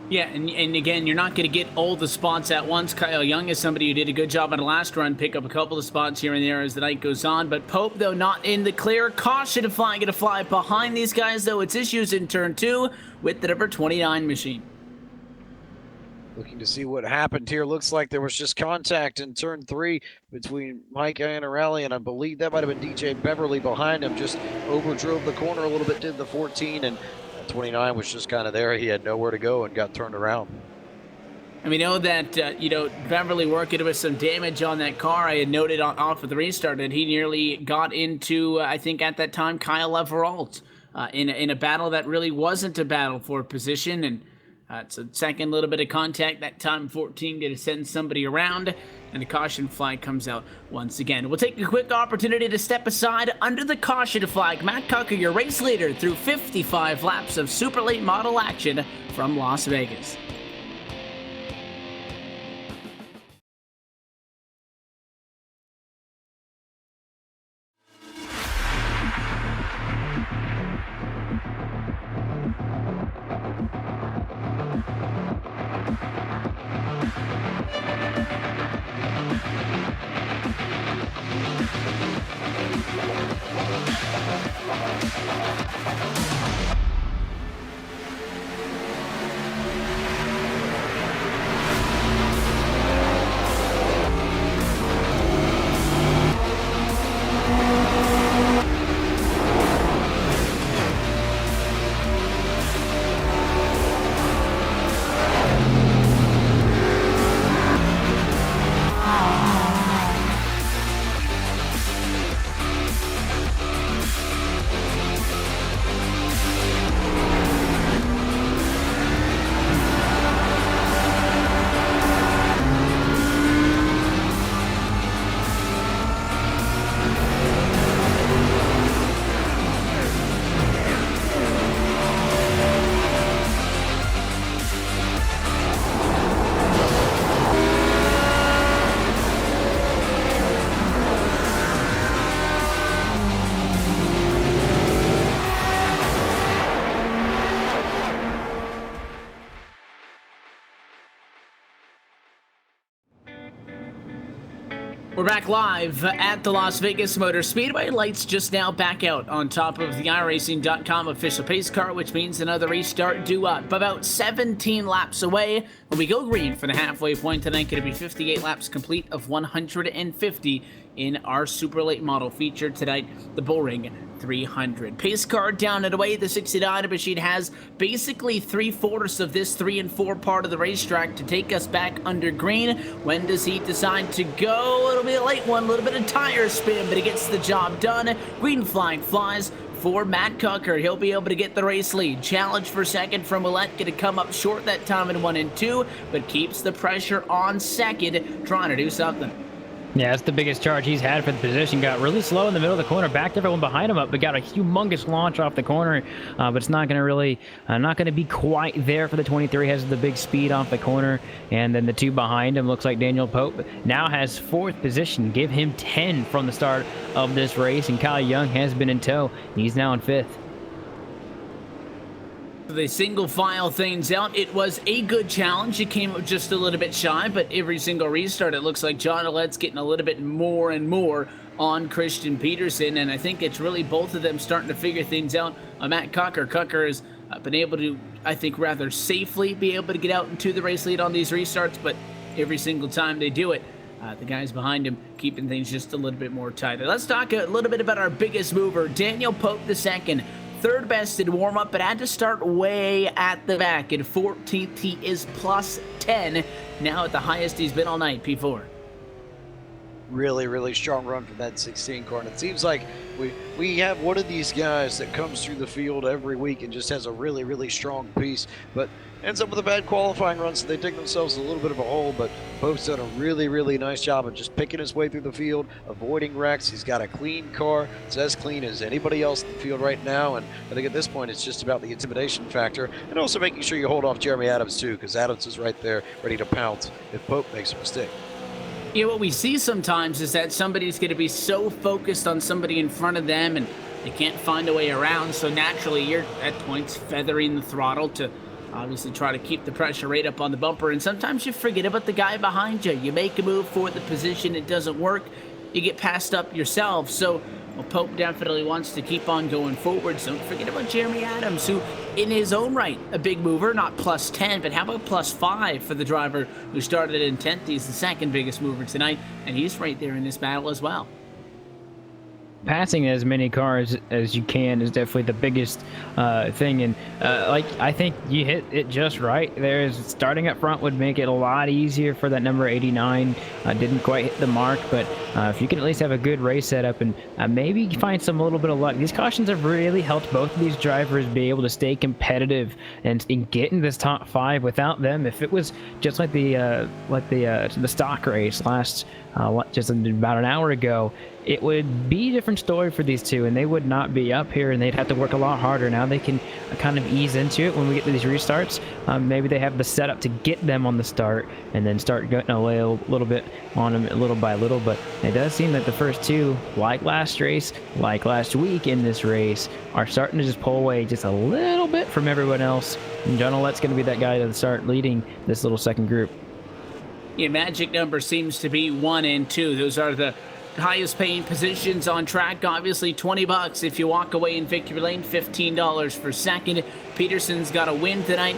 Yeah, and again, you're not going to get all the spots at once. Kyle Young is somebody who did a good job on the last run, pick up a couple of spots here and there as the night goes on. But Pope, though, not in the clear. Caution flying, going to fly behind these guys, though. It's issues in turn 2 with the number 29 machine. Looking to see what happened here. Looks like there was just contact in turn 3 between Mike Iannarelli, and I believe that might have been DJ Beverly behind him. Just overdrove the corner a little bit, did the 14, and 29 was just kind of there. He had nowhere to go and got turned around. And we know that, Beverly working with some damage on that car. I had noted off of the restart that he nearly got into, I think at that time, Kyle Everalt in a battle that really wasn't a battle for position. And it's a second little bit of contact. That time 14 going to send somebody around, and the caution flag comes out once again. We'll take a quick opportunity to step aside under the caution flag. Matt Tucker, your race leader through 55 laps of super late model action from Las Vegas. We're back live at the Las Vegas Motor Speedway. Lights just now back out on top of the iRacing.com official pace car, which means another restart due up about 17 laps away. When we go green for the halfway point tonight, going to be 58 laps complete of 150 in our super late model feature tonight, the Bullring 300. Pace car down and away. The 69 machine has basically 3/4 of this 3 and 4 part of the racetrack to take us back under green. When does he decide to go? It'll be a late one, a little bit of tire spin, but he gets the job done. Green flag flies for Matt Tucker. He'll be able to get the race lead. Challenge for second from Ouellette, going to come up short that time in 1 and 2, but keeps the pressure on second, trying to do something. Yeah, that's the biggest charge he's had for the position. Got really slow in the middle of the corner, backed everyone behind him up, but got a humongous launch off the corner. But it's not going to really, not going to be quite there for the 23. Has the big speed off the corner, and then the 2 behind him looks like Daniel Pope now has 4th position. Give him 10 from the start of this race, and Kyle Young has been in tow. He's now in 5th. They single file things out. It was a good challenge. It came up just a little bit shy, but every single restart, it looks like John Allette's getting a little bit more and more on Christian Peterson, and I think it's really both of them starting to figure things out. Matt Cucker has been able to, I think, rather safely be able to get out into the race lead on these restarts, but every single time they do it, the guys behind him keeping things just a little bit more tighter. Let's talk a little bit about our biggest mover, Daniel Pope II. Third best in warm-up, but had to start way at the back. In 14th, he is plus 10. Now at the highest he's been all night, P4. Really, really strong run from that 16 car. And it seems like we have one of these guys that comes through the field every week and just has a really, really strong piece, but ends up with a bad qualifying run, so they dig themselves a little bit of a hole. But Pope's done a really, really nice job of just picking his way through the field, avoiding wrecks. He's got a clean car. It's as clean as anybody else in the field right now, and I think at this point it's just about the intimidation factor and also making sure you hold off Jeremy Adams too, because Adams is right there ready to pounce if Pope makes a mistake. Yeah, what we see sometimes is that somebody's going to be so focused on somebody in front of them and they can't find a way around, so naturally you're at points feathering the throttle to obviously try to keep the pressure rate up on the bumper, and sometimes you forget about the guy behind you. You make a move for the position, it doesn't work, you get passed up yourself. So Pope definitely wants to keep on going forward. So don't forget about Jeremy Adams, who in his own right, a big mover, not plus 10, but how about plus 5 for the driver who started in 10th? He's the second biggest mover tonight, and he's right there in this battle as well. Passing as many cars as you can is definitely the biggest thing, and I think you hit it just right. There's starting up front would make it a lot easier for that number 89. Didn't quite hit the mark, but if you can at least have a good race setup and maybe find some little bit of luck. These cautions have really helped both of these drivers be able to stay competitive and get in this top 5. Without them, if it was just like the stock race last just about an hour ago, it would be a different story for these two, and they would not be up here, and they'd have to work a lot harder. Now they can kind of ease into it when we get to these restarts. Maybe they have the setup to get them on the start and then start getting a little bit on them little by little. But it does seem that the first two, like last race, like last week in this race, are starting to just pull away just a little bit from everyone else. And John Allette's going to be that guy to start leading this little second group. Yeah, magic number seems to be 1 and 2. Those are the highest paying positions on track. Obviously $20 if you walk away in victory lane, $15 for second. Peterson's got a win tonight.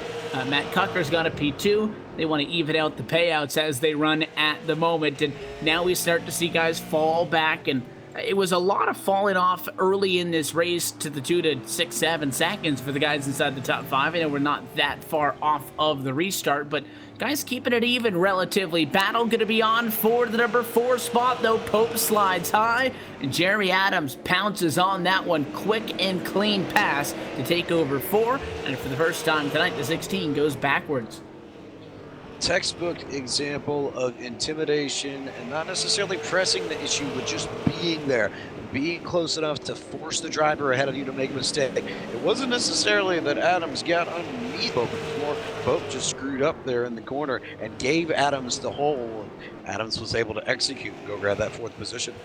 Matt Cucker's got a P2. They want to even out the payouts as they run at the moment, and now we start to see guys fall back, and it was a lot of falling off early in this race to the 2 to 6, 7 seconds for the guys inside the top 5. I know we're not that far off of the restart, but guys keeping it even relatively. Battle going to be on for the number 4 spot, though. Pope slides high, and Jeremy Adams pounces on that one. Quick and clean pass to take over 4, and for the first time tonight, the 16 goes backwards. Textbook example of intimidation and not necessarily pressing the issue, but just being there, being close enough to force the driver ahead of you to make a mistake. It wasn't necessarily that Adams got underneath Pope before. Pope just screwed up there in the corner and gave Adams the hole. Adams was able to execute and go grab that 4th position.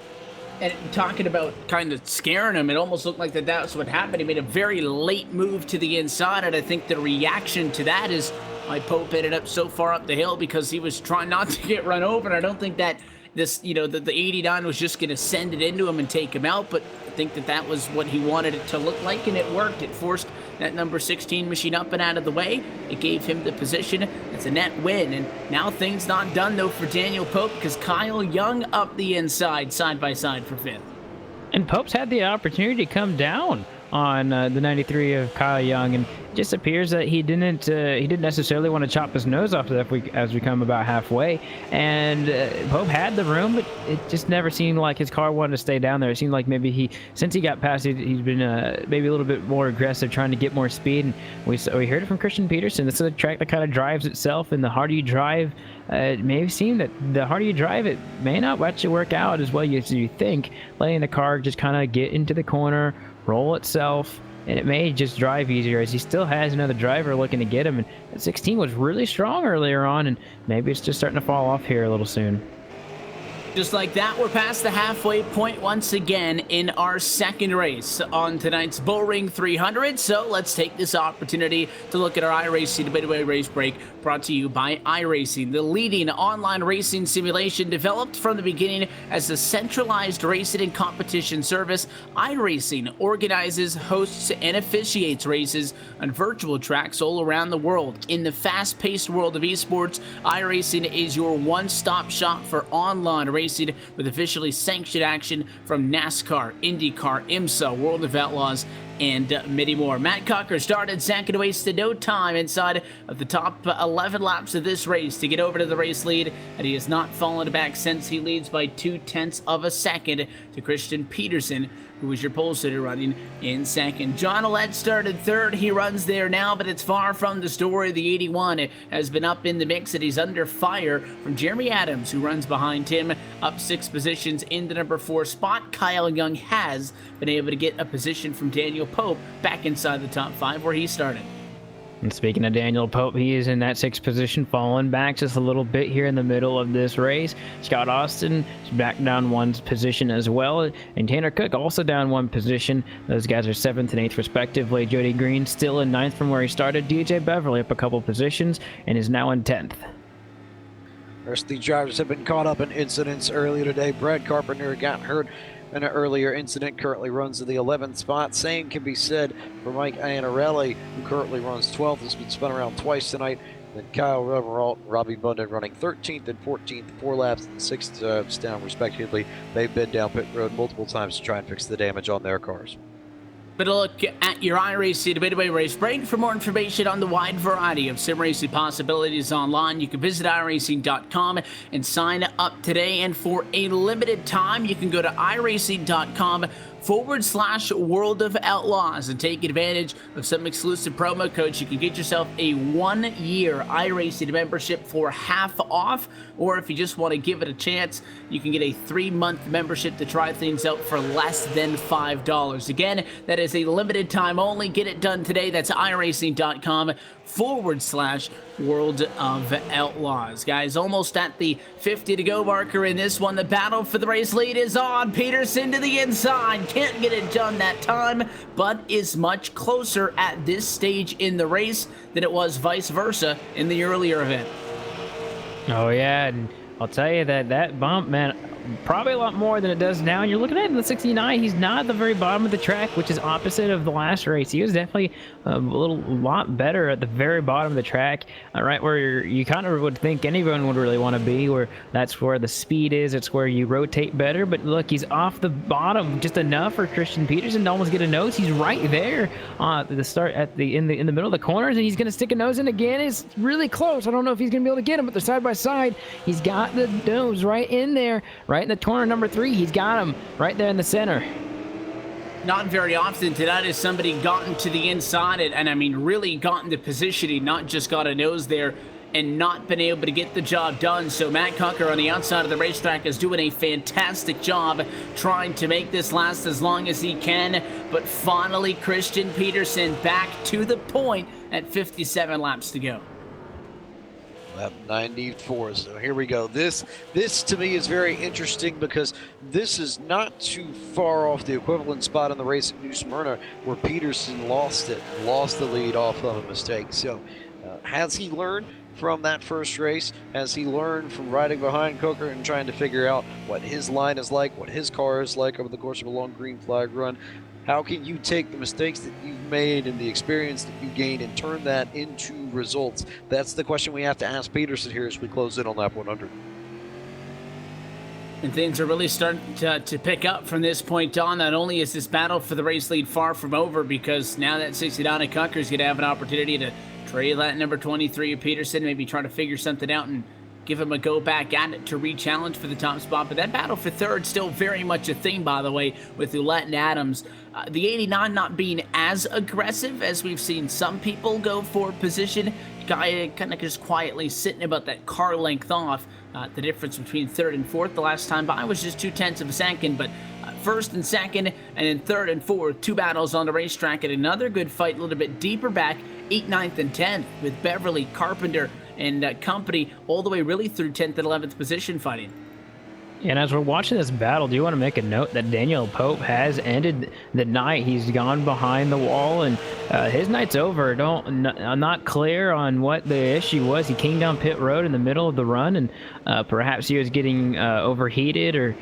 And talking about kind of scaring him, it almost looked like that's what happened. He made a very late move to the inside, and I think the reaction to that is why Pope ended up so far up the hill, because he was trying not to get run over. And I don't think that this, the 89 was just going to send it into him and take him out, but I think that was what he wanted it to look like, and it worked. It forced that number 16 machine up and out of the way. It gave him the position. It's a net win, and now things not done, though, for Daniel Pope, because Kyle Young up the inside, side by side for 5th. And Pope's had the opportunity to come down on the 93 of Kyle Young, and it just appears that he didn't necessarily want to chop his nose off as we come about halfway. And Pope had the room, but it just never seemed like his car wanted to stay down there. It seemed like maybe since he got past, he's been maybe a little bit more aggressive, trying to get more speed. And we heard it from Christian Peterson. This is a track that kind of drives itself, and the harder you drive, it may seem that the harder you drive, it may not actually work out as well as you think, letting the car just kind of get into the corner, roll itself, and it may just drive easier, as he still has another driver looking to get him. And that 16 was really strong earlier on, and maybe it's just starting to fall off here a little soon. Just like that, we're past the halfway point once again in our second race on tonight's Bullring 300. So let's take this opportunity to look at our iRacing midway race break brought to you by iRacing, the leading online racing simulation developed from the beginning as a centralized racing and competition service. iRacing organizes, hosts, and officiates races on virtual tracks all around the world. In the fast-paced world of esports, iRacing is your one-stop shop for online racing with officially sanctioned action from NASCAR, IndyCar, IMSA, World of Outlaws, and many more. Matt Cocker started second, wasted no time inside of the top 11 laps of this race to get over to the race lead, and he has not fallen back since. He leads by 0.2 of a second to Christian Peterson, who was your pole sitter running in second. John Alette started third. He runs there now, but it's far from the story. The 81 has been up in the mix, and he's under fire from Jeremy Adams, who runs behind him, up 6 positions in the number 4 spot. Kyle Young has been able to get a position from Daniel Pope back inside the top 5 where he started. And speaking of Daniel Pope, he is in that 6th position, falling back just a little bit here in the middle of this race. Scott Austin is back down 1 position as well, and Tanner Cook also down 1 position. Those guys are 7th and 8th respectively. Jody Green still in 9th from where he started. DJ Beverly up a couple positions and is now in 10th. The rest of the drivers have been caught up in incidents earlier today. Brad Carpenter got hurt in an earlier incident, currently runs in the 11th spot. Same can be said for Mike Iannarelli, who currently runs 12th. Has been spun around twice tonight. Then Kyle Reveralt and Robbie Bundan running 13th and 14th, 4 laps and 6 laps down respectively. They've been down pit road multiple times to try and fix the damage on their cars. But a look at your iRacing midway race break. For more information on the wide variety of sim racing possibilities online, you can visit iRacing.com and sign up today. And for a limited time, you can go to iRacing.com/World of Outlaws and take advantage of some exclusive promo codes. You can get yourself a 1-year iRacing membership for half off, or if you just want to give it a chance, you can get a 3-month membership to try things out for less than $5. Again, that is a limited time only. Get it done today. That's iRacing.com/World of Outlaws. Guys, almost at the 50 to go marker in this one. The battle for the race lead is on. Peterson to the inside. Can't get it done that time, but is much closer at this stage in the race than it was vice versa in the earlier event. Oh yeah, and I'll tell you that bump, man, probably a lot more than it does now. And you're looking at him in the 69. He's not at the very bottom of the track, which is opposite of the last race. He was definitely a lot better at the very bottom of the track, right where you kind of would think anyone would really want to be, where that's where the speed is. It's where you rotate better. But look, he's off the bottom just enough for Christian Peterson to almost get a nose. He's right there at the start in the middle of the corners, and he's going to stick a nose in again. It's really close. I don't know if he's going to be able to get him, but they're side by side. He's got the nose right in there. Right in the corner number 3, he's got him right there in the center. Not very often tonight has somebody gotten to the inside and I mean really gotten to positioning, not just got a nose there and not been able to get the job done. So Matt Cocker on the outside of the racetrack is doing a fantastic job trying to make this last as long as he can. But finally, Christian Peterson back to the point at 57 laps to go. Lap 94. So here we go. This to me is very interesting because this is not too far off the equivalent spot in the race at New Smyrna where Peterson lost the lead off of a mistake. So has he learned from that first race? Has he learned from riding behind Coker and trying to figure out what his line is like, what his car is like over the course of a long green flag run? How can you take the mistakes that you've made and the experience that you gained and turn that into results? That's the question we have to ask Peterson here as we close in on lap 100. And things are really starting to pick up from this point on. Not only is this battle for the race lead far from over, because now that 69 Cocker is going to have an opportunity to trail that number 23 of Peterson, maybe try to figure something out and give him a go back at it to re-challenge for the top spot. But that battle for third still very much a thing, by the way, with Ouellette and Adams. The 89 not being as aggressive as we've seen some people go for position. Guy kind of just quietly sitting about that car length off. The difference between third and fourth the last time by was just 0.2 of a second, but first and second, and then third and fourth, 2 battles on the racetrack, and another good fight a little bit deeper back, 8th, 9th, and 10th, with Beverly, Carpenter, and company all the way really through 10th and 11th position fighting. And as we're watching this battle, do you want to make a note that Daniel Pope has ended the night? He's gone behind the wall, and his night's over. I'm not clear on what the issue was. He came down pit road in the middle of the run, and perhaps he was getting overheated or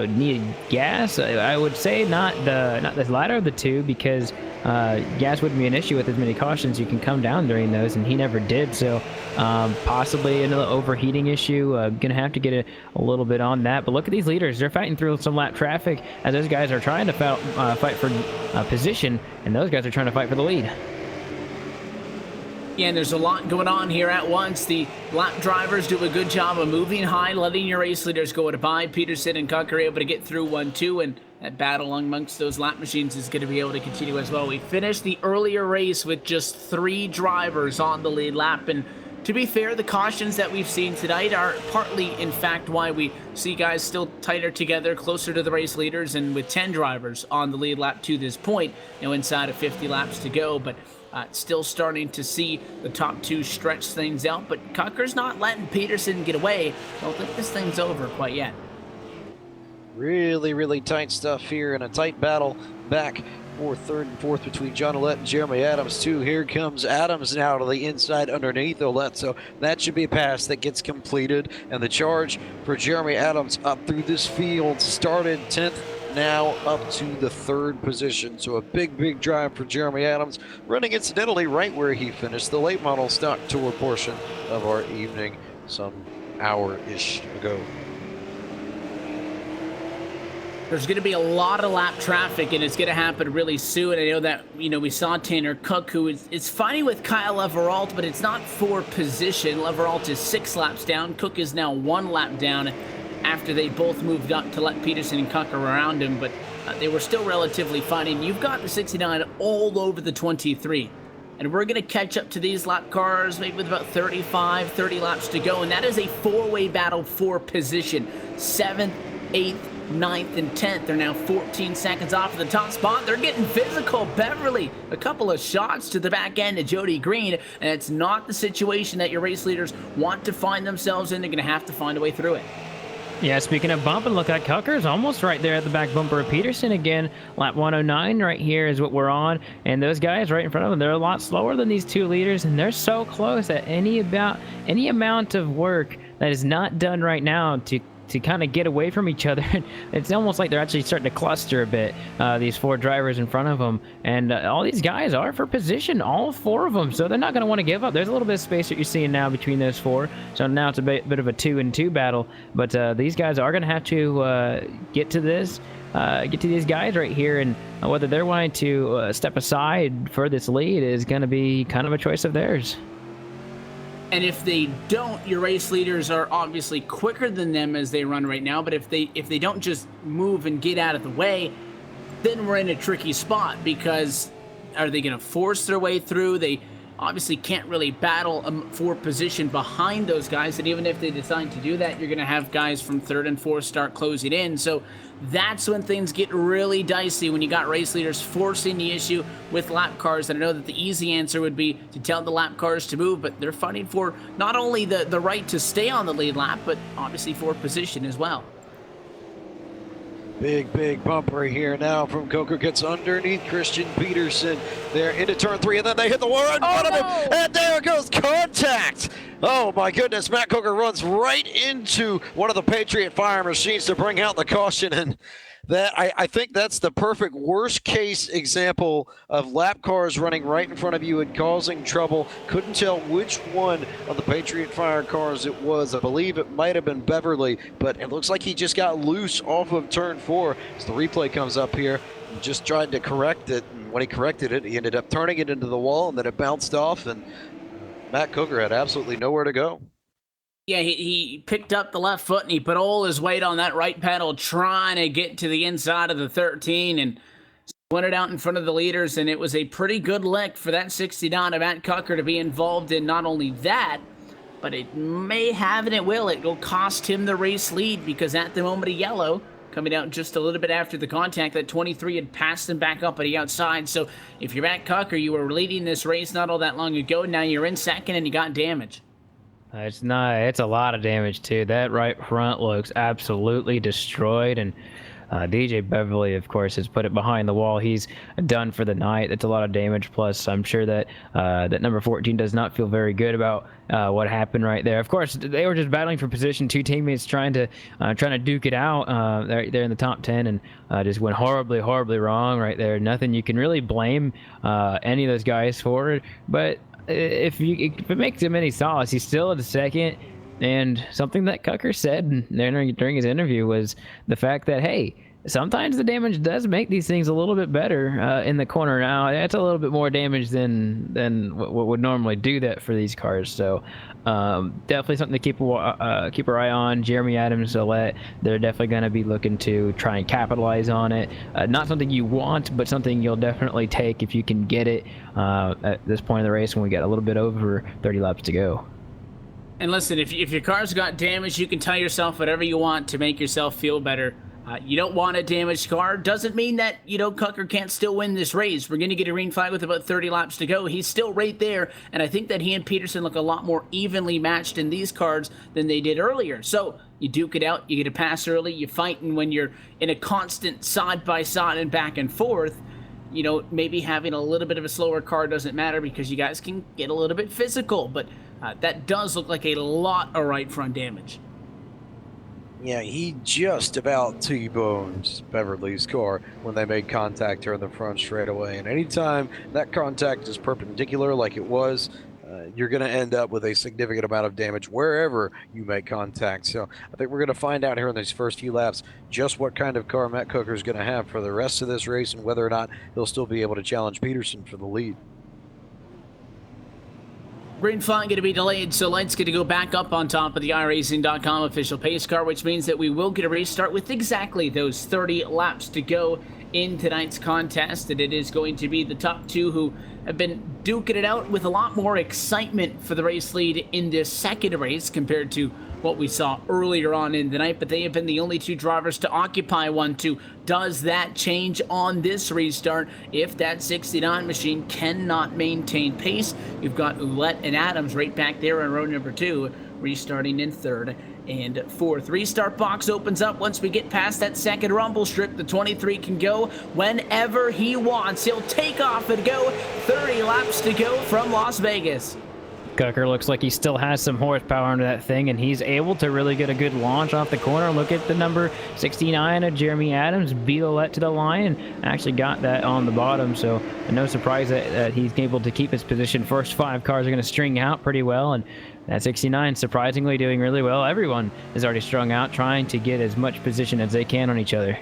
needed gas. I would say not the latter of the two, because gas wouldn't be an issue with as many cautions. You can come down during those, and he never did. So possibly another overheating issue. Gonna have to get a little bit on that. But look at these leaders. They're fighting through some lap traffic as those guys are trying to fight for position, and those guys are trying to fight for the lead. Yeah, and there's a lot going on here at once. The lap drivers do a good job of moving high, letting your race leaders go by. Peterson and Cook are able to get through 1-2, and that battle amongst those lap machines is going to be able to continue as well. We finished the earlier race with just 3 drivers on the lead lap, and to be fair, the cautions that we've seen tonight are partly, in fact, why we see guys still tighter together, closer to the race leaders, and with 10 drivers on the lead lap to this point, inside of 50 laps to go. But still starting to see the top 2 stretch things out, but Cocker's not letting Peterson get away. Don't think this thing's over quite yet. Really, really tight stuff here, in a tight battle back for third and fourth between John Ouellette and Jeremy Adams, too. Here comes Adams now to the inside underneath Ouellette, so that should be a pass that gets completed. And the charge for Jeremy Adams up through this field started 10th, now up to the 3rd position. So a big, big drive for Jeremy Adams, running incidentally right where he finished the late model stock tour portion of our evening some hour-ish ago. There's going to be a lot of lap traffic, and it's going to happen really soon. I know that, we saw Tanner Cook, who is fighting with Kyle Leveralt, but it's not for position. Leveralt is 6 laps down. Cook is now 1 lap down after they both moved up to let Peterson and Cook around him, but they were still relatively fighting. You've got the 69 all over the 23. And we're going to catch up to these lap cars maybe with about 30 laps to go, and that is a 4-way battle for position. 7th, 8th, 9th, and 10th. They're now 14 seconds off of the top spot. They're getting physical. Beverly, a couple of shots to the back end of Jody Green, and it's not the situation that your race leaders want to find themselves in. They're going to have to find a way through it. Yeah, speaking of bumping, look like Cocker's almost right there at the back bumper of Peterson again. Lap 109 right here is what we're on, and those guys right in front of them, they're a lot slower than these 2 leaders, and they're so close that any amount of work that is not done right now to kind of get away from each other, it's almost like they're actually starting to cluster a bit, these 4 drivers in front of them. And all these guys are for position, all 4 of them, so they're not going to want to give up. There's a little bit of space that you're seeing now between those 4, so now it's a bit of a 2-and-2 battle. But these guys are going to have to get to these guys right here, and whether they're wanting to step aside for this lead is going to be kind of a choice of theirs. And if they don't, your race leaders are obviously quicker than them as they run right now. But if they don't just move and get out of the way, then we're in a tricky spot, because are they going to force their way through? They obviously can't really battle for position behind those guys. And even if they decide to do that, you're going to have guys from 3rd and 4th start closing in. So that's when things get really dicey, when you got race leaders forcing the issue with lap cars. And I know that the easy answer would be to tell the lap cars to move, but they're fighting for not only the right to stay on the lead lap, but obviously for position as well. Big, big bumper here now from Coker. Gets underneath Christian Peterson. They're into turn 3, and then they hit the wall in front of him. And there goes contact. Oh, my goodness. Matt Coker runs right into one of the Patriot Fire machines to bring out the caution. And that I think that's the perfect worst case example of lap cars running right in front of you and causing trouble. Couldn't tell which one of the Patriot Fire cars it was. I believe it might have been Beverly, but it looks like he just got loose off of turn 4 as the replay comes up here. He just tried to correct it, and when he corrected it, he ended up turning it into the wall, and then it bounced off, and Matt Coker had absolutely nowhere to go. Yeah, he picked up the left foot, and he put all his weight on that right pedal, trying to get to the inside of the 13 and split it out in front of the leaders. And it was a pretty good lick for that 69 of Matt Coker to be involved in. Not only that, but it may have and it will cost him the race lead, because at the moment of yellow, coming out just a little bit after the contact, that 23 had passed him back up at the outside. So if you're Matt Coker, you were leading this race not all that long ago. Now you're in second and you got damage. It's not. It's a lot of damage too. That right front looks absolutely destroyed, and DJ Beverly, of course, has put it behind the wall. He's done for the night. That's a lot of damage. Plus, I'm sure that that number 14 does not feel very good about what happened right there. Of course, they were just battling for position. Two teammates trying to duke it out. They're in the top 10, and just went horribly wrong right there. Nothing you can really blame any of those guys for. But if it makes him any solace, he's still at the second. And something that Cucker said during his interview was the fact that, hey, sometimes the damage does make these things a little bit better in the corner. Now, that's a little bit more damage than what would normally do that for these cars. So definitely something to keep our eye on. Jeremy Adams, Gillette, they're definitely going to be looking to try and capitalize on it. Not something you want, but something you'll definitely take if you can get it at this point in the race when we got a little bit over 30 laps to go. And listen, if your car's got damage, you can tell yourself whatever you want to make yourself feel better. You don't want a damaged car. Doesn't mean that, Cucker can't still win this race. We're going to get a green flag with about 30 laps to go. He's still right there, and I think that he and Peterson look a lot more evenly matched in these cars than they did earlier. So you duke it out, you get a pass early, you fight, and when you're in a constant side-by-side and back and forth, maybe having a little bit of a slower car doesn't matter because you guys can get a little bit physical, but that does look like a lot of right front damage. Yeah, he just about T-boned Beverly's car when they made contact here in the front straightaway. And anytime that contact is perpendicular like it was, you're going to end up with a significant amount of damage wherever you make contact. So I think we're going to find out here in these first few laps just what kind of car Matt Cucker is going to have for the rest of this race and whether or not he'll still be able to challenge Peterson for the lead. Green flag going to be delayed, so Light's going to go back up on top of the iRacing.com official pace car, which means that we will get a restart with exactly those 30 laps to go in tonight's contest, and it is going to be the top two who have been duking it out with a lot more excitement for the race lead in this second race compared to what we saw earlier on in the night, but they have been the only two drivers to occupy 1-2. Does that change on this restart if that 69 machine cannot maintain pace? You've got Ouellette and Adams right back there in row number 2, restarting in third and fourth. Restart box opens up once we get past that second rumble strip. The 23 can go whenever he wants. He'll take off and go. 30 laps to go from Las Vegas. Cucker looks like he still has some horsepower under that thing, and he's able to really get a good launch off the corner. Look at the number 69 of Jeremy Adams, beat Ouellette to the line, and actually got that on the bottom, so no surprise that he's able to keep his position. First 5 cars are going to string out pretty well, and that 69 surprisingly doing really well. Everyone is already strung out, trying to get as much position as they can on each other.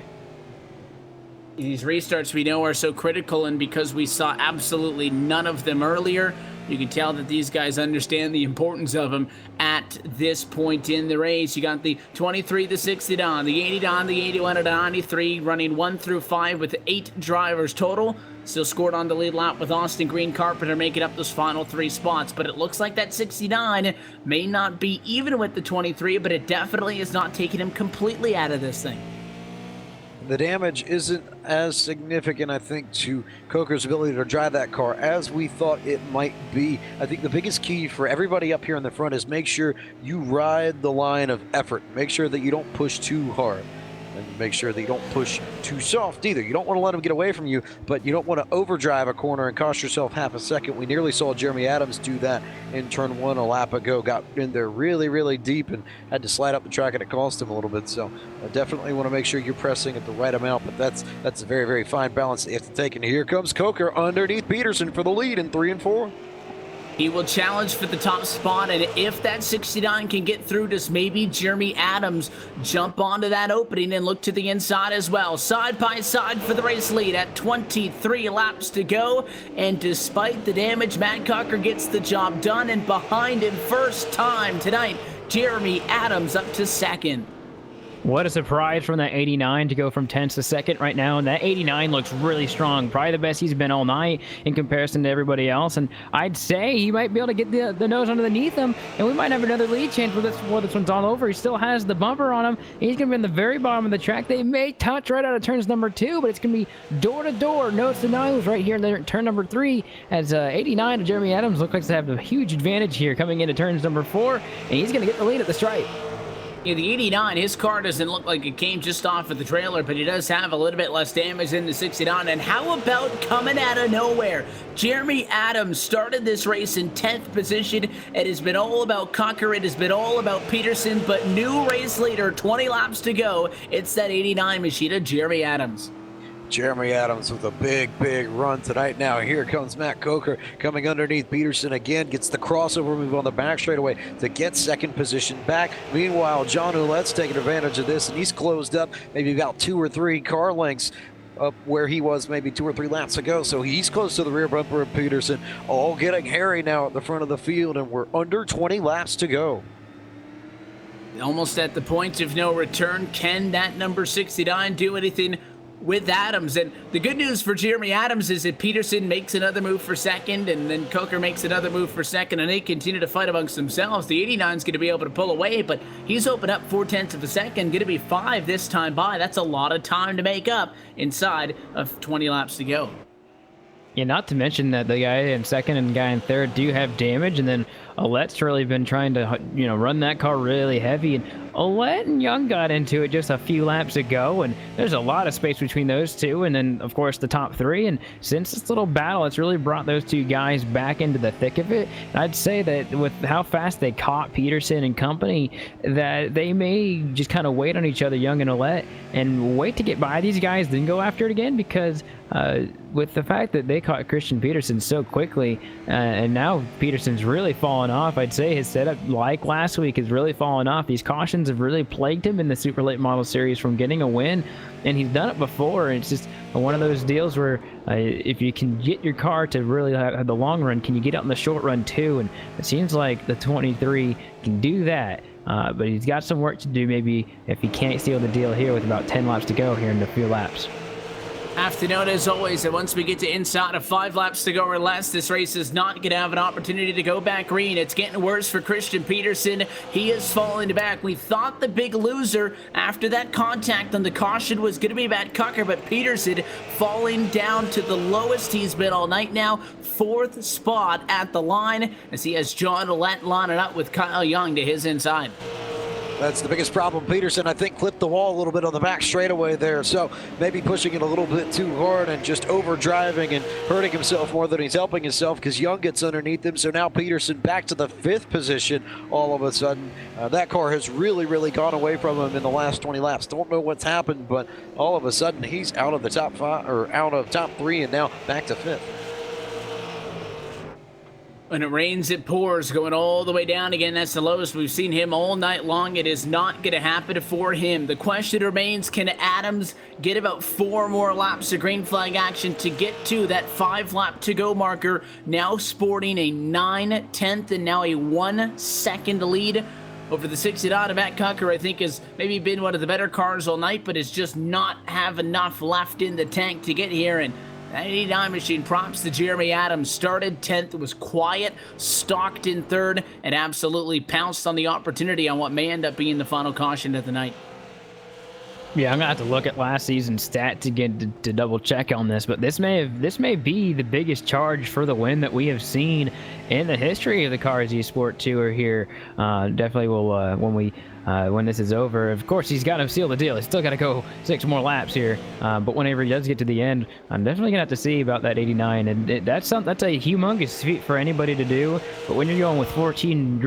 These restarts we know are so critical, and because we saw absolutely none of them earlier, you can tell that these guys understand the importance of them at this point in the race. You got the 23, the 60 down, the 80 down, the 81 to 93, running 1 through 5 with 8 drivers total. Still scored on the lead lap with Austin Green Carpenter making up those final 3 spots. But it looks like that 69 may not be even with the 23, but it definitely is not taking him completely out of this thing. The damage isn't as significant, I think, to Coker's ability to drive that car as we thought it might be. I think the biggest key for everybody up here in the front is make sure you ride the line of effort. Make sure that you don't push too hard. And make sure that you don't push too soft either. You don't want to let them get away from you, but you don't want to overdrive a corner and cost yourself half a second. We nearly saw Jeremy Adams do that in turn 1 a lap ago. Got in there really deep and had to slide up the track, and it cost him a little bit. So I definitely want to make sure you're pressing at the right amount, but that's a very fine balance that you have to take. And here comes Coker underneath Peterson for the lead in 3 and 4. He will challenge for the top spot, and if that 69 can get through, does maybe Jeremy Adams jump onto that opening and look to the inside as well? Side by side for the race lead at 23 laps to go, and despite the damage, Matt Cucker gets the job done, and behind him first time tonight, Jeremy Adams up to second. What a surprise from that 89 to go from 10th to 2nd right now. And that 89 looks really strong. Probably the best he's been all night in comparison to everybody else. And I'd say he might be able to get the nose underneath him. And we might have another lead chance before this one's all over. He still has the bumper on him. He's going to be in the very bottom of the track. They may touch right out of turns number 2, but it's going to be door to door, nose to nose right here in turn number 3. As 89 and Jeremy Adams look like they have a huge advantage here coming into turns number 4. And he's going to get the lead at the stripe. Yeah, the 89, his car doesn't look like it came just off of the trailer, but he does have a little bit less damage than the 69. And how about coming out of nowhere? Jeremy Adams started this race in 10th position. It has been all about Cocker. It has been all about Peterson, but new race leader, 20 laps to go. It's that 89 machine of Jeremy Adams. Jeremy Adams with a big run tonight. Now here comes Matt Coker coming underneath Peterson again, gets the crossover move on the back straightaway to get second position back. Meanwhile, John Ouellette's taking advantage of this, and he's closed up maybe about 2 or 3 car lengths up where he was maybe 2 or 3 laps ago. So he's close to the rear bumper of Peterson, all getting hairy now at the front of the field, and we're under 20 laps to go. Almost at the point of no return. Can that number 69 do anything with Adams? And the good news for Jeremy Adams is that Peterson makes another move for second, and then Coker makes another move for second, and they continue to fight amongst themselves. The 89 is going to be able to pull away, but he's opened up 4/10 of a second, going to be 5 this time by. That's a lot of time to make up inside of 20 laps to go. Yeah, not to mention that the guy in second and the guy in third do have damage, and then Ouellette's really been trying to, run that car really heavy. And Ouellette and Young got into it just a few laps ago, and there's a lot of space between those two, and then, of course, the top 3. And since this little battle, it's really brought those 2 guys back into the thick of it. And I'd say that with how fast they caught Peterson and company, that they may just kind of wait on each other, Young and Ouellette, and wait to get by these guys, then go after it again, because with the fact that they caught Christian Peterson so quickly, and now Peterson's really fallen off. I'd say his setup, like last week, has really fallen off. These cautions have really plagued him in the Super Late Model Series from getting a win, and he's done it before. It's just one of those deals where if you can get your car to really have the long run, can you get out in the short run too? And it seems like the 23 can do that. But he's got some work to do, maybe, if he can't seal the deal here with about 10 laps to go here in a few laps. Have to note, as always, that once we get to inside of 5 laps to go or less, this race is not going to have an opportunity to go back green. It's getting worse for Christian Peterson. He is falling back. We thought the big loser after that contact on the caution was going to be Matt Cocker, but Peterson falling down to the lowest he's been all night now. 4th spot at the line as he has John Ouellette lining up with Kyle Young to his inside. That's the biggest problem. Peterson, I think, clipped the wall a little bit on the back straightaway there, so maybe pushing it a little bit too hard and just overdriving and hurting himself more than he's helping himself, because Young gets underneath him. So now Peterson back to the 5th position all of a sudden. That car has really gone away from him in the last 20 laps. Don't know what's happened, but all of a sudden he's out of the top 5, or out of top 3, and now back to 5th. When it rains, it pours, going all the way down again. That's the lowest we've seen him all night long. It is not going to happen for him. The question remains, can Adams get about 4 more laps of green flag action to get to that 5 lap to go marker, now sporting a 9/10 and now a 1 second lead over the 69 of Matt Cocker. I think has maybe been one of the better cars all night, but is just not have enough left in the tank to get here. And that 89 machine, props to Jeremy Adams, started 10th, was quiet, stalked in 3rd, and absolutely pounced on the opportunity on what may end up being the final caution of the night. Yeah, I'm gonna have to look at last season's stats again to double check on this, but this may be the biggest charge for the win that we have seen in the history of the Cars eSport Tour here. Definitely will when this is over. Of course, he's got to seal the deal. He's still got to go 6 more laps here. But whenever he does get to the end, I'm definitely gonna have to see about that 89. And that's a humongous feat for anybody to do. But when you're going with 14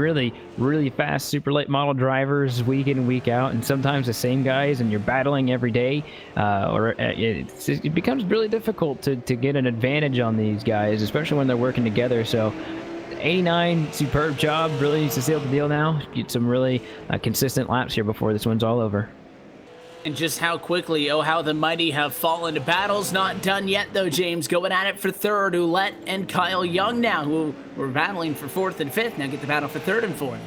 really fast super late model drivers week in and week out, and sometimes the same guys, and you're battling every day, it becomes really difficult to get an advantage on these guys, especially when they're working together. So 89, superb job. Really needs to seal the deal now. Get some really consistent laps here before this one's all over. And just how quickly, how the mighty have fallen. Battle's not done yet, though, James. Going at it for 3rd, Ouellette and Kyle Young now, who were battling for 4th and 5th, now get the battle for 3rd and 4th.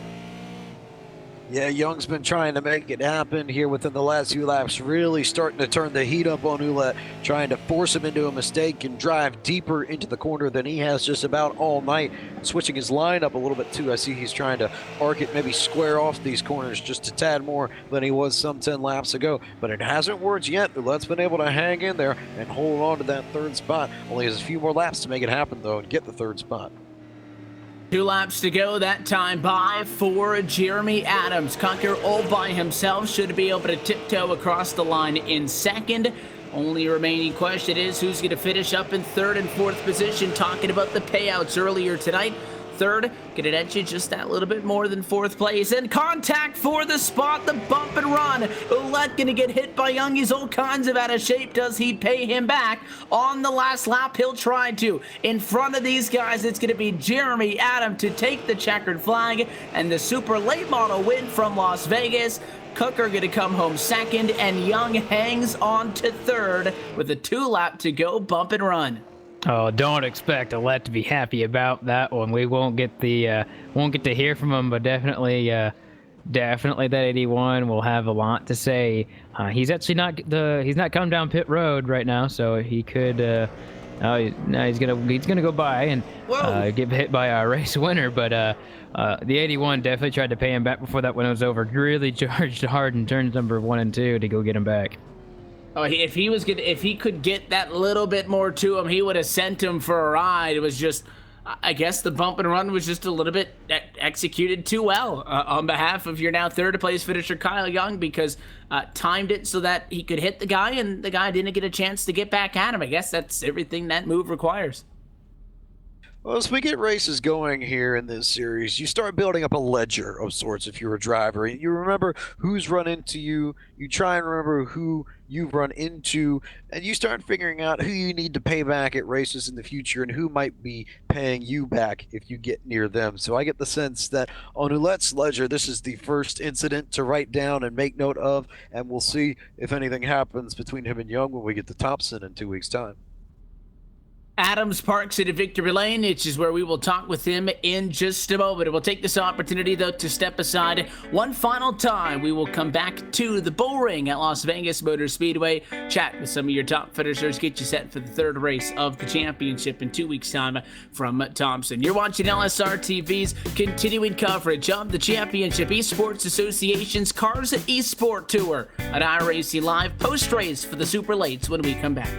Yeah, Young's been trying to make it happen here within the last few laps, really starting to turn the heat up on Ouellette, trying to force him into a mistake and drive deeper into the corner than he has just about all night, switching his line up a little bit too. I see he's trying to arc it, maybe square off these corners just a tad more than he was some 10 laps ago, but it hasn't worked yet. Ouellette's been able to hang in there and hold on to that third spot. Only has a few more laps to make it happen though and get the third spot. 2 laps to go, that time by for Jeremy Adams. Cucker all by himself should be able to tiptoe across the line in second. Only remaining question is who's going to finish up in third and fourth position. Talking about the payouts earlier tonight. Third, get it at you just that little bit more than fourth place. And contact for the spot, the bump and run. Ouellette gonna get hit by Young. He's all kinds of out of shape. Does he pay him back? On the last lap, he'll try to. In front of these guys, it's gonna be Jeremy Adams to take the checkered flag and the super late model win from Las Vegas. Cooker gonna come home second, and Young hangs on to third with a 2 lap to go, bump and run. Oh, don't expect Ouellette to be happy about that one. We won't get to hear from him, but definitely that 81 will have a lot to say. He's actually he's not coming down pit road right now, so he could. He's gonna go by and get hit by a race winner, but the 81 definitely tried to pay him back before that one was over. Really charged hard in turns number 1 and 2 to go get him back. Oh, if he could get that little bit more to him, he would have sent him for a ride. It was just, I guess the bump and run was just a little bit executed too well on behalf of your now third place finisher Kyle Young, because timed it so that he could hit the guy and the guy didn't get a chance to get back at him. I guess that's everything that move requires. Well, as we get races going here in this series, you start building up a ledger of sorts if you're a driver. You remember who's run into you, you try and remember who you've run into, and you start figuring out who you need to pay back at races in the future and who might be paying you back if you get near them. So I get the sense that on Ouellette's ledger, this is the first incident to write down and make note of, and we'll see if anything happens between him and Young when we get to Thompson in 2 weeks' time. Adams parks at Victory Lane, which is where we will talk with him in just a moment. We'll take this opportunity, though, to step aside one final time. We will come back to the Bullring at Las Vegas Motor Speedway, chat with some of your top finishers, get you set for the third race of the championship in 2 weeks' time from Thompson. You're watching LSRTV's continuing coverage of the Championship eSports Association's Cars eSport Tour at iRacing Live post-race for the Super Lates when we come back.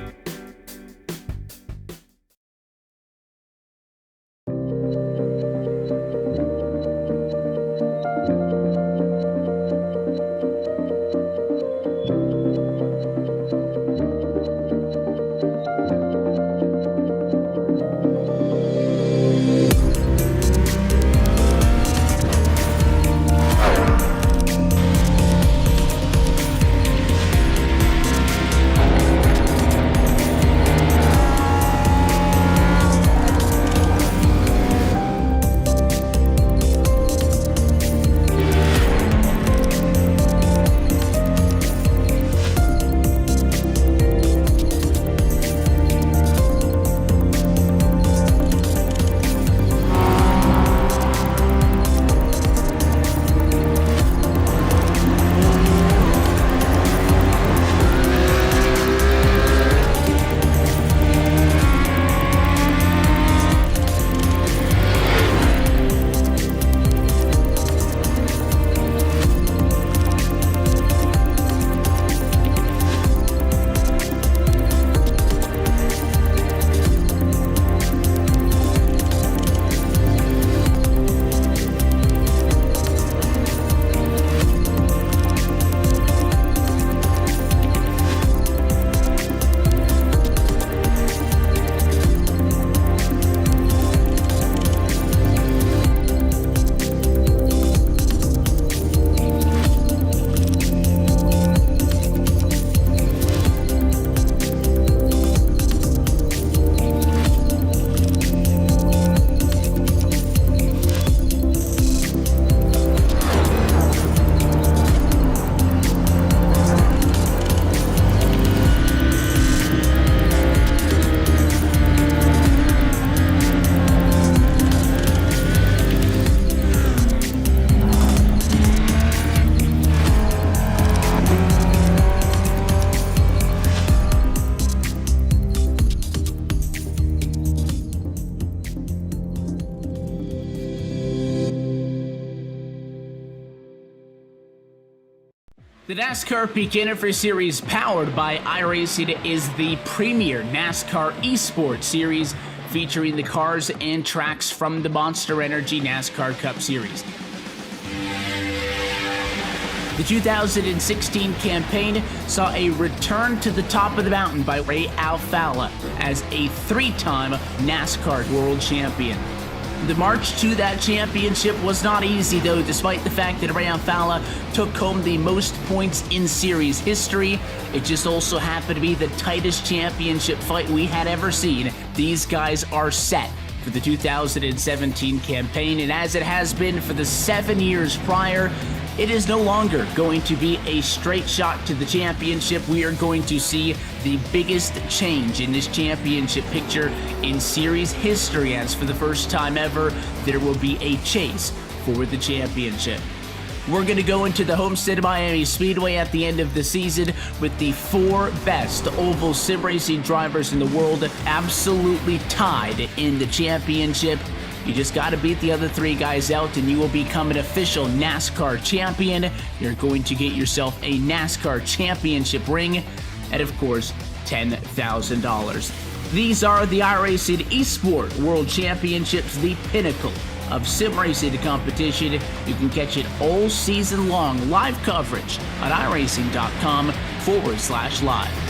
The NASCAR Beginner Series powered by iRacing is the premier NASCAR eSport series featuring the cars and tracks from the Monster Energy NASCAR Cup Series. The 2016 campaign saw a return to the top of the mountain by Ray Alfalla as a three-time NASCAR World Champion. The march to that championship was not easy, though, despite the fact that Ray Alfalla took home the most points in series history. It just also happened to be the tightest championship fight we had ever seen. These guys are set for the 2017 campaign, and as it has been for the 7 years prior, it is no longer going to be a straight shot to the championship. We are going to see the biggest change in this championship picture in series history, as for the first time ever, there will be a chase for the championship. We're going to go into the Homestead Miami Speedway at the end of the season with the 4 best oval sim racing drivers in the world absolutely tied in the championship. You just got to beat the other 3 guys out and you will become an official NASCAR champion. You're going to get yourself a NASCAR championship ring and, of course, $10,000. These are the iRacing eSport World Championships, the pinnacle of sim racing competition. You can catch it all season long, live coverage on iRacing.com/live.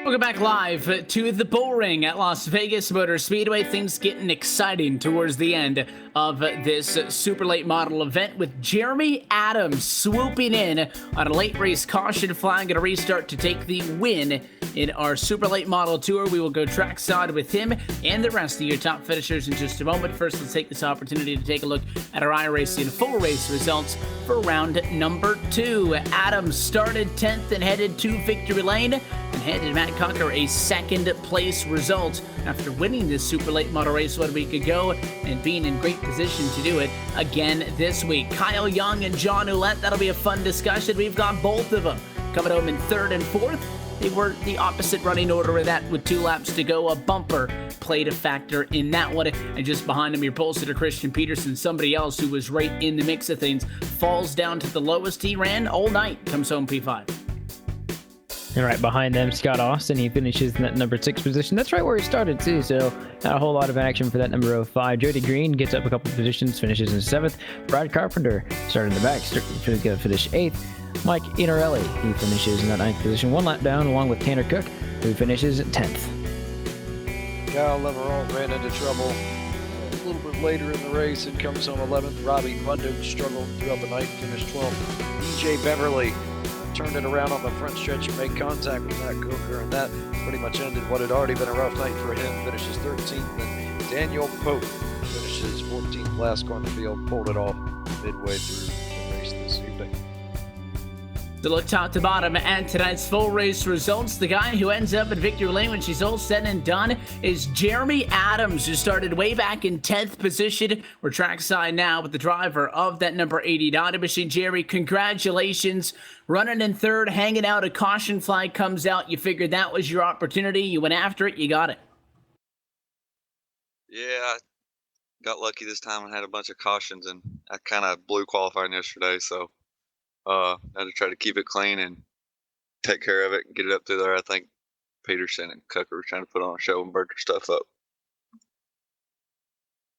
Welcome back live to the Bullring at Las Vegas Motor Speedway. Things getting exciting towards the end of this super late model event with Jeremy Adams swooping in on a late race caution flag and a restart to take the win in our super late model tour. We will go trackside with him and the rest of your top finishers in just a moment. First, let's take this opportunity to take a look at our iRacing full race results for round number 2. Adams started 10th and headed to victory lane and handed Matt Cocker a second place result after winning this super late model race 1 week ago and being in great position to do it again this week. Kyle Young and John Ouellette, that'll be a fun discussion. We've got both of them coming home in 3rd and 4th. They were the opposite running order of that with 2 laps to go. A bumper played a factor in that one. And just behind him, your pole sitter Christian Peterson, somebody else who was right in the mix of things, falls down to the lowest he ran all night, comes home P5. And right behind them, Scott Austin, he finishes in that number 6 position. That's right where he started too, so not a whole lot of action for that number 5. Jody Green gets up a couple positions, finishes in 7th. Brad Carpenter started in the back, going to finish 8th. Mike Inarelli, he finishes in that 9th position, 1 lap down, along with Tanner Cook, who finishes at 10th. Kyle Leverall ran into trouble a little bit later in the race and comes home 11th. Robbie Mundo struggled throughout the night, finished 12th. DJ Beverly turned it around on the front stretch and made contact with Matt Coker, and that pretty much ended what had already been a rough night for him. Finishes 13th, and Daniel Pope finishes 14th. Last car in the field, pulled it off midway through the race this evening. To look top to bottom at tonight's full race results, the guy who ends up in victory lane when she's all said and done is Jeremy Adams, who started way back in 10th position. We're trackside now with the driver of that number 80 Honda machine. Jerry, congratulations. Running in 3rd, hanging out, a caution flag comes out. You figured that was your opportunity. You went after it. You got it. Yeah, I got lucky this time and had a bunch of cautions, and I kind of blew qualifying yesterday, so I had to try to keep it clean and take care of it and get it up through there. I think Peterson and Coker were trying to put on a show and burn their stuff up.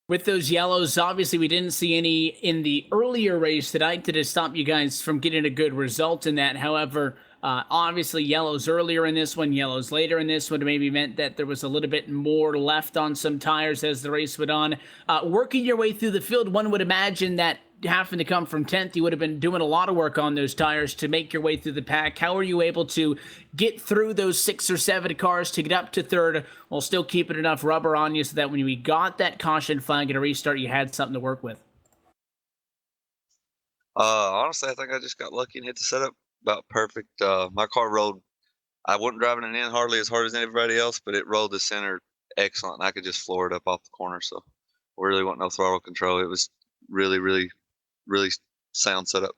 With those yellows, obviously we didn't see any in the earlier race tonight to stop you guys from getting a good result in that. However, obviously yellows earlier in this one, yellows later in this one maybe meant that there was a little bit more left on some tires as the race went on. Working your way through the field, one would imagine that having to come from 10th, you would have been doing a lot of work on those tires to make your way through the pack. How were you able to get through those 6 or 7 cars to get up to 3rd while still keeping enough rubber on you so that when we got that caution flag and a restart, you had something to work with? Honestly, I think I just got lucky and hit the setup about perfect. My car rolled. I wasn't driving it in hardly as hard as anybody else, but it rolled the center excellent. And I could just floor it up off the corner, so really wasn't no throttle control. It was really, really, really sound setup.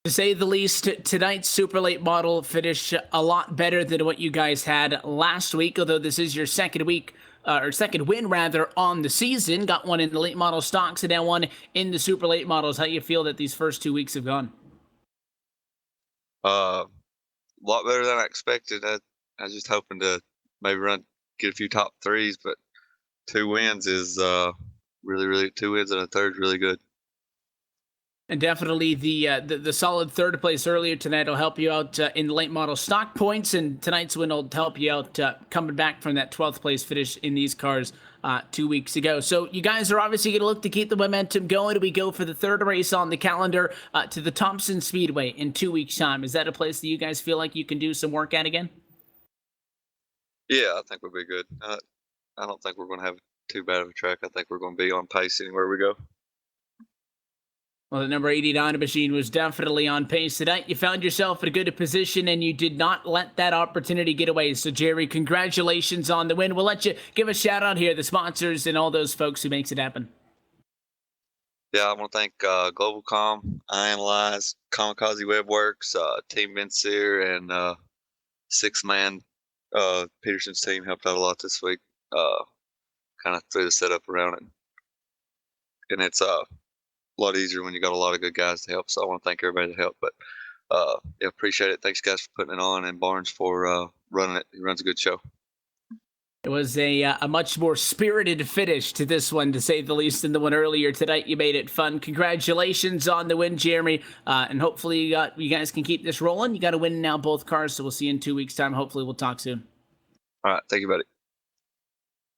To say the least, tonight's super late model finished a lot better than what you guys had last week, although this is your second week, or second win rather, on the season. Got one in the late model stocks and now one in the super late models. How you feel that these first 2 weeks have gone? A lot better than I expected. I was just hoping to maybe get a few top threes, but 2 wins is really 2 wins and a third is really good. And definitely the solid third place earlier tonight will help you out in the late model stock points, and tonight's win will help you out coming back from that 12th place finish in these cars 2 weeks ago. So you guys are obviously going to look to keep the momentum going. We go for the third race on the calendar to the Thompson Speedway in 2 weeks' time. Is that a place that you guys feel like you can do some work at again? Yeah, I think we'll be good. I don't think we're going to have too bad of a track. I think we're going to be on pace anywhere we go. Well, the number 89 machine was definitely on pace tonight. You found yourself in a good position, and you did not let that opportunity get away. So, Jerry, congratulations on the win. We'll let you give a shout-out here, the sponsors and all those folks who makes it happen. Yeah, I want to thank GlobalCom, iAnalyze, Kamikaze Webworks, Team Vincier, and Six-Man. Peterson's team helped out a lot this week. Kind of threw the setup around it. And it's a lot easier when you got a lot of good guys to help. So I want to thank everybody that helped. But yeah, appreciate it. Thanks, guys, for putting it on, and Barnes for running it. He runs a good show. It was a much more spirited finish to this one, to say the least, than the one earlier tonight. You made it fun. Congratulations on the win, Jeremy. And hopefully you guys can keep this rolling. You got to win now both cars, so we'll see you in 2 weeks' time. Hopefully we'll talk soon. All right. Thank you, buddy.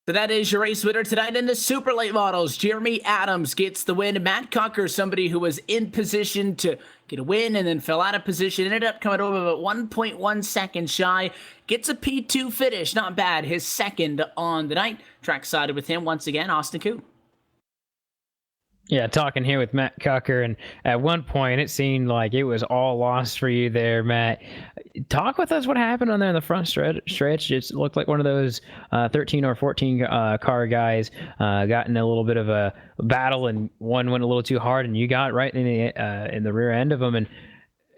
So that is your race winner tonight in the super late models. Jeremy Adams gets the win. Matt Cocker, somebody who was in position to get a win and then fell out of position, ended up coming over about 1.1 seconds shy, gets a P2 finish. Not bad. His second on the night. Track-sided with him once again, Austin Koo. Yeah, talking here with Matt Cocker, and at one point it seemed like it was all lost for you there, Matt. Talk with us what happened on there in the front stretch. It looked like one of those 13 or 14 car guys got in a little bit of a battle, and one went a little too hard, and you got right in the rear end of them. And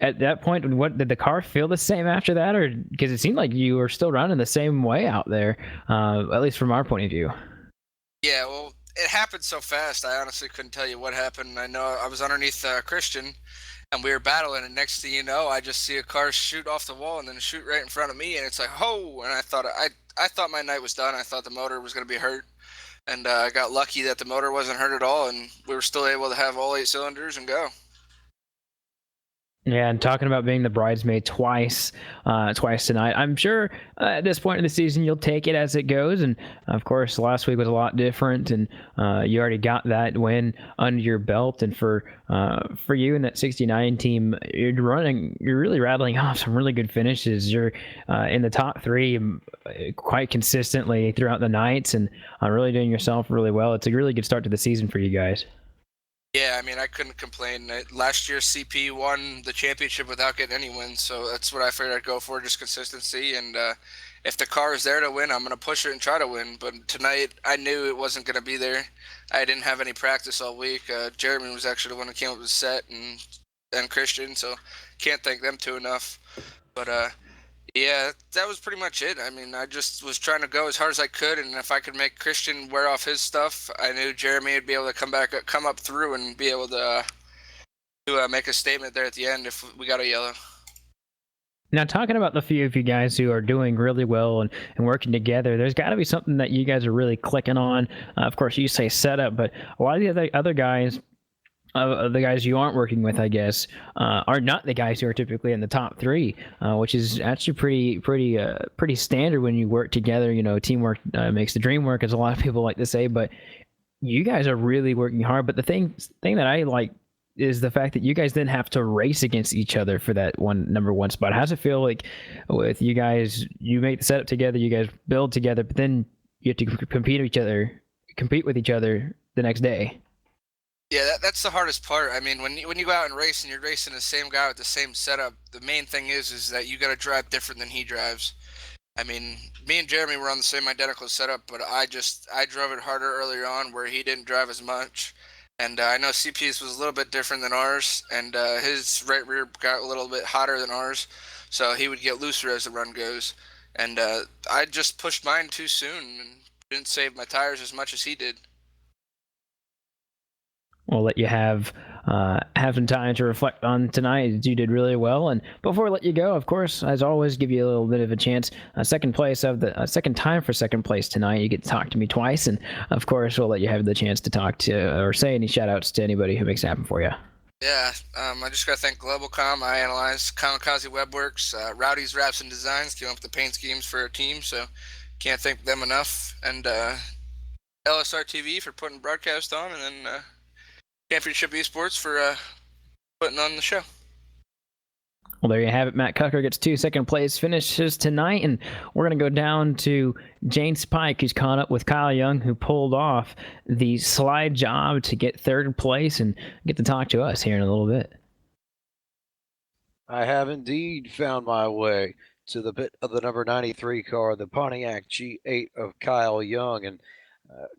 at that point, what did the car feel the same after that, or because it seemed like you were still running the same way out there, at least from our point of view? Yeah, well, it happened so fast, I honestly couldn't tell you what happened. I know I was underneath Christian, and we were battling, and next thing you know, I just see a car shoot off the wall and then shoot right in front of me, and it's like, oh, and I thought my night was done. I thought the motor was going to be hurt, and I got lucky that the motor wasn't hurt at all, and we were still able to have all 8 cylinders and go. Yeah, and talking about being the bridesmaid twice tonight, I'm sure at this point in the season you'll take it as it goes. And of course, last week was a lot different, and you already got that win under your belt. And for you and that 69 team, you're really rattling off some really good finishes. You're in the top 3 quite consistently throughout the nights, and really doing yourself really well. It's a really good start to the season for you guys. Yeah, I mean, I couldn't complain. Last year, CP won the championship without getting any wins, so that's what I figured I'd go for, just consistency. And if the car is there to win, I'm going to push it and try to win. But tonight, I knew it wasn't going to be there. I didn't have any practice all week. Jeremy was actually the one who came up with the set, and Christian, so can't thank them too enough. But yeah, that was pretty much it. I mean, I just was trying to go as hard as I could, and if I could make Christian wear off his stuff, I knew Jeremy would be able to come up through and be able to make a statement there at the end if we got a yellow. Now, talking about the few of you guys who are doing really well and working together, there's got to be something that you guys are really clicking on. Of course, you say setup, but a lot of the other guys, the guys you aren't working with, I guess, are not the guys who are typically in the top 3, which is actually pretty standard when you work together. You know, teamwork makes the dream work, as a lot of people like to say. But you guys are really working hard. But the thing that I like is the fact that you guys didn't have to race against each other for that number 1 spot. How does it feel like with you guys? You make the setup together, you guys build together, but then you have to compete with each other the next day. Yeah, that's the hardest part. I mean, when you go out and race and you're racing the same guy with the same setup, the main thing is that you got to drive different than he drives. I mean, me and Jeremy were on the same identical setup, but I drove it harder earlier on where he didn't drive as much. And I know CP's was a little bit different than ours, and his right rear got a little bit hotter than ours, so he would get looser as the run goes. And I just pushed mine too soon and didn't save my tires as much as he did. We'll let you have some time to reflect on tonight. You did really well. And before we let you go, of course, as always, give you a little bit of a chance. Second place of the second time for second place tonight. You get to talk to me twice, and of course, we'll let you have the chance to talk to or say any shout outs to anybody who makes it happen for you. Yeah, I just got to thank GlobalCom, iAnalyze, Kamikaze Webworks, Rowdy's Wraps and Designs, came up with the paint schemes for our team, so can't thank them enough. And LSRTV for putting broadcast on, and then Championship eSports for putting on the show. Well, there you have it. Matt Cucker gets 2 second place finishes tonight, and we're going to go down to Jane Spike, who's caught up with Kyle Young, who pulled off the slide job to get third place and get to talk to us here in a little bit. I have indeed found my way to the bit of the number 93 car, the Pontiac G8 of Kyle Young. And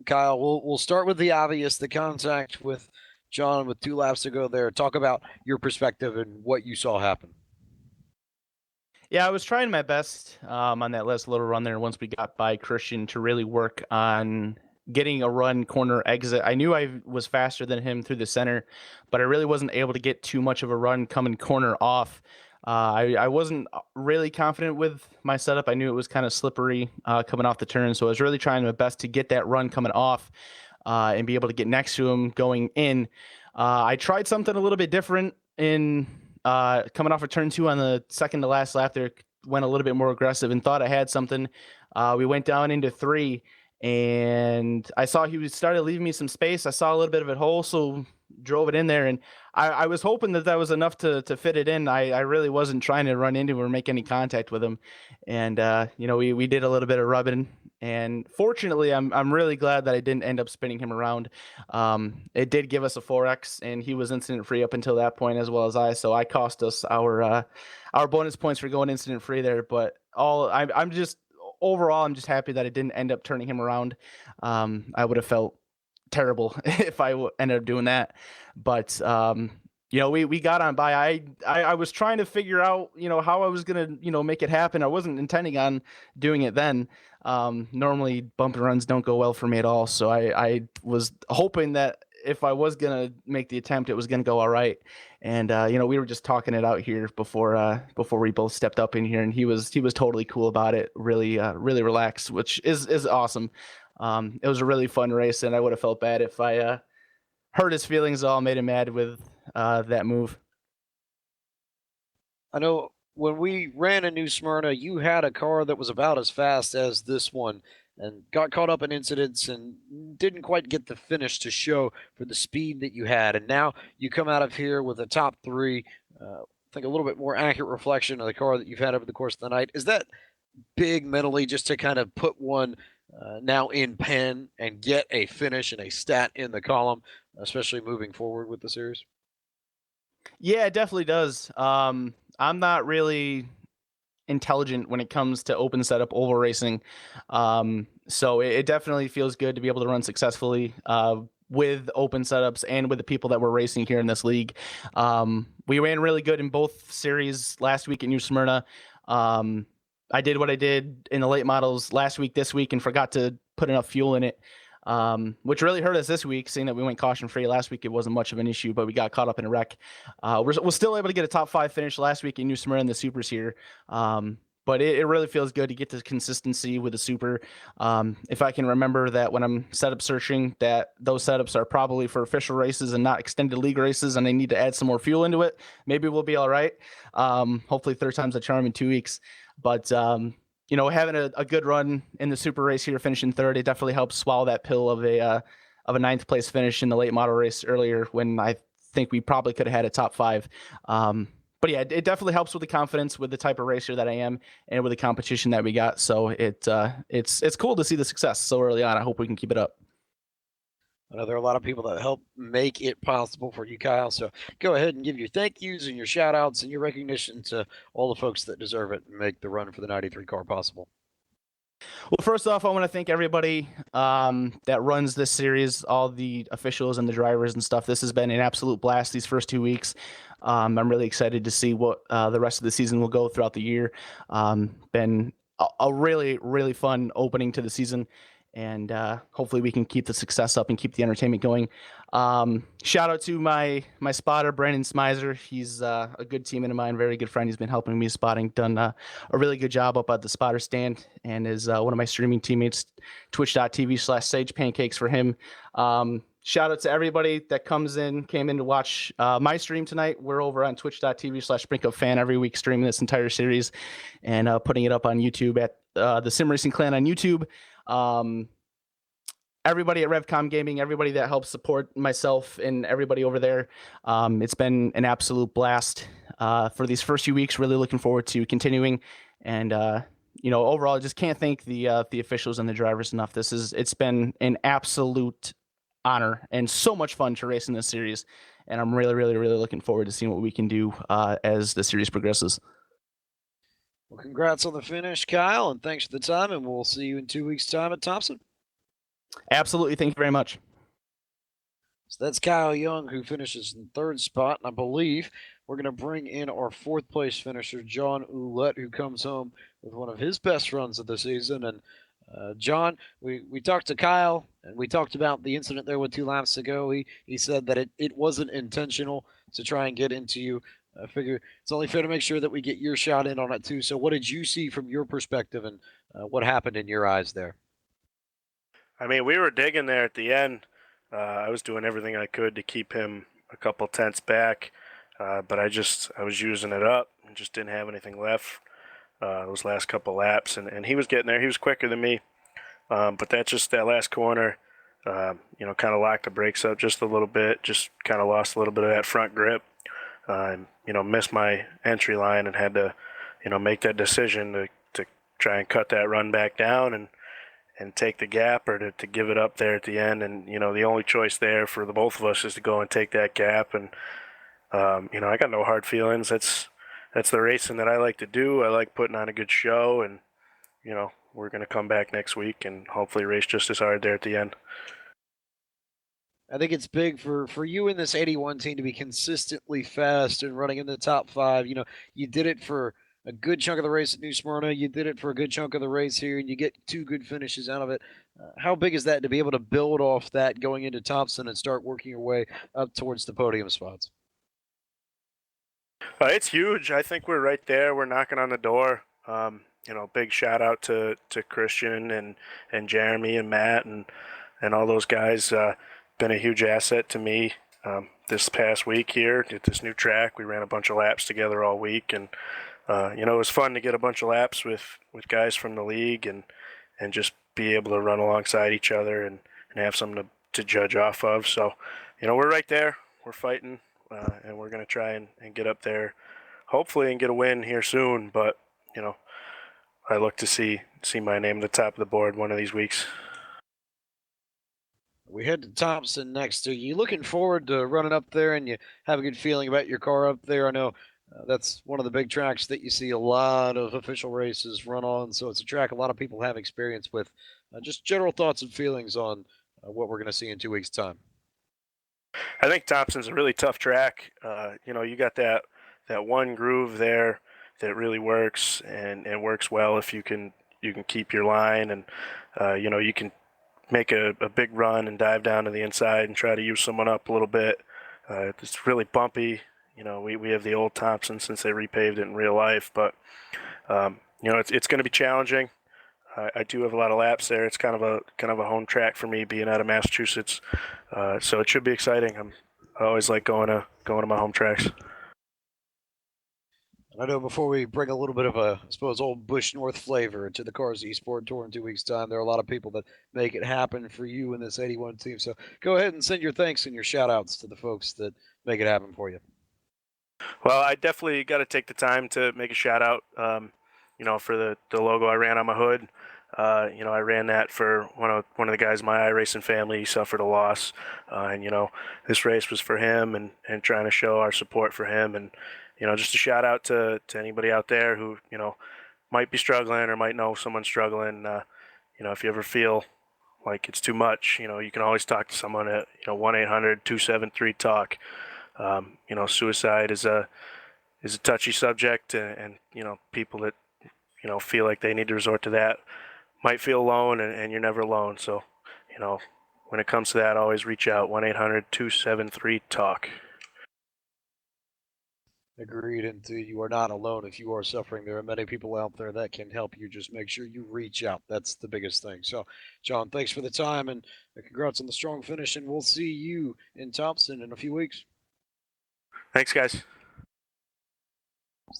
Kyle, we'll start with the obvious, the contact with John with 2 laps to go there. Talk about your perspective and what you saw happen. Yeah, I was trying my best on that last little run there once we got by Christian to really work on getting a run corner exit. I knew I was faster than him through the center, but I really wasn't able to get too much of a run coming corner off. I wasn't really confident with my setup. I knew it was kind of slippery coming off the turn, so I was really trying my best to get that run coming off and be able to get next to him going in. I tried something a little bit different in coming off of turn 2 on the second to last lap there, went a little bit more aggressive and thought I had something. We went down into 3 and I saw he started leaving me some space. I saw a little bit of a hole, so drove it in there. And I was hoping that was enough to fit it in. I really wasn't trying to run into him or make any contact with him. And, we did a little bit of rubbing. And fortunately, I'm really glad that I didn't end up spinning him around. It did give us a 4X, and he was incident free up until that point, as well as I. So I cost us our bonus points for going incident free there. But I'm just happy that I didn't end up turning him around. I would have felt terrible if I ended up doing that. But we got on by. I was trying to figure out how I was gonna make it happen. I wasn't intending on doing it then. Normally bump and runs don't go well for me at all, so I was hoping that if I was gonna make the attempt, it was gonna go all right. And we were just talking it out here before we both stepped up in here, and he was totally cool about it, really relaxed, which is awesome. It was a really fun race, and I would have felt bad if I hurt his feelings at all, made him mad with that move. I know when we ran in New Smyrna, you had a car that was about as fast as this one and got caught up in incidents and didn't quite get the finish to show for the speed that you had. And now you come out of here with a top 3, I think a little bit more accurate reflection of the car that you've had over the course of the night. Is that big mentally just to kind of put one now in pen and get a finish and a stat in the column, especially moving forward with the series? Yeah, it definitely does. I'm not really intelligent when it comes to open setup oval racing. So it definitely feels good to be able to run successfully with open setups and with the people that were racing here in this league. We ran really good in both series last week in New Smyrna. I did what I did in the late models last week, this week, and forgot to put enough fuel in it. Which really hurt us this week, seeing that we went caution free. Last week it wasn't much of an issue, but we got caught up in a wreck. We're still able to get a top 5 finish last week in New Smyrna in the supers here. But it really feels good to get the consistency with the super. If I can remember that when I'm setup searching, that those setups are probably for official races and not extended league races, and they need to add some more fuel into it, maybe we'll be all right. Hopefully 3rd time's a charm in 2 weeks. But having a good run in the super race here, finishing 3rd, it definitely helps swallow that pill of a 9th place finish in the late model race earlier, when I think we probably could have had a top 5. But yeah, it definitely helps with the confidence with the type of racer that I am and with the competition that we got. So it's cool to see the success so early on. I hope we can keep it up. I know there are a lot of people that help make it possible for you, Kyle. So go ahead and give your thank yous and your shout outs and your recognition to all the folks that deserve it and make the run for the 93 car possible. Well, first off, I want to thank everybody that runs this series, all the officials and the drivers and stuff. This has been an absolute blast these first 2 weeks. I'm really excited to see what the rest of the season will go throughout the year. Been a really, really fun opening to the season, and hopefully we can keep the success up and keep the entertainment going. Shout out to my spotter, Brandon Smizer. He's a good teammate of mine, very good friend. He's been helping me spotting, done a really good job up at the spotter stand, and is one of my streaming teammates. Twitch.tv/Sage Pancakes for him. Shout out to everybody that came in to watch my stream tonight. We're over on Twitch.tv/SprinkUpFan every week, streaming this entire series and putting it up on YouTube at the Sim Racing Clan on YouTube. Everybody at Revcom Gaming, everybody that helps support myself and everybody over there. It's been an absolute blast for these first few weeks. Really looking forward to continuing. And, overall, I just can't thank the officials and the drivers enough. It's been an absolute honor and so much fun to race in this series. And I'm really, really, really looking forward to seeing what we can do as the series progresses. Well, congrats on the finish, Kyle, and thanks for the time, and we'll see you in 2 weeks' time at Thompson. Absolutely. Thank you very much. So that's Kyle Young, who finishes in third spot, and I believe we're going to bring in our fourth place finisher, John Ouellette, who comes home with one of his best runs of the season. And John, we talked to Kyle, and we talked about the incident there with 2 laps ago. He said that it wasn't intentional to try and get into you. I figure it's only fair to make sure that we get your shot in on it too. So what did you see from your perspective, and what happened in your eyes there? I mean, we were digging there at the end. I was doing everything I could to keep him a couple tenths back, but I was using it up and just didn't have anything left those last couple laps. And he was getting there. He was quicker than me, but that last corner, kind of locked the brakes up just a little bit, just kind of lost a little bit of that front grip. Missed my entry line and had to, make that decision to try and cut that run back down and take the gap, or to give it up there at the end. And, the only choice there for the both of us is to go and take that gap. And, I got no hard feelings. That's the racing that I like to do. I like putting on a good show, and, we're going to come back next week and hopefully race just as hard there at the end. I think it's big for you in this 81 team to be consistently fast and running in the top 5. You did it for a good chunk of the race at New Smyrna. You did it for a good chunk of the race here, and you get 2 good finishes out of it. How big is that to be able to build off that going into Thompson and start working your way up towards the podium spots? It's huge. I think we're right there. We're knocking on the door. Big shout out to Christian and Jeremy and Matt and all those guys. Been a huge asset to me this past week here at this new track. We ran a bunch of laps together all week, and it was fun to get a bunch of laps with guys from the league and just be able to run alongside each other and have something to judge off of. So, we're right there. We're fighting, and we're going to try and get up there, hopefully, and get a win here soon. But, I look to see my name at the top of the board one of these weeks. We head to Thompson next. Are you looking forward to running up there, and you have a good feeling about your car up there? I know that's one of the big tracks that you see a lot of official races run on, so it's a track a lot of people have experience with. Just general thoughts and feelings on what we're going to see in 2 weeks' time. I think Thompson's a really tough track. You got that one groove there that really works and works well if you can keep your line, and you can make a big run and dive down to the inside and try to use someone up a little bit. It's really bumpy. We have the old Thompson since they repaved it in real life, but it's going to be challenging. I do have a lot of laps there. It's kind of a home track for me, being out of Massachusetts, so it should be exciting. I always like going to my home tracks. I know before we bring a little bit of a, I suppose, old Bush North flavor to the Cars eSport Tour in 2 weeks' time, there are a lot of people that make it happen for you in this 81 team. So go ahead and send your thanks and your shout-outs to the folks that make it happen for you. Well, I definitely got to take the time to make a shout-out, for the logo I ran on my hood. I ran that for one of the guys in my iRacing family. He suffered a loss, and this race was for him, and trying to show our support for him. And just a shout out to anybody out there who might be struggling or might know someone struggling, if you ever feel like it's too much, you can always talk to someone at 1-800-273-TALK. Suicide is a touchy subject, and people that feel like they need to resort to that might feel alone, and you're never alone. So when it comes to that, always reach out. 1-800-273-TALK. Agreed, and you are not alone if you are suffering. There are many people out there that can help you. Just make sure you reach out. That's the biggest thing. So, John, thanks for the time, and congrats on the strong finish, and we'll see you in Thompson in a few weeks. Thanks, guys.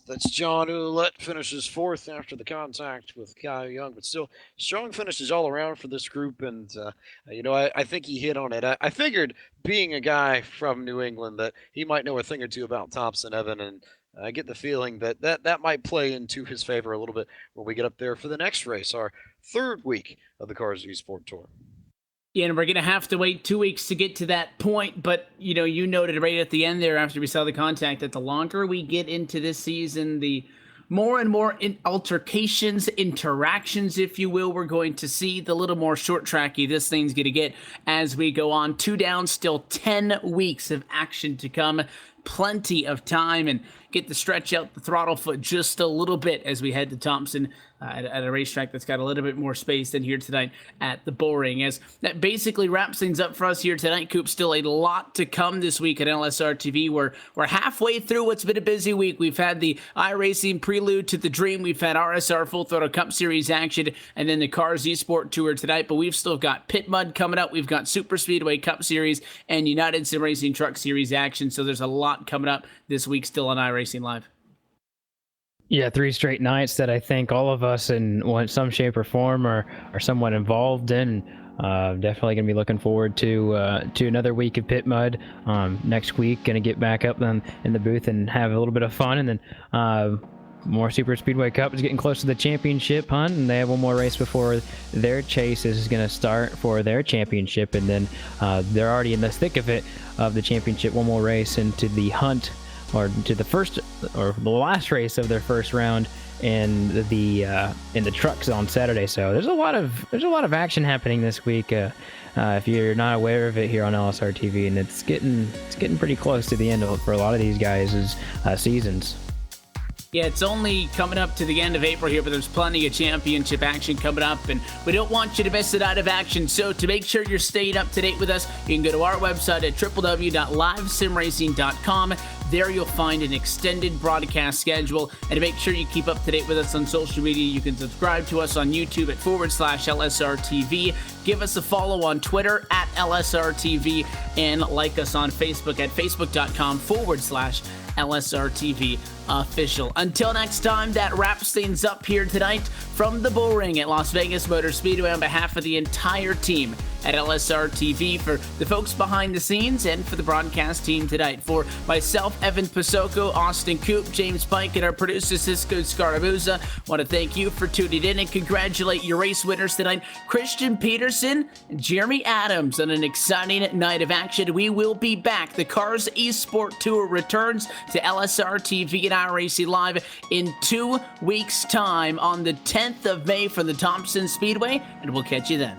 That's John Ouellette, finishes 4th after the contact with Kyle Young, but still strong finishes all around for this group. And, I think he hit on it. I figured, being a guy from New England, that he might know a thing or two about Thompson, Evan, and I get the feeling that might play into his favor a little bit when we get up there for the next race, our 3rd week of the Cars eSport Tour. Yeah, and we're going to have to wait 2 weeks to get to that point, but, you noted right at the end there after we saw the contact that the longer we get into this season, the more and more altercations, interactions, if you will, we're going to see, the little more short tracky this thing's going to get as we go on. 2 down, still 10 weeks of action to come. Plenty of time, and get to stretch out the throttle foot just a little bit as we head to Thompson at a racetrack that's got a little bit more space than here tonight at the Bullring. As that basically wraps things up for us here tonight, Coop. Still a lot to come this week at LSRTV. We're halfway through what's been a busy week. We've had the iRacing prelude to the Dream. We've had RSR Full Throttle Cup Series action, and then the Cars eSport Tour tonight. But we've still got Pit Mud coming up. We've got Super Speedway Cup Series and United Sim Racing Truck Series action. So there's a lot coming up this week still on iRacing Live. Yeah, 3 straight nights that I think all of us in some shape or form are somewhat involved in. Definitely going to be looking forward to another week of Pit Mud. Next week, going to get back up then in the booth and have a little bit of fun. And then more Super Speedway Cup is getting close to the championship hunt, and they have one more race before their chase is going to start for their championship. And then they're already in the thick of it, of the championship, one more race into the hunt, or to the first or the last race of their first round in the trucks on Saturday. So there's a lot of action happening this week. If you're not aware of it here on LSRTV, and it's getting pretty close to the end for a lot of these guys' seasons. Yeah, it's only coming up to the end of April here, but there's plenty of championship action coming up, and we don't want you to miss it out of action. So to make sure you're staying up to date with us, you can go to our website at www.livesimracing.com. There you'll find an extended broadcast schedule, and to make sure you keep up to date with us on social media, you can subscribe to us on YouTube at /LSRTV. Give us a follow on Twitter at LSRTV, and like us on Facebook at facebook.com/LSRTV official. Until next time, that wraps things up here tonight from the Bullring at Las Vegas Motor Speedway on behalf of the entire team at LSRTV, for the folks behind the scenes and for the broadcast team tonight. For myself, Evan Pasoko, Austin Coop, James Pike, and our producer, Cisco Scaramuza, want to thank you for tuning in and congratulate your race winners tonight, Christian Peterson and Jeremy Adams, on an exciting night of action. We will be back. The Cars eSport Tour returns to LSRTV and iRacing Live in 2 weeks' time on the 10th of May from the Thompson Speedway, and we'll catch you then.